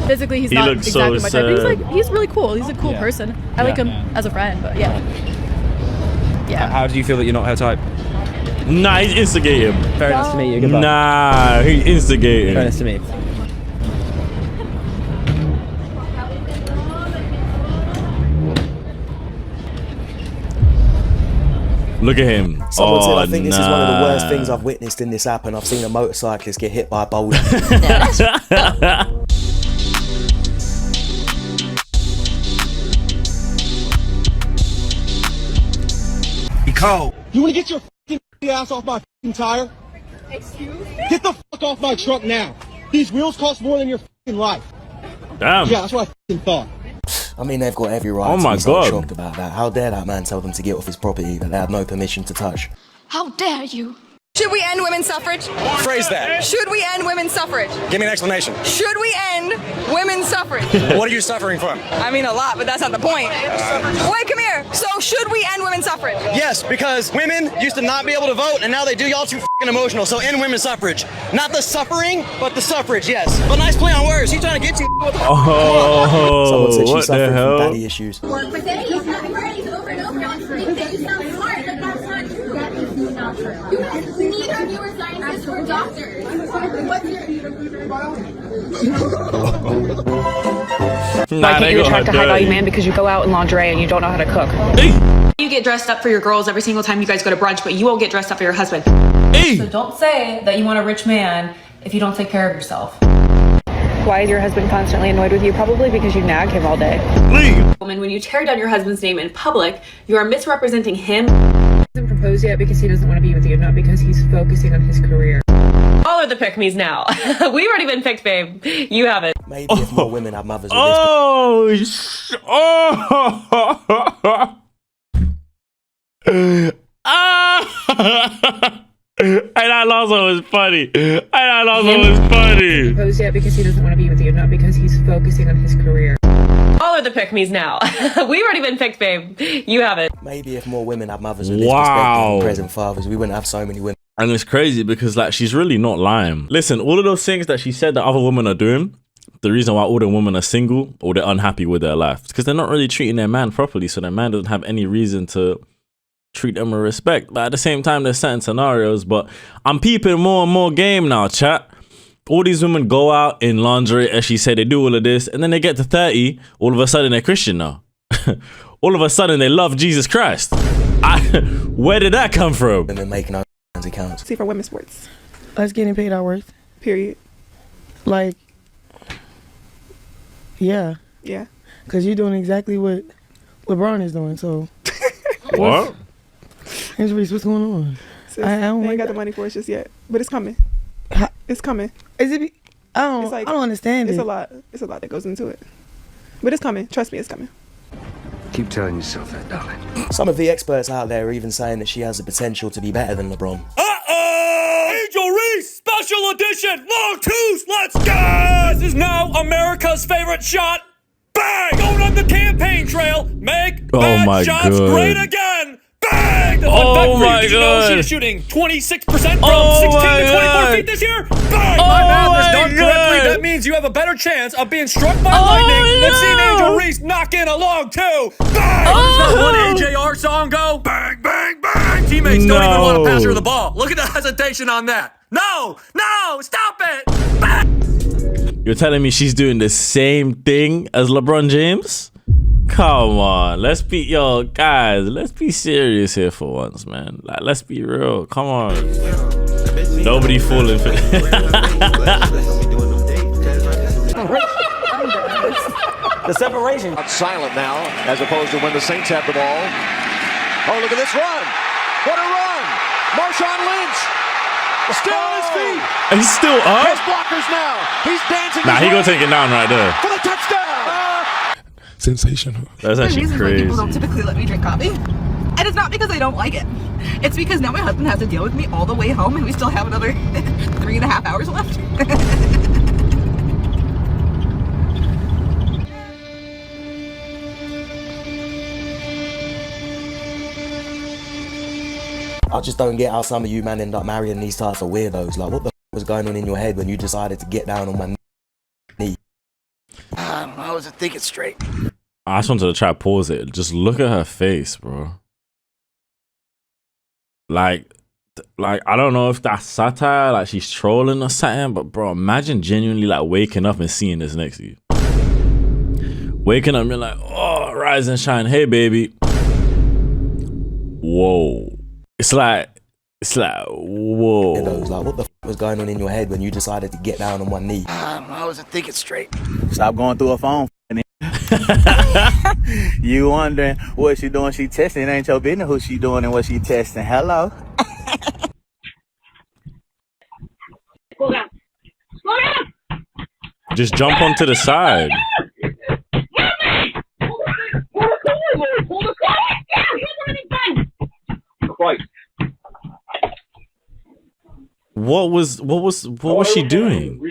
[SPEAKER 14] Physically, he's
[SPEAKER 4] He
[SPEAKER 14] not
[SPEAKER 4] looks
[SPEAKER 14] exactly
[SPEAKER 4] so
[SPEAKER 14] my type, but
[SPEAKER 4] sad.
[SPEAKER 14] he's really cool. He's a cool person. I like him as a friend, but yeah.
[SPEAKER 6] How do you feel that you're not her type?
[SPEAKER 4] Nah, he's instigating.
[SPEAKER 6] Very nice to meet you. Goodbye.
[SPEAKER 4] Nah, he's instigating.
[SPEAKER 6] Very nice to meet you.
[SPEAKER 4] Look at him.
[SPEAKER 10] Someone said, I think this is one of the worst
[SPEAKER 4] nah.
[SPEAKER 10] things I've witnessed in this app, and I've seen a motorcyclist get hit by a boulder.
[SPEAKER 7] Cold. You want to get your ass off my tire?
[SPEAKER 14] Excuse me?
[SPEAKER 7] Get the fuck off my truck now. These wheels cost more than your life.
[SPEAKER 4] Damn.
[SPEAKER 7] Yeah, that's what I thought.
[SPEAKER 10] I mean, they've got every right
[SPEAKER 4] Oh
[SPEAKER 10] to
[SPEAKER 4] my
[SPEAKER 10] be so
[SPEAKER 4] God.
[SPEAKER 10] shocked about that. How dare that man tell them to get off his property that they had no permission to touch?
[SPEAKER 14] How dare you?
[SPEAKER 15] Should we end women's suffrage?
[SPEAKER 6] Phrase that.
[SPEAKER 15] Should we end women's suffrage?
[SPEAKER 6] Give me an explanation.
[SPEAKER 15] Should we end women's suffrage?
[SPEAKER 6] What are you suffering from?
[SPEAKER 15] I mean a lot, but that's not the point. Wait, come here. So should we end women's suffrage?
[SPEAKER 20] Yes, because women used to not be able to vote, and now they do. Y'all too f***ing emotional. So end women's suffrage. Not the suffering, but the suffrage, yes. But nice play on words. He's trying to get you.
[SPEAKER 4] Oh,
[SPEAKER 10] Someone said she's
[SPEAKER 4] what the
[SPEAKER 10] suffering from
[SPEAKER 4] hell?
[SPEAKER 10] daddy issues.
[SPEAKER 11] Work with it. He's not words over and over on screen. They sound smart, but that's not true. That is not true. You need our newer scientists or doctors. What's your...
[SPEAKER 18] Why can't you attract a high-value man because you go out in lingerie and you don't know how to cook?
[SPEAKER 21] You get dressed up for your girls every single time you guys go to brunch, but you won't get dressed up for your husband.
[SPEAKER 18] So don't say that you want a rich man if you don't take care of yourself. Why is your husband constantly annoyed with you? Probably because you nag him all day.
[SPEAKER 21] Woman, when you tear down your husband's name in public, you are misrepresenting him.
[SPEAKER 18] He hasn't proposed yet because he doesn't want to be with you, not because he's focusing on his career.
[SPEAKER 21] All are the pick-me's now. We've already been picked, babe. You haven't.
[SPEAKER 10] Maybe if more women had mothers with
[SPEAKER 4] And that last one was funny.
[SPEAKER 18] Proposed yet because he doesn't want to be with you, not because he's focusing on his career.
[SPEAKER 21] All are the pick-me's now. We've already been picked, babe. You haven't.
[SPEAKER 10] Maybe if more women had mothers with this
[SPEAKER 4] Wow.
[SPEAKER 10] perspective and present fathers, we wouldn't have so many women.
[SPEAKER 4] And it's crazy because like she's really not lying. Listen, all of those things that she said that other women are doing, the reason why all the women are single or they're unhappy with their life is because they're not really treating their man properly. So their man doesn't have any reason to treat them with respect. But at the same time, there's certain scenarios. But I'm peeping more and more game now, chat. All these women go out in lingerie, as she said, they do all of this, and then they get to 30, all of a sudden they're Christian now. All of a sudden they love Jesus Christ. Where did that come from?
[SPEAKER 10] And then making our accounts.
[SPEAKER 22] See, for women's sports.
[SPEAKER 23] Us getting paid our worth.
[SPEAKER 22] Period.
[SPEAKER 23] Like, yeah.
[SPEAKER 22] Yeah.
[SPEAKER 23] Because you're doing exactly what LeBron is doing, so.
[SPEAKER 4] What?
[SPEAKER 23] It's Reese, what's going on?
[SPEAKER 22] Sis, I ain't got the money for it just yet, but it's coming. It's coming.
[SPEAKER 23] Is it? It's like, I don't understand
[SPEAKER 2] It's
[SPEAKER 23] it.
[SPEAKER 2] a lot. It's a lot that goes into it. But it's coming. Trust me, it's coming.
[SPEAKER 10] Keep telling yourself that, darling. Some of the experts out there are even saying that she has the potential to be better than LeBron.
[SPEAKER 6] Angel Reese, special edition, long twos, let's go! This is now America's favorite shot. Bang! Going on the campaign trail, make bad shots great again. Bang!
[SPEAKER 4] Oh my
[SPEAKER 6] Did you know
[SPEAKER 4] God.
[SPEAKER 6] she is shooting 26% from 16 to 24 feet this year? Bang!
[SPEAKER 4] Oh
[SPEAKER 6] my math is
[SPEAKER 4] my
[SPEAKER 6] done correctly.
[SPEAKER 4] God.
[SPEAKER 6] That means you have a better chance of being struck by lightning than seeing Angel Reese knock in a long two. Bang! How does that one AJR song go? Bang, bang, bang! Teammates don't even want to pass her the ball. Look at the hesitation on that. No! No! Stop it! Bang!
[SPEAKER 4] You're telling me she's doing the same thing as LeBron James? Come on, let's be guys. Let's be serious here for once, man. Like, let's be real. Come on, nobody falling for.
[SPEAKER 20] The separation. Silent now, as opposed to when the Saints have the ball. Oh, look at this run. What a run. Marshawn Lynch. Still on his feet.
[SPEAKER 4] He's still up.
[SPEAKER 20] His blockers now. He's dancing.
[SPEAKER 4] Nah, he gonna take it down right there.
[SPEAKER 20] For the touchdown.
[SPEAKER 3] Sensational.
[SPEAKER 4] That's actually
[SPEAKER 15] reasons
[SPEAKER 4] crazy.
[SPEAKER 15] why people don't typically let me drink coffee. And it's not because I don't like it. It's because now my husband has to deal with me all the way home and we still have another 3.5 hours left.
[SPEAKER 10] I just don't get how some of you men end up marrying these types of weirdos. Like, what the was going on in your head when you decided to get down on my knee?
[SPEAKER 20] I don't know. I wasn't thinking straight.
[SPEAKER 4] I just wanted to try to pause it. Just look at her face, bro. Like I don't know if that's satire, like she's trolling or something, but bro, imagine genuinely like waking up and seeing this next to you. Waking up and you're like, oh, rise and shine. Hey, baby. Whoa. It's like, whoa.
[SPEAKER 10] Like, what the was going on in your head when you decided to get down on one knee?
[SPEAKER 20] I don't know. I wasn't thinking straight.
[SPEAKER 12] Stop going through a phone. You wondering what she doing? She testing. It ain't your business who she doing and what she testing. Hello.
[SPEAKER 4] Just jump onto the side. What was she doing?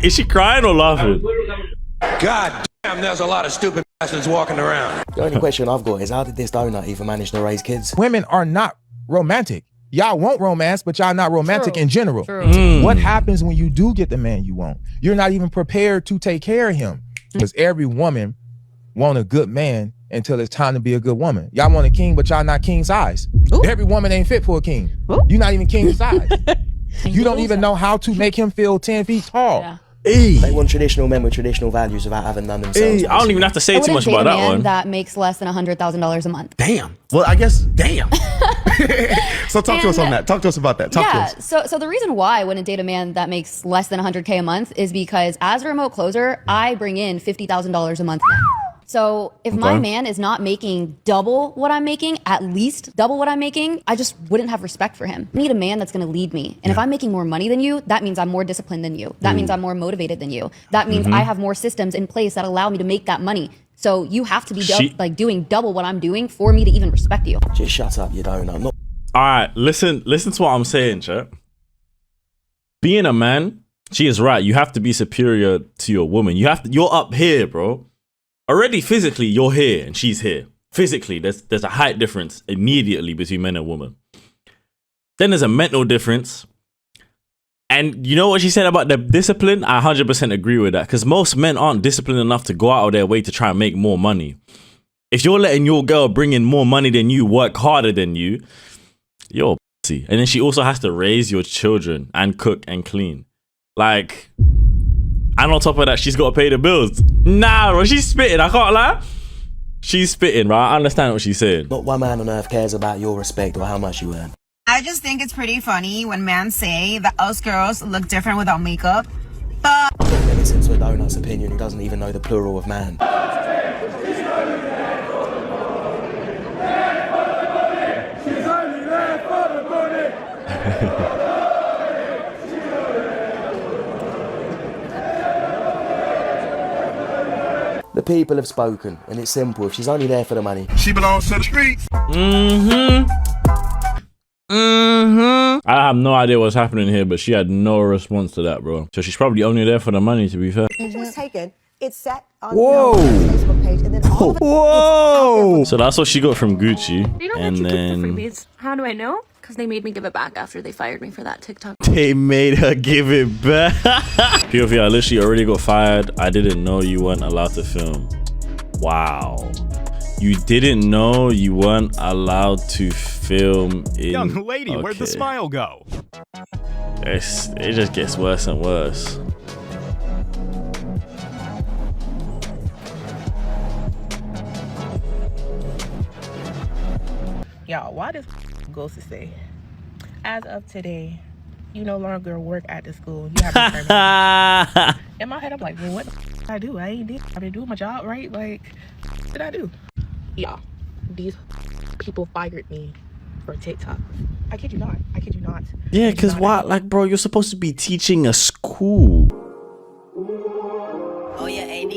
[SPEAKER 4] Is she crying or laughing?
[SPEAKER 20] God damn, there's a lot of stupid bastards walking around.
[SPEAKER 10] The only question I've got is, how did this donut even manage to raise kids?
[SPEAKER 16] Women are not romantic. Y'all want romance, but y'all not romantic in general. What happens when you do get the man you want? You're not even prepared to take care of him. Because every woman want a good man until it's time to be a good woman. Y'all want a king, but y'all not king size. Every woman ain't fit for a king. You're not even king size. You don't even know how to make him feel 10 feet tall.
[SPEAKER 10] They want traditional men with traditional values without having none themselves.
[SPEAKER 4] I don't even have to say too much about that one.
[SPEAKER 8] That makes less than $100,000 a month.
[SPEAKER 19] Damn. Well, I guess, damn. So talk to us on that. Talk to us about that. Talk to us.
[SPEAKER 8] So the reason why I wouldn't date a man that makes less than $100K a month is because as a remote closer, I bring in $50,000 a month now. So if my man is not making double what I'm making, at least double what I'm making, I just wouldn't have respect for him. I need a man that's going to lead me. And if I'm making more money than you, that means I'm more disciplined than you. That means I'm more motivated than you. That means I have more systems in place that allow me to make that money. So you have to be doing double what I'm doing for me to even respect you.
[SPEAKER 10] Just shut up, you don't know.
[SPEAKER 4] All right, listen to what I'm saying, chat. Being a man, she is right. You have to be superior to your woman. You're up here, bro. Already physically, you're here and she's here. Physically, there's a height difference immediately between men and women. Then there's a mental difference. And you know what she said about the discipline? I 100% agree with that. Because most men aren't disciplined enough to go out of their way to try and make more money. If you're letting your girl bring in more money than you, work harder than you, you're a pussy. And then she also has to raise your children and cook and clean. Like... And on top of that, she's got to pay the bills. Nah, bro, she's spitting. I can't lie. She's spitting, bro. I understand what she's saying.
[SPEAKER 10] Not one man on earth cares about your respect or how much you earn.
[SPEAKER 22] I just think it's pretty funny when men say that us girls look different without makeup. But
[SPEAKER 10] I'm not going to listen to a donut's opinion who doesn't even know the plural of man. The people have spoken, and it's simple. If she's only there for the money,
[SPEAKER 3] She belongs to the streets.
[SPEAKER 4] I have no idea what's happening here, but she had no response to that, bro. So she's probably only there for the money, to be fair.
[SPEAKER 1] The picture was taken. It's set on
[SPEAKER 4] Whoa.
[SPEAKER 1] the Facebook page, and then all of it,
[SPEAKER 4] Whoa! So that's what she got from Gucci.
[SPEAKER 21] You know
[SPEAKER 4] And
[SPEAKER 21] that you keep the
[SPEAKER 4] then
[SPEAKER 21] freebies. How do I know? Because they made me give it back after they fired me for that TikTok.
[SPEAKER 4] they made her give it back. POV, I literally already got fired. I didn't know you weren't allowed to film. Wow. You didn't know you weren't allowed to film in...
[SPEAKER 5] Young lady, where'd the smile go?
[SPEAKER 4] It just gets worse and worse.
[SPEAKER 13] Y'all, why does goes to say, as of today, you no longer work at the school. You have to terminate. In my head, I'm like, well, what the did I do? I've been doing my job, right? Like, what did I do? Y'all, these people fired me for TikTok. I kid you not. I kid you not.
[SPEAKER 4] Yeah, because why? Like, bro, you're supposed to be teaching a school.
[SPEAKER 22] Oh yeah, AD.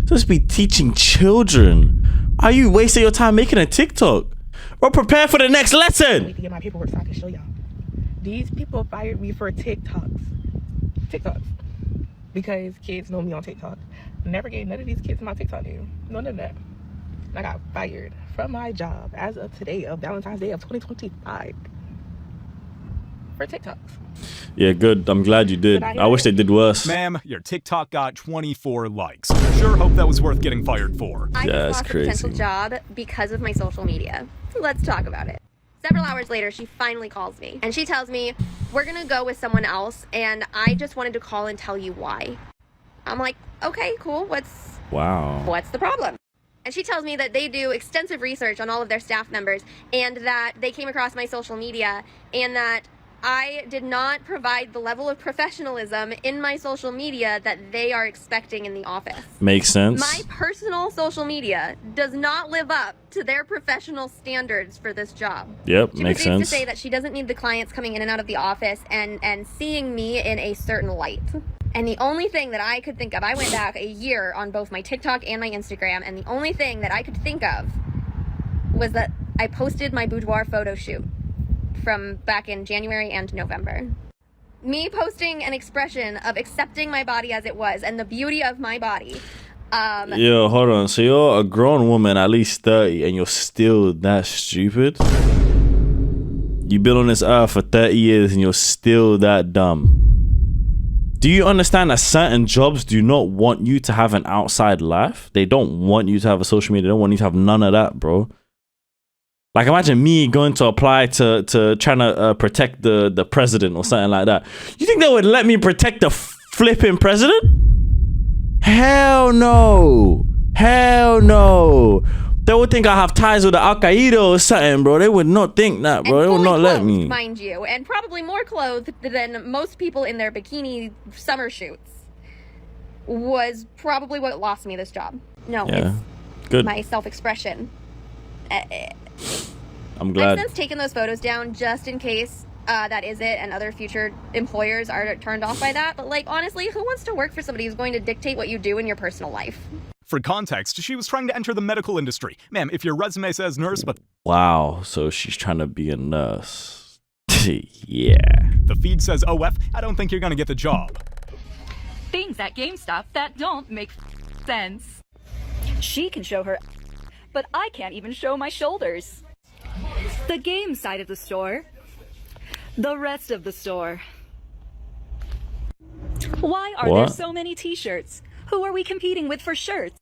[SPEAKER 4] Supposed to be teaching children. Are you wasting your time making a TikTok? Bro, prepare for the next
[SPEAKER 13] I
[SPEAKER 4] lesson.
[SPEAKER 13] need to get my paperwork so I can show y'all. These people fired me for TikToks. Because kids know me on TikTok. Never gave none of these kids my TikTok name. None of that. I got fired from my job as of today, of Valentine's Day of 2025. For TikToks.
[SPEAKER 4] Yeah, good. I'm glad you did. I wish they did worse.
[SPEAKER 5] Ma'am, your TikTok got 24 likes. Sure hope that was worth getting fired for.
[SPEAKER 17] I just lost a potential job because of my social media. Let's talk about it. Several hours later, she finally calls me and she tells me, we're gonna go with someone else and I just wanted to call and tell you why. I'm like, okay, cool. What's the problem? And she tells me that they do extensive research on all of their staff members and that they came across my social media and that I did not provide the level of professionalism in my social media that they are expecting in the office.
[SPEAKER 4] Makes sense.
[SPEAKER 17] My personal social media does not live up to their professional standards for this job.
[SPEAKER 4] Yep,
[SPEAKER 17] She
[SPEAKER 4] makes
[SPEAKER 17] proceeds
[SPEAKER 4] sense.
[SPEAKER 17] to say that she doesn't need the clients coming in and out of the office and seeing me in a certain light. And the only thing that I could think of, I went back a year on both my TikTok and my Instagram, and the only thing that I could think of was that I posted my boudoir photo shoot from back in January and November. Me posting an expression of accepting my body as it was and the beauty of my body.
[SPEAKER 4] Yo, hold on. So you're a grown woman, at least 30, and you're still that stupid? You've been on this earth for 30 years and you're still that dumb. Do you understand that certain jobs do not want you to have an outside life? They don't want you to have a social media. They don't want you to have none of that, bro. Like, imagine me going to apply to trying to protect the president or something like that. You think they would let me protect the flipping president? Hell no. Hell no. They would think I have ties with the Al Qaeda or something, bro. They would not think that, bro. They would not let me.
[SPEAKER 17] Mind you, and probably more clothed than most people in their bikini summer shoots was probably what lost me this job. No,
[SPEAKER 4] Yeah.
[SPEAKER 17] it's
[SPEAKER 4] Good.
[SPEAKER 17] my self-expression.
[SPEAKER 4] I'm glad.
[SPEAKER 17] I've since taken those photos down just in case that is it and other future employers are turned off by that. But like, honestly, who wants to work for somebody who's going to dictate what you do in your personal life?
[SPEAKER 5] For context, she was trying to enter the medical industry. Ma'am, if your resume says nurse, but...
[SPEAKER 4] Wow, so she's trying to be a nurse. Yeah.
[SPEAKER 5] The feed says OF, I don't think you're gonna get the job.
[SPEAKER 25] Things at GameStop that don't make sense. She can show her, but I can't even show my shoulders. The game side of the store. The rest of the store. Why are there so many t-shirts? Who are we competing with for shirts?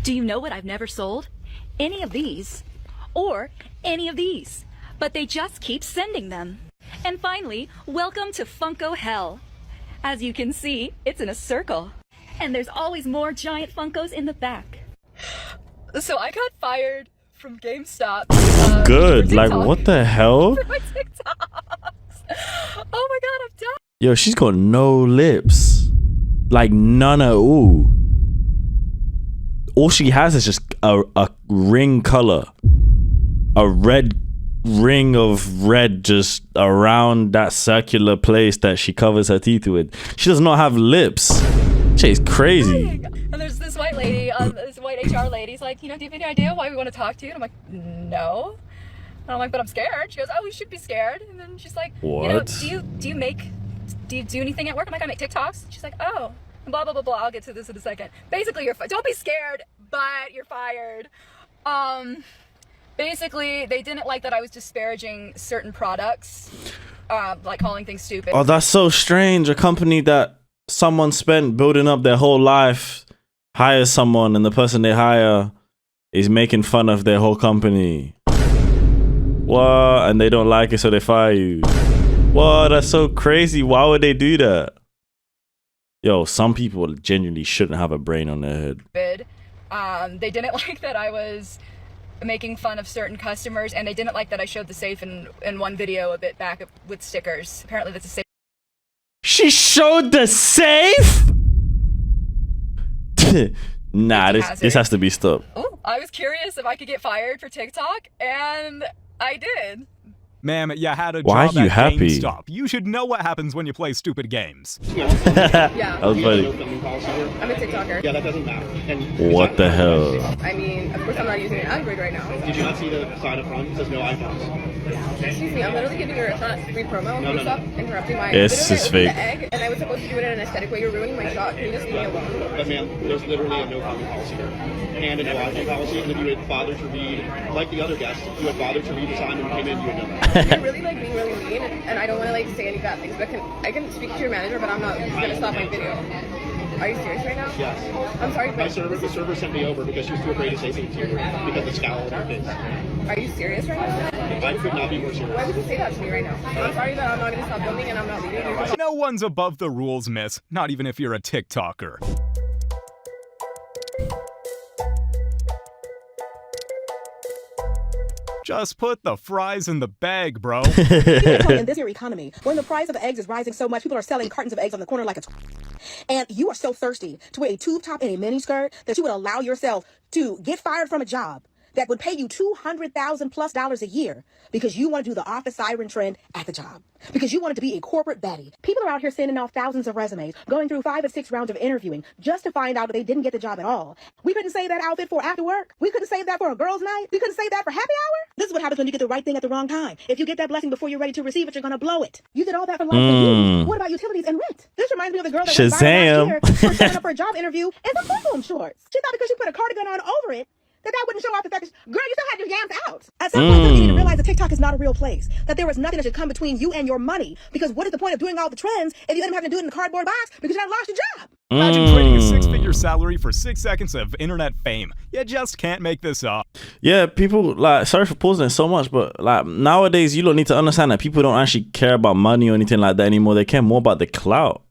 [SPEAKER 25] Do you know what I've never sold? Any of these. Or any of these. But they just keep sending them. And finally, welcome to Funko Hell. As you can see, it's in a circle. And there's always more giant Funkos in the back. So I got fired from GameStop.
[SPEAKER 4] Good. Like, what the hell?
[SPEAKER 25] For my TikToks. Oh my god, I'm done.
[SPEAKER 4] Yo, she's got no lips. Like, none at all. All she has is just a ring color. A red ring of red just around that circular place that she covers her teeth with. She does not have lips. She's crazy.
[SPEAKER 25] And there's this white lady, this white HR lady's like, you know, do you have any idea why we want to talk to you? And I'm like, no. And I'm like, but I'm scared. She goes, oh, you should be scared. And then she's like,
[SPEAKER 4] what?
[SPEAKER 25] You know, do you do anything at work? I'm like, I make TikToks. She's like, oh, blah, blah, blah, blah. I'll get to this in a second. Basically, don't be scared, but you're fired. Basically, they didn't like that I was disparaging certain products, like calling things stupid.
[SPEAKER 4] Oh, that's so strange. A company that someone spent building up their whole life hires someone, and the person they hire is making fun of their whole company. What? And they don't like it, so they fire you. What? That's so crazy. Why would they do that? Yo, some people genuinely shouldn't have a brain on their head.
[SPEAKER 25] They didn't like that I was making fun of certain customers, and they didn't like that I showed the safe in one video a bit back with stickers. Apparently that's a safe.
[SPEAKER 4] She showed the safe? Nah, this has to be stopped.
[SPEAKER 25] Ooh, I was curious if I could get fired for TikTok, and I did.
[SPEAKER 5] Ma'am, you had a
[SPEAKER 4] Why
[SPEAKER 5] job
[SPEAKER 4] are you
[SPEAKER 5] at
[SPEAKER 4] happy?
[SPEAKER 5] GameStop. You should know what happens when you play stupid games.
[SPEAKER 25] Yeah.
[SPEAKER 4] That was funny.
[SPEAKER 25] I'm a TikToker. Yeah, that doesn't matter.
[SPEAKER 4] What the hell?
[SPEAKER 25] I mean, of course I'm not using an Android right now.
[SPEAKER 7] Did you not see the sign up front? It says no iPhones.
[SPEAKER 25] Excuse me, I'm literally giving you a free promo.
[SPEAKER 7] No.
[SPEAKER 25] Stop interrupting my.
[SPEAKER 4] This is fake.
[SPEAKER 25] The egg, and I was supposed to do it in an aesthetic way. You're ruining my shot. Can you just leave me alone?
[SPEAKER 7] But ma'am, there's literally a no comment policy here. And a no iPhone policy, and if you had bothered to read, like the other guests, if you had bothered to read the sign when you came in, you would know that.
[SPEAKER 25] You're really like being really mean, and I don't want to like say any bad things, but I can speak to your manager, but I'm not gonna stop my video. Are you serious right now?
[SPEAKER 7] Yes.
[SPEAKER 25] I'm sorry, but
[SPEAKER 7] the server sent me over because she was too afraid to say something to you because of the scowl on her face.
[SPEAKER 25] Are you serious right now?
[SPEAKER 7] I could not be more serious.
[SPEAKER 25] Why would you say that to me right now? I'm sorry that I'm not gonna stop filming and I'm not leaving.
[SPEAKER 5] No one's above the rules, miss. Not even if you're a TikToker. Just put the fries in the bag, bro.
[SPEAKER 13] In this year economy, when the price of eggs is rising so much, people are selling cartons of eggs on the corner like a and you are so thirsty to wear a tube top and a mini skirt that you would allow yourself to get fired from a job that would pay you $200,000+ a year because you want to do the off the siren trend at the job, because you wanted to be a corporate baddie. People are out here sending off thousands of resumes, going through 5 or 6 rounds of interviewing just to find out that they didn't get the job at all. We couldn't save that outfit for after work. We couldn't save that for a girls' night. We couldn't save that for happy hour. This is what happens when you get the right thing at the wrong time. If you get that blessing before you're ready to receive it, you're gonna blow it. You did all that for life and you. What about utilities and rent? This reminds me of the girl that went viral last year for showing up for a job interview in some boom shorts. She thought because she put a cardigan on over it, that wouldn't show off the fact that, girl, you still had your yams out. At some point, you need to realize that TikTok is not a real place. That there was nothing that should come between you and your money. Because what is the point of doing all the trends if you end up having to do it in a cardboard box because you had lost your job?
[SPEAKER 5] Imagine trading a 6-figure salary for 6 seconds of internet fame. You just can't make this up.
[SPEAKER 4] Yeah, people, like, sorry for pausing it so much, but like nowadays you don't need to understand that people don't actually care about money or anything like that anymore. They care more about the clout.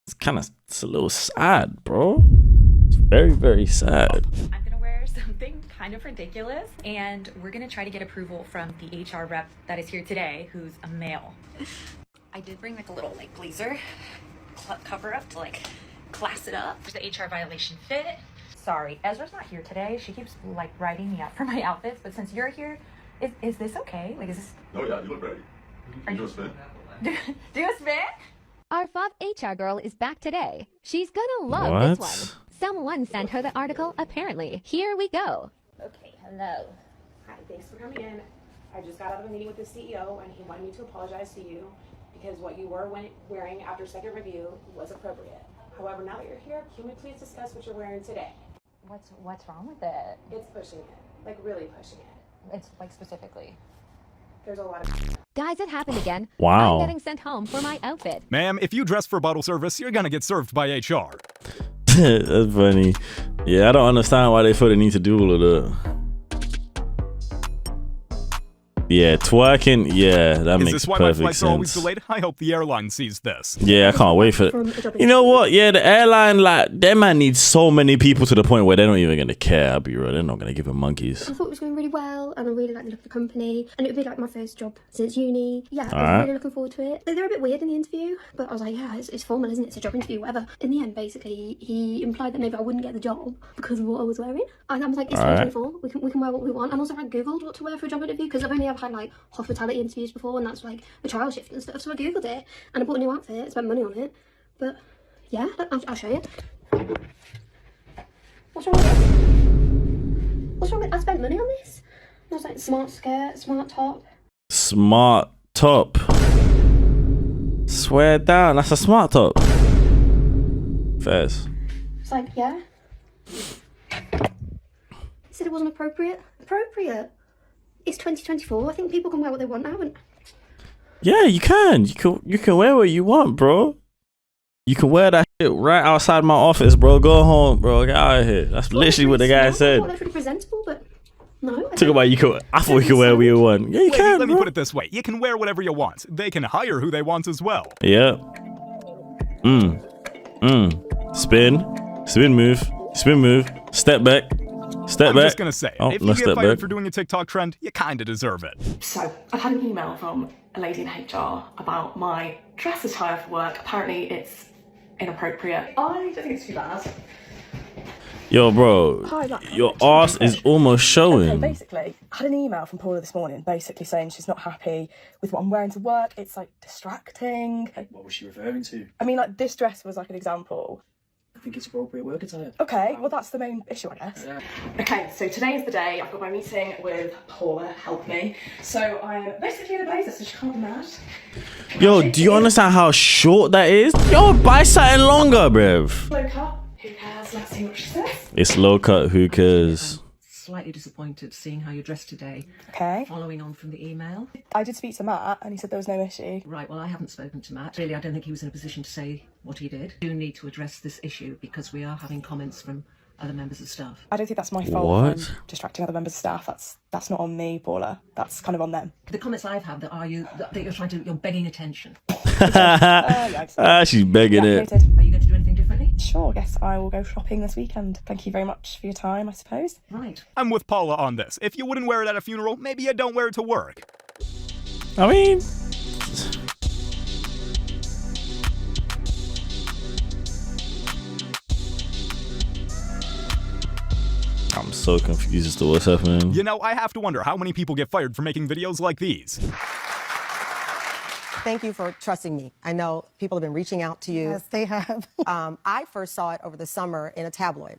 [SPEAKER 4] It's a little sad, bro. It's very, very sad.
[SPEAKER 9] I'm gonna wear something kind of ridiculous, and we're gonna try to get approval from the HR rep that is here today, who's a male. I did bring like a little like blazer cover up to like class it up. The HR violation fit. Sorry, Ezra's not here today. She keeps like writing me up for my outfits, but since you're here, is this okay? Like, is this?
[SPEAKER 3] Oh yeah, you look ready. You do a spin.
[SPEAKER 9] Do a spin?
[SPEAKER 11] Our FAB HR girl is back today. She's gonna love this one. Someone sent her the article, apparently. Here we go.
[SPEAKER 14] Okay, hello. Hi, thanks for coming in. I just got out of a meeting with the CEO, and he wanted me to apologize to you because what you were wearing after second review was appropriate. However, now that you're here, can we please discuss what you're wearing today?
[SPEAKER 9] What's wrong with it?
[SPEAKER 14] It's pushing it, like really pushing it.
[SPEAKER 9] It's like specifically.
[SPEAKER 14] There's a lot of.
[SPEAKER 11] Guys, it happened again.
[SPEAKER 4] Wow.
[SPEAKER 11] I'm getting sent home for my outfit.
[SPEAKER 5] Ma'am, if you dress for bottle service, you're gonna get served by HR.
[SPEAKER 4] That's funny. Yeah, I don't understand why they feel the need to do all of that. Yeah, twerking. Yeah, that makes
[SPEAKER 5] Is this why my
[SPEAKER 4] perfect
[SPEAKER 5] flights are always
[SPEAKER 4] sense.
[SPEAKER 5] delayed? I hope the airline sees this.
[SPEAKER 4] Yeah, I can't wait for it. You know what? Yeah, the airline, like, that man needs so many people to the point where they're not even gonna care. I'll be real. They're not gonna give him monkeys.
[SPEAKER 24] I thought it was going really well, and I really like the look of the company, and it would be like my first job since uni. Yeah, I was really looking forward to it. They were a bit weird in the interview, but I was like, yeah, it's formal, isn't it? It's a job interview, whatever. In the end, basically, he implied that maybe I wouldn't get the job because of what I was wearing, and I was like, it's 2024. We can wear what we want. And also, I googled what to wear for a job interview because I've only ever I've had like hospitality interviews before, and that's like a trial shift and stuff. So I googled it and I bought a new outfit, spent money on it. But yeah, I'll show you. What's wrong with it? What's wrong with it? I spent money on this. It was like smart skirt, smart top.
[SPEAKER 4] Smart top. Swear down, that's a smart top. Fabs.
[SPEAKER 24] It's like, yeah. He said it wasn't appropriate. Appropriate? It's 2024. I think people can wear what they want now. And
[SPEAKER 4] Yeah, you can. You can wear what you want, bro. You can wear that shit right outside my office, bro. Go home, bro. Get out of here. That's literally what the guy said.
[SPEAKER 24] they're pretty presentable, but no.
[SPEAKER 4] Talk about you can. I thought you could wear what you want. Yeah, you can.
[SPEAKER 5] Let me put it this way: you can wear whatever you want. They can hire who they want as well.
[SPEAKER 4] Yeah. Spin move. Spin move. Step back. Step
[SPEAKER 5] I'm
[SPEAKER 4] back.
[SPEAKER 5] just gonna say, if you get fired for doing a TikTok trend, you kinda deserve it.
[SPEAKER 2] So, I've had an email from a lady in HR about my dress attire for work. Apparently, it's inappropriate. I don't think it's too bad.
[SPEAKER 4] Yo, bro. Your ass is almost showing.
[SPEAKER 2] Okay, basically, I had an email from Paula this morning, basically saying she's not happy with what I'm wearing to work. It's like distracting.
[SPEAKER 6] What was she referring to?
[SPEAKER 2] I mean, like this dress was like an example.
[SPEAKER 6] I think it's appropriate work attire.
[SPEAKER 2] Okay, well that's the main issue, I guess.
[SPEAKER 6] Yeah.
[SPEAKER 2] Okay, so today is the day. I've got my meeting with Paula, help me. So I'm basically in a blazer, so she can't be mad.
[SPEAKER 4] Yo, do you understand how short that is? Yo, buy something longer, bruv.
[SPEAKER 2] Low cut, who cares? Let's see what she says.
[SPEAKER 4] It's low cut, who cares?
[SPEAKER 15] Slightly disappointed seeing how you're dressed today.
[SPEAKER 2] Okay.
[SPEAKER 15] Following on from the email.
[SPEAKER 2] I did speak to Matt and he said there was no issue.
[SPEAKER 15] Right, well I haven't spoken to Matt. Really, I don't think he was in a position to say what he did. We do need to address this issue because we are having comments from other members of staff.
[SPEAKER 2] I don't think that's my fault.
[SPEAKER 4] What?
[SPEAKER 2] For distracting other members of staff. That's not on me, Paula. That's kind of on them.
[SPEAKER 15] The comments I've had that you're begging attention.
[SPEAKER 4] She's begging it.
[SPEAKER 2] Noted. Are you going to do anything differently? Sure, yes, I will go shopping this weekend. Thank you very much for your time, I suppose.
[SPEAKER 15] Right.
[SPEAKER 5] I'm with Paula on this. If you wouldn't wear it at a funeral, maybe you don't wear it to work.
[SPEAKER 4] I mean, I'm so confused as to what's happening.
[SPEAKER 5] You know, I have to wonder how many people get fired for making videos like these.
[SPEAKER 1] Thank you for trusting me. I know people have been reaching out to you.
[SPEAKER 24] Yes, they have.
[SPEAKER 1] I first saw it over the summer in a tabloid.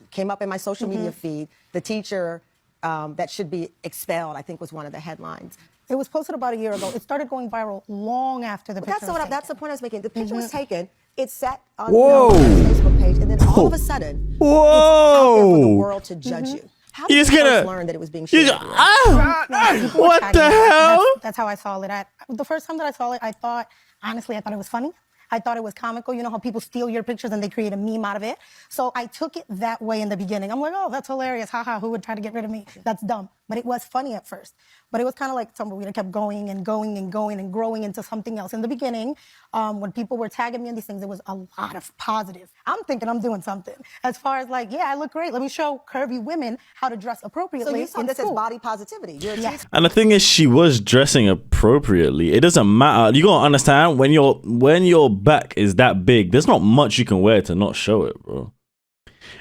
[SPEAKER 1] Came up in my social media feed. The teacher that should be expelled, I think, was one of the headlines.
[SPEAKER 24] It was posted about a year ago. It started going viral long after the picture was taken.
[SPEAKER 1] That's the point I was making. The picture was taken. It's set on
[SPEAKER 4] Whoa.
[SPEAKER 1] his Facebook page, and then all of a sudden, it's out there for the world to judge you. How did you first learn that it was being shared?
[SPEAKER 24] What the hell? That's how I saw it. The first time that I saw it, I thought it was funny. I thought it was comical. You know how people steal your pictures and they create a meme out of it? So I took it that way in the beginning. I'm like, oh, that's hilarious. Haha, who would try to get rid of me? That's dumb. But it was funny at first. But it was kind of like tumbleweed. I kept going and going and going and growing into something else. In the beginning, when people were tagging me in these things, there was a lot of positive. I'm thinking I'm doing something. As far as like, yeah, I look great. Let me show curvy women how to dress appropriately.
[SPEAKER 1] So you saw this as body positivity.
[SPEAKER 24] Yes.
[SPEAKER 4] And the thing is, she was dressing appropriately. It doesn't matter. You gotta understand, when your back is that big, there's not much you can wear to not show it, bro.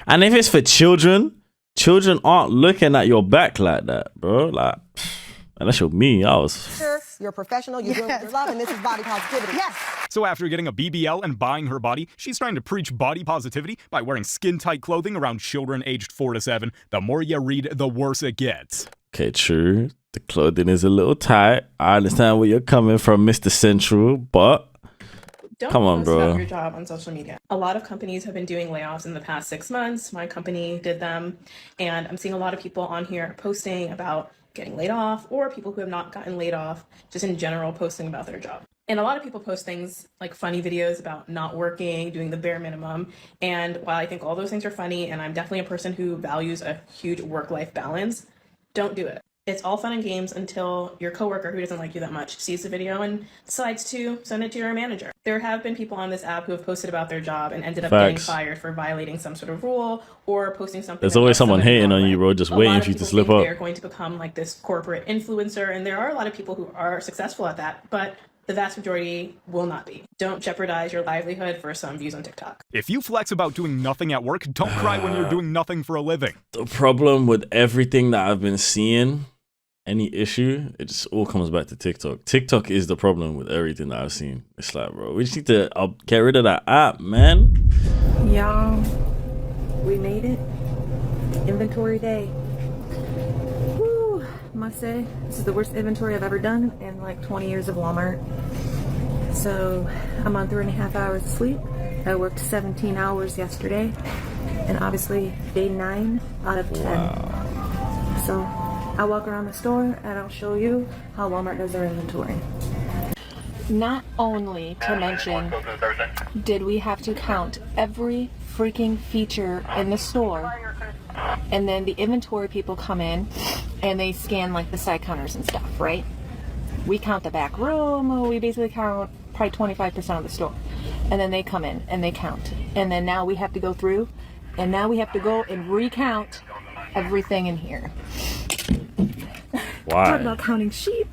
[SPEAKER 4] And if it's for children aren't looking at your back like that, bro. Like, unless you're me,
[SPEAKER 1] You're a professional, you're doing what you love, and this is body positivity.
[SPEAKER 24] Yes.
[SPEAKER 5] So after getting a BBL and buying her body, she's trying to preach body positivity by wearing skin-tight clothing around children aged 4 to 7. The more you read, the worse it gets.
[SPEAKER 4] Okay, true. The clothing is a little tight. I understand where you're coming from, Mr. Central, but come on, bro.
[SPEAKER 13] About your job on social media. A lot of companies have been doing layoffs in the past 6 months. My company did them, and I'm seeing a lot of people on here posting about getting laid off, or people who have not gotten laid off, just in general posting about their job. And a lot of people post things like funny videos about not working, doing the bare minimum. And while I think all those things are funny, and I'm definitely a person who values a huge work-life balance, don't do it. It's all fun and games until your coworker who doesn't like you that much sees the video and decides to send it to your manager. There have been people on this app who have posted about their job and ended up getting fired for violating some sort of rule or posting something.
[SPEAKER 4] There's always someone hating on you, bro, just waiting for you to slip up.
[SPEAKER 13] They're going to become like this corporate influencer, and there are a lot of people who are successful at that, but the vast majority will not be. Don't jeopardize your livelihood for some views on TikTok.
[SPEAKER 5] If you flex about doing nothing at work, don't cry when you're doing nothing for a living.
[SPEAKER 4] The problem with everything that I've been seeing any issue, it just all comes back to TikTok. TikTok is the problem with everything that I've seen. It's like, bro, we just need to get rid of that app, man.
[SPEAKER 12] Y'all, we made it. Inventory day. Woo, must say, this is the worst inventory I've ever done in like 20 years of Walmart. So I'm on 3.5 hours of sleep. I worked 17 hours yesterday, and obviously day 9 out of 10.
[SPEAKER 4] Wow.
[SPEAKER 12] So I'll walk around the store and I'll show you how Walmart does their inventory. Not only to mention, did we have to count every freaking feature in the store, and then the inventory people come in and they scan like the side counters and stuff, right? We count the back room, we basically count probably 25% of the store. And then they come in and they count. And then now we have to go through, and now we have to go and recount everything in here.
[SPEAKER 4] Why?
[SPEAKER 12] Talk about counting sheep.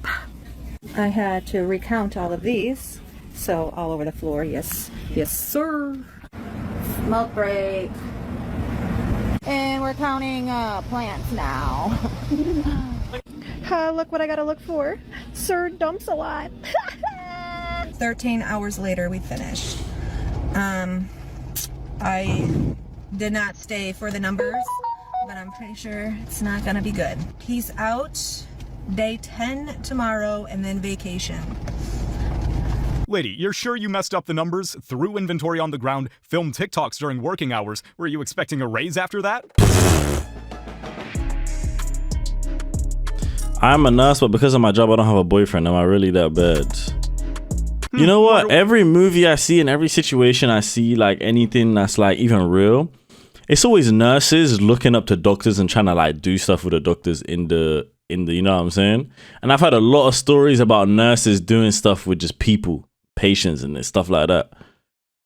[SPEAKER 12] I had to recount all of these. So all over the floor, yes. Yes, sir. Smoke break. And we're counting plants now. Look what I gotta look for. Sir dumps a lot. 13 hours later, we finished. I did not stay for the numbers, but I'm pretty sure it's not gonna be good. Peace out. Day 10 tomorrow, and then vacation.
[SPEAKER 5] Lady, you're sure you messed up the numbers, threw inventory on the ground, filmed TikToks during working hours? Were you expecting a raise after that?
[SPEAKER 4] I'm a nurse, but because of my job, I don't have a boyfriend. Am I really that bad? You know what? Every movie I see and every situation I see, like anything that's like even real, it's always nurses looking up to doctors and trying to like do stuff with the doctors in the, you know what I'm saying? And I've had a lot of stories about nurses doing stuff with just people, patients and stuff like that.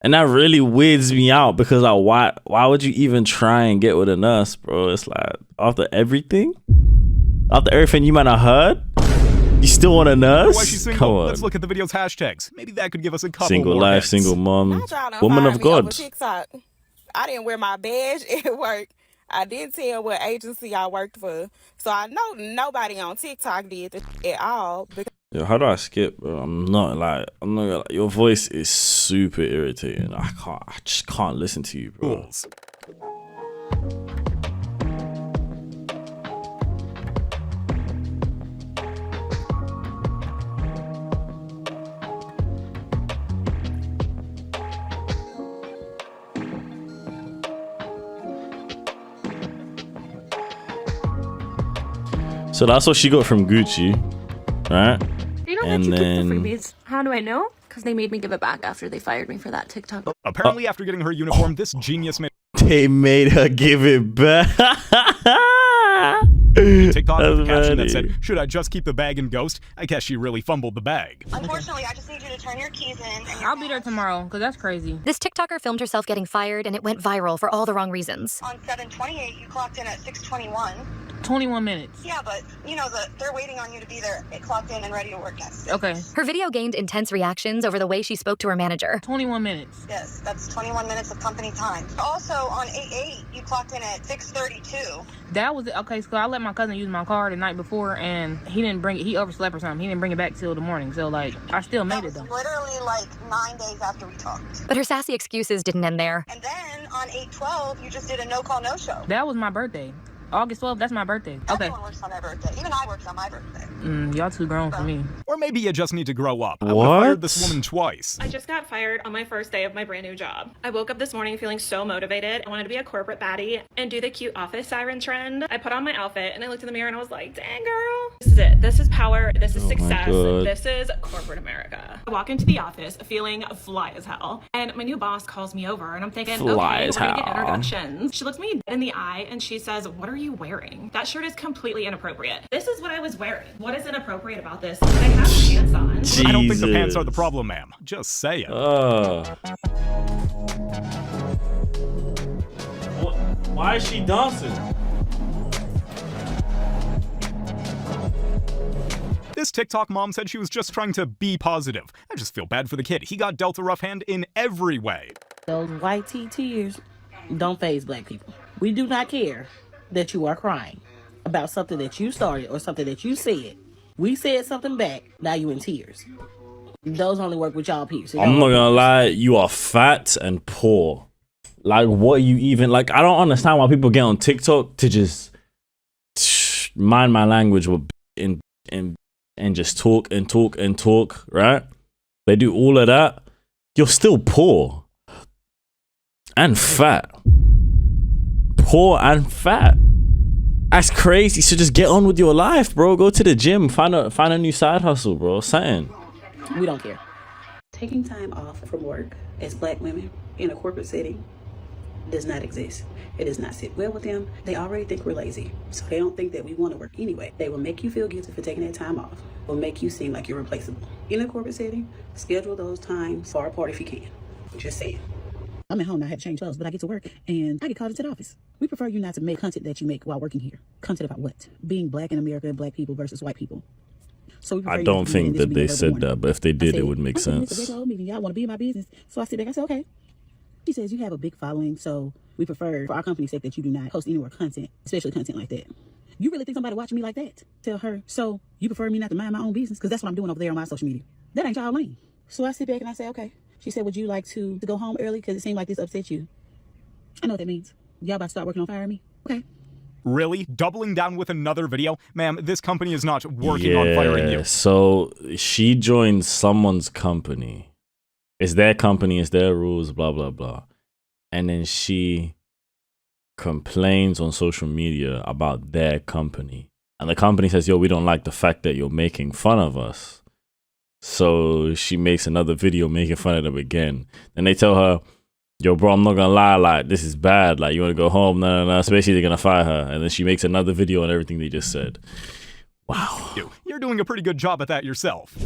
[SPEAKER 4] And that really weirds me out because like, why would you even try and get with a nurse, bro? It's like, after everything you might have heard, you still want a nurse?
[SPEAKER 5] Why she's single?
[SPEAKER 4] Come on.
[SPEAKER 5] Let's look at the video's hashtags. Maybe that could give us a couple
[SPEAKER 4] Single
[SPEAKER 5] more
[SPEAKER 4] life,
[SPEAKER 5] hits.
[SPEAKER 4] single mom, woman of God.
[SPEAKER 16] TikTok. I didn't wear my badge at work. I didn't tell what agency I worked for. So I know nobody on TikTok did this at all.
[SPEAKER 4] Yo, how do I skip, bro? I'm not gonna lie. Your voice is super irritating. I just can't listen to you, bro. So that's what she got from Gucci, right?
[SPEAKER 2] You know
[SPEAKER 4] And
[SPEAKER 2] that you
[SPEAKER 4] then
[SPEAKER 2] took the freebies. How do I know? Because they made me give it back after they fired me for that TikTok.
[SPEAKER 5] Apparently, after getting her uniform, this genius made
[SPEAKER 4] they made her give it back.
[SPEAKER 5] a TikTok with a
[SPEAKER 4] That's
[SPEAKER 5] caption that
[SPEAKER 4] funny.
[SPEAKER 5] said, "Should I just keep the bag and ghost? I guess she really fumbled the bag."
[SPEAKER 18] Unfortunately, I just need you to turn your keys in.
[SPEAKER 20] I'll be there tomorrow, because that's crazy.
[SPEAKER 23] This TikToker filmed herself getting fired, and it went viral for all the wrong reasons.
[SPEAKER 18] On 7/28, you clocked in at 6:21.
[SPEAKER 20] 21 minutes.
[SPEAKER 18] Yeah, but you know they're waiting on you to be there, clocked in and ready to work next.
[SPEAKER 20] Okay.
[SPEAKER 23] Her video gained intense reactions over the way she spoke to her manager.
[SPEAKER 20] 21 minutes.
[SPEAKER 18] Yes, that's 21 minutes of company time. Also, on 8/8, you clocked in at 6:32.
[SPEAKER 20] That was okay. So I let my cousin use my car the night before, and he didn't bring it. He overslept or something. He didn't bring it back till the morning. So like, I still made it though.
[SPEAKER 18] Literally like 9 days after we talked.
[SPEAKER 23] But her sassy excuses didn't end there.
[SPEAKER 18] And then on 8/12, you just did a no call, no show.
[SPEAKER 20] That was my birthday. August 12th, that's my birthday. Okay.
[SPEAKER 18] Everyone works on their birthday. Even I worked on my birthday.
[SPEAKER 20] Y'all too grown for me.
[SPEAKER 5] Or maybe you just need to grow up. I
[SPEAKER 4] What?
[SPEAKER 5] fired this woman twice.
[SPEAKER 2] I just got fired on my first day of my brand new job. I woke up this morning feeling so motivated. I wanted to be a corporate baddie and do the cute office siren trend. I put on my outfit and I looked in the mirror and I was like, dang girl, this is it. This is power. This is success.
[SPEAKER 4] God.
[SPEAKER 2] This is corporate America. I walk into the office feeling fly as hell. And my new boss calls me over and I'm thinking,
[SPEAKER 4] Fly
[SPEAKER 2] okay,
[SPEAKER 4] as
[SPEAKER 2] we're gonna get
[SPEAKER 4] hell.
[SPEAKER 2] introductions. She looks me in the eye and she says, what are you wearing? That shirt is completely inappropriate. This is what I was wearing. What is inappropriate about this? I have pants on.
[SPEAKER 5] I don't think the pants are the problem, ma'am. Just say it.
[SPEAKER 4] Why is she dancing?
[SPEAKER 5] This TikTok mom said she was just trying to be positive. I just feel bad for the kid. He got dealt a rough hand in every way.
[SPEAKER 26] Those white tears don't faze black people. We do not care that you are crying.
[SPEAKER 13] about something that you started or something that you said. We said something back, now you in tears. Those only work with y'all peeps.
[SPEAKER 4] I'm not gonna lie, you are fat and poor. Like, what you even, like, I don't understand why people get on TikTok to just mind my language and just talk and talk and talk, right? They do all of that. You're still poor and fat. Poor and fat. That's crazy. So just get on with your life, bro. Go to the gym. Find a new side hustle, bro. Something.
[SPEAKER 13] We don't care. Taking time off from work as black women in a corporate setting does not exist. It does not sit well with them. They already think we're lazy, so they don't think that we want to work anyway. They will make you feel guilty for taking that time off. Will make you seem like you're replaceable. In a corporate setting, schedule those times far apart if you can. Just saying. I'm at home now, I have to change clothes, but I get to work and I get called into the office. We prefer you not to make content that you make while working here. Content about what? Being black in America and black people versus white people. So
[SPEAKER 4] I don't think that they said that, but if they did, it would make sense.
[SPEAKER 13] Y'all want to be in my business. So I sit back, I said, okay. He says, you have a big following, so we prefer, for our company's sake, that you do not post any more content, especially content like that. You really think somebody watching me like that? Tell her, so you prefer me not to mind my own business? Because that's what I'm doing over there on my social media. That ain't y'all lane. So I sit back and I say, okay. She said, would you like to go home early? Because it seemed like this upset you. I know what that means. Y'all about to start working on firing me? Okay.
[SPEAKER 5] Really? Doubling down with another video? Ma'am, this company is not working on firing you.
[SPEAKER 4] So she joined someone's company. It's their company, it's their rules, blah, blah, blah. And then she complains on social media about their company. And the company says, yo, we don't like the fact that you're making fun of us. So she makes another video making fun of them again. And they tell her, yo, bro, I'm not gonna lie, like, this is bad. Like, you wanna go home? No. Especially they're gonna fire her. And then she makes another video on everything they just said. Wow.
[SPEAKER 5] You're doing a pretty good job at that yourself.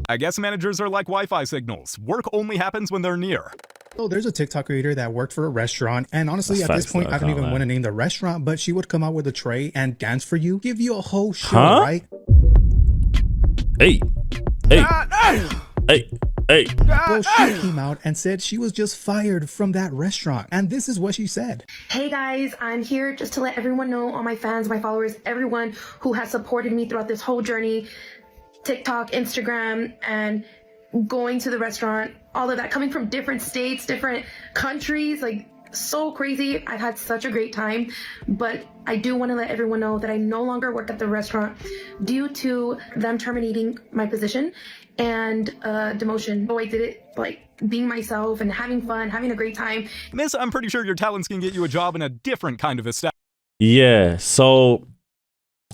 [SPEAKER 5] I guess managers are like Wi-Fi signals. Work only happens when they're near.
[SPEAKER 8] So there's a TikTok creator that worked for a restaurant, and honestly, at this point, I don't even want to name the restaurant, but she would come out with a tray and dance for you, give you a whole show, right?
[SPEAKER 4] Hey.
[SPEAKER 8] Well, she came out and said she was just fired from that restaurant, and this is what she said.
[SPEAKER 24] Hey guys, I'm here just to let everyone know, all my fans, my followers, everyone who has supported me throughout this whole journey, TikTok, Instagram, and going to the restaurant, all of that, coming from different states, different countries, like so crazy. I've had such a great time, but I do want to let everyone know that I no longer work at the restaurant due to them terminating my position and demotion. So I did it like being myself and having fun, having a great time.
[SPEAKER 5] Miss, I'm pretty sure your talents can get you a job in a different kind of establishment.
[SPEAKER 4] Yeah, so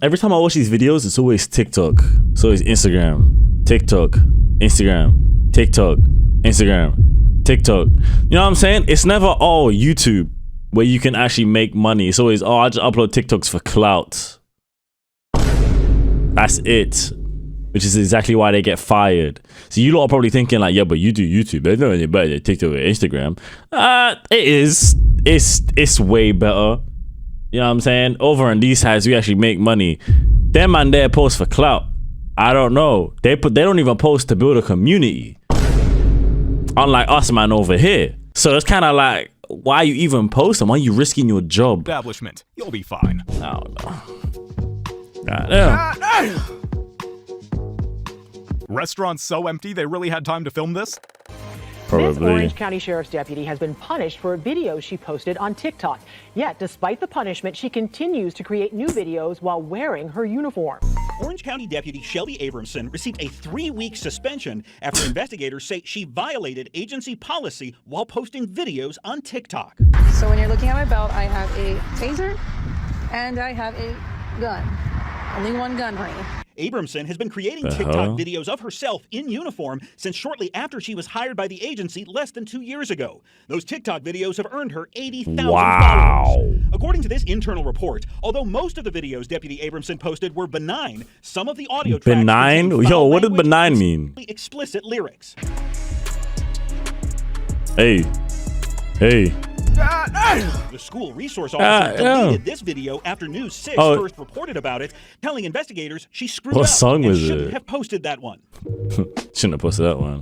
[SPEAKER 4] every time I watch these videos, it's always TikTok. So it's Instagram, TikTok, Instagram, TikTok, Instagram, TikTok. You know what I'm saying? It's never all YouTube where you can actually make money. It's always, oh, I just upload TikToks for clout. That's it. Which is exactly why they get fired. So you lot are probably thinking like, yeah, but you do YouTube. There's nothing better than TikTok or Instagram. It is. It's way better. You know what I'm saying? Over on these sides, we actually make money. Them man there post for clout. I don't know. They don't even post to build a community. Unlike us, man, over here. So it's kind of like, why are you even posting? Why are you risking your job?
[SPEAKER 5] Establishment. You'll be fine.
[SPEAKER 4] I don't know. Goddamn.
[SPEAKER 5] Restaurants so empty they really had time to film this?
[SPEAKER 10] This Orange County Sheriff's deputy has been punished for a video she posted on TikTok. Yet, despite the punishment, she continues to create new videos while wearing her uniform.
[SPEAKER 19] Orange County Deputy Shelby Abramson received a 3-week suspension after investigators say she violated agency policy while posting videos on TikTok.
[SPEAKER 21] So when you're looking at my belt, I have a taser and I have a gun. Only one gun, honey.
[SPEAKER 19] Abramson has been creating TikTok videos of herself in uniform since shortly after she was hired by the agency less than 2 years ago. Those TikTok videos have earned her 80,000 followers. According to this internal report, although most of the videos Deputy Abramson posted were benign, some of the audio tracks
[SPEAKER 4] benign? Yo, what does benign mean?
[SPEAKER 19] Explicit lyrics.
[SPEAKER 4] Hey.
[SPEAKER 19] The school resource officer deleted this video after News 6 first reported about it, telling investigators she screwed up
[SPEAKER 4] song
[SPEAKER 19] and
[SPEAKER 4] was
[SPEAKER 19] shouldn't
[SPEAKER 4] it?
[SPEAKER 19] have posted that one.
[SPEAKER 4] Shouldn't have posted that one.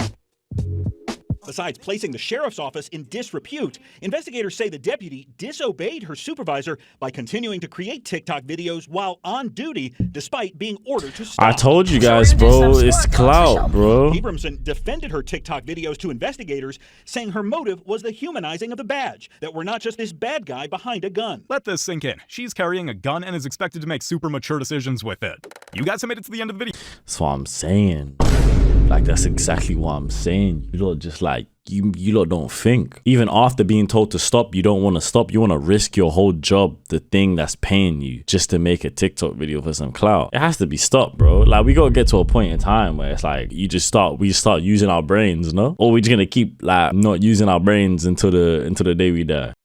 [SPEAKER 19] Besides placing the sheriff's office in disrepute, investigators say the deputy disobeyed her supervisor by continuing to create TikTok videos while on duty, despite being ordered to stop.
[SPEAKER 4] I told you guys, bro, it's clout, bro.
[SPEAKER 19] Abramson defended her TikTok videos to investigators, saying her motive was the humanizing of the badge, that we're not just this bad guy behind a gun.
[SPEAKER 5] Let this sink in. She's carrying a gun and is expected to make super mature decisions with it. You guys have made it to the end of the video.
[SPEAKER 4] That's what I'm saying. Like, that's exactly what I'm saying. You lot just like, you lot don't think. Even after being told to stop, you don't want to stop. You want to risk your whole job, the thing that's paying you, just to make a TikTok video for some clout. It has to be stopped, bro. Like, we got to get to a point in time where it's like, we start using our brains, no? Or we're just going to keep like not using our brains until the day we die.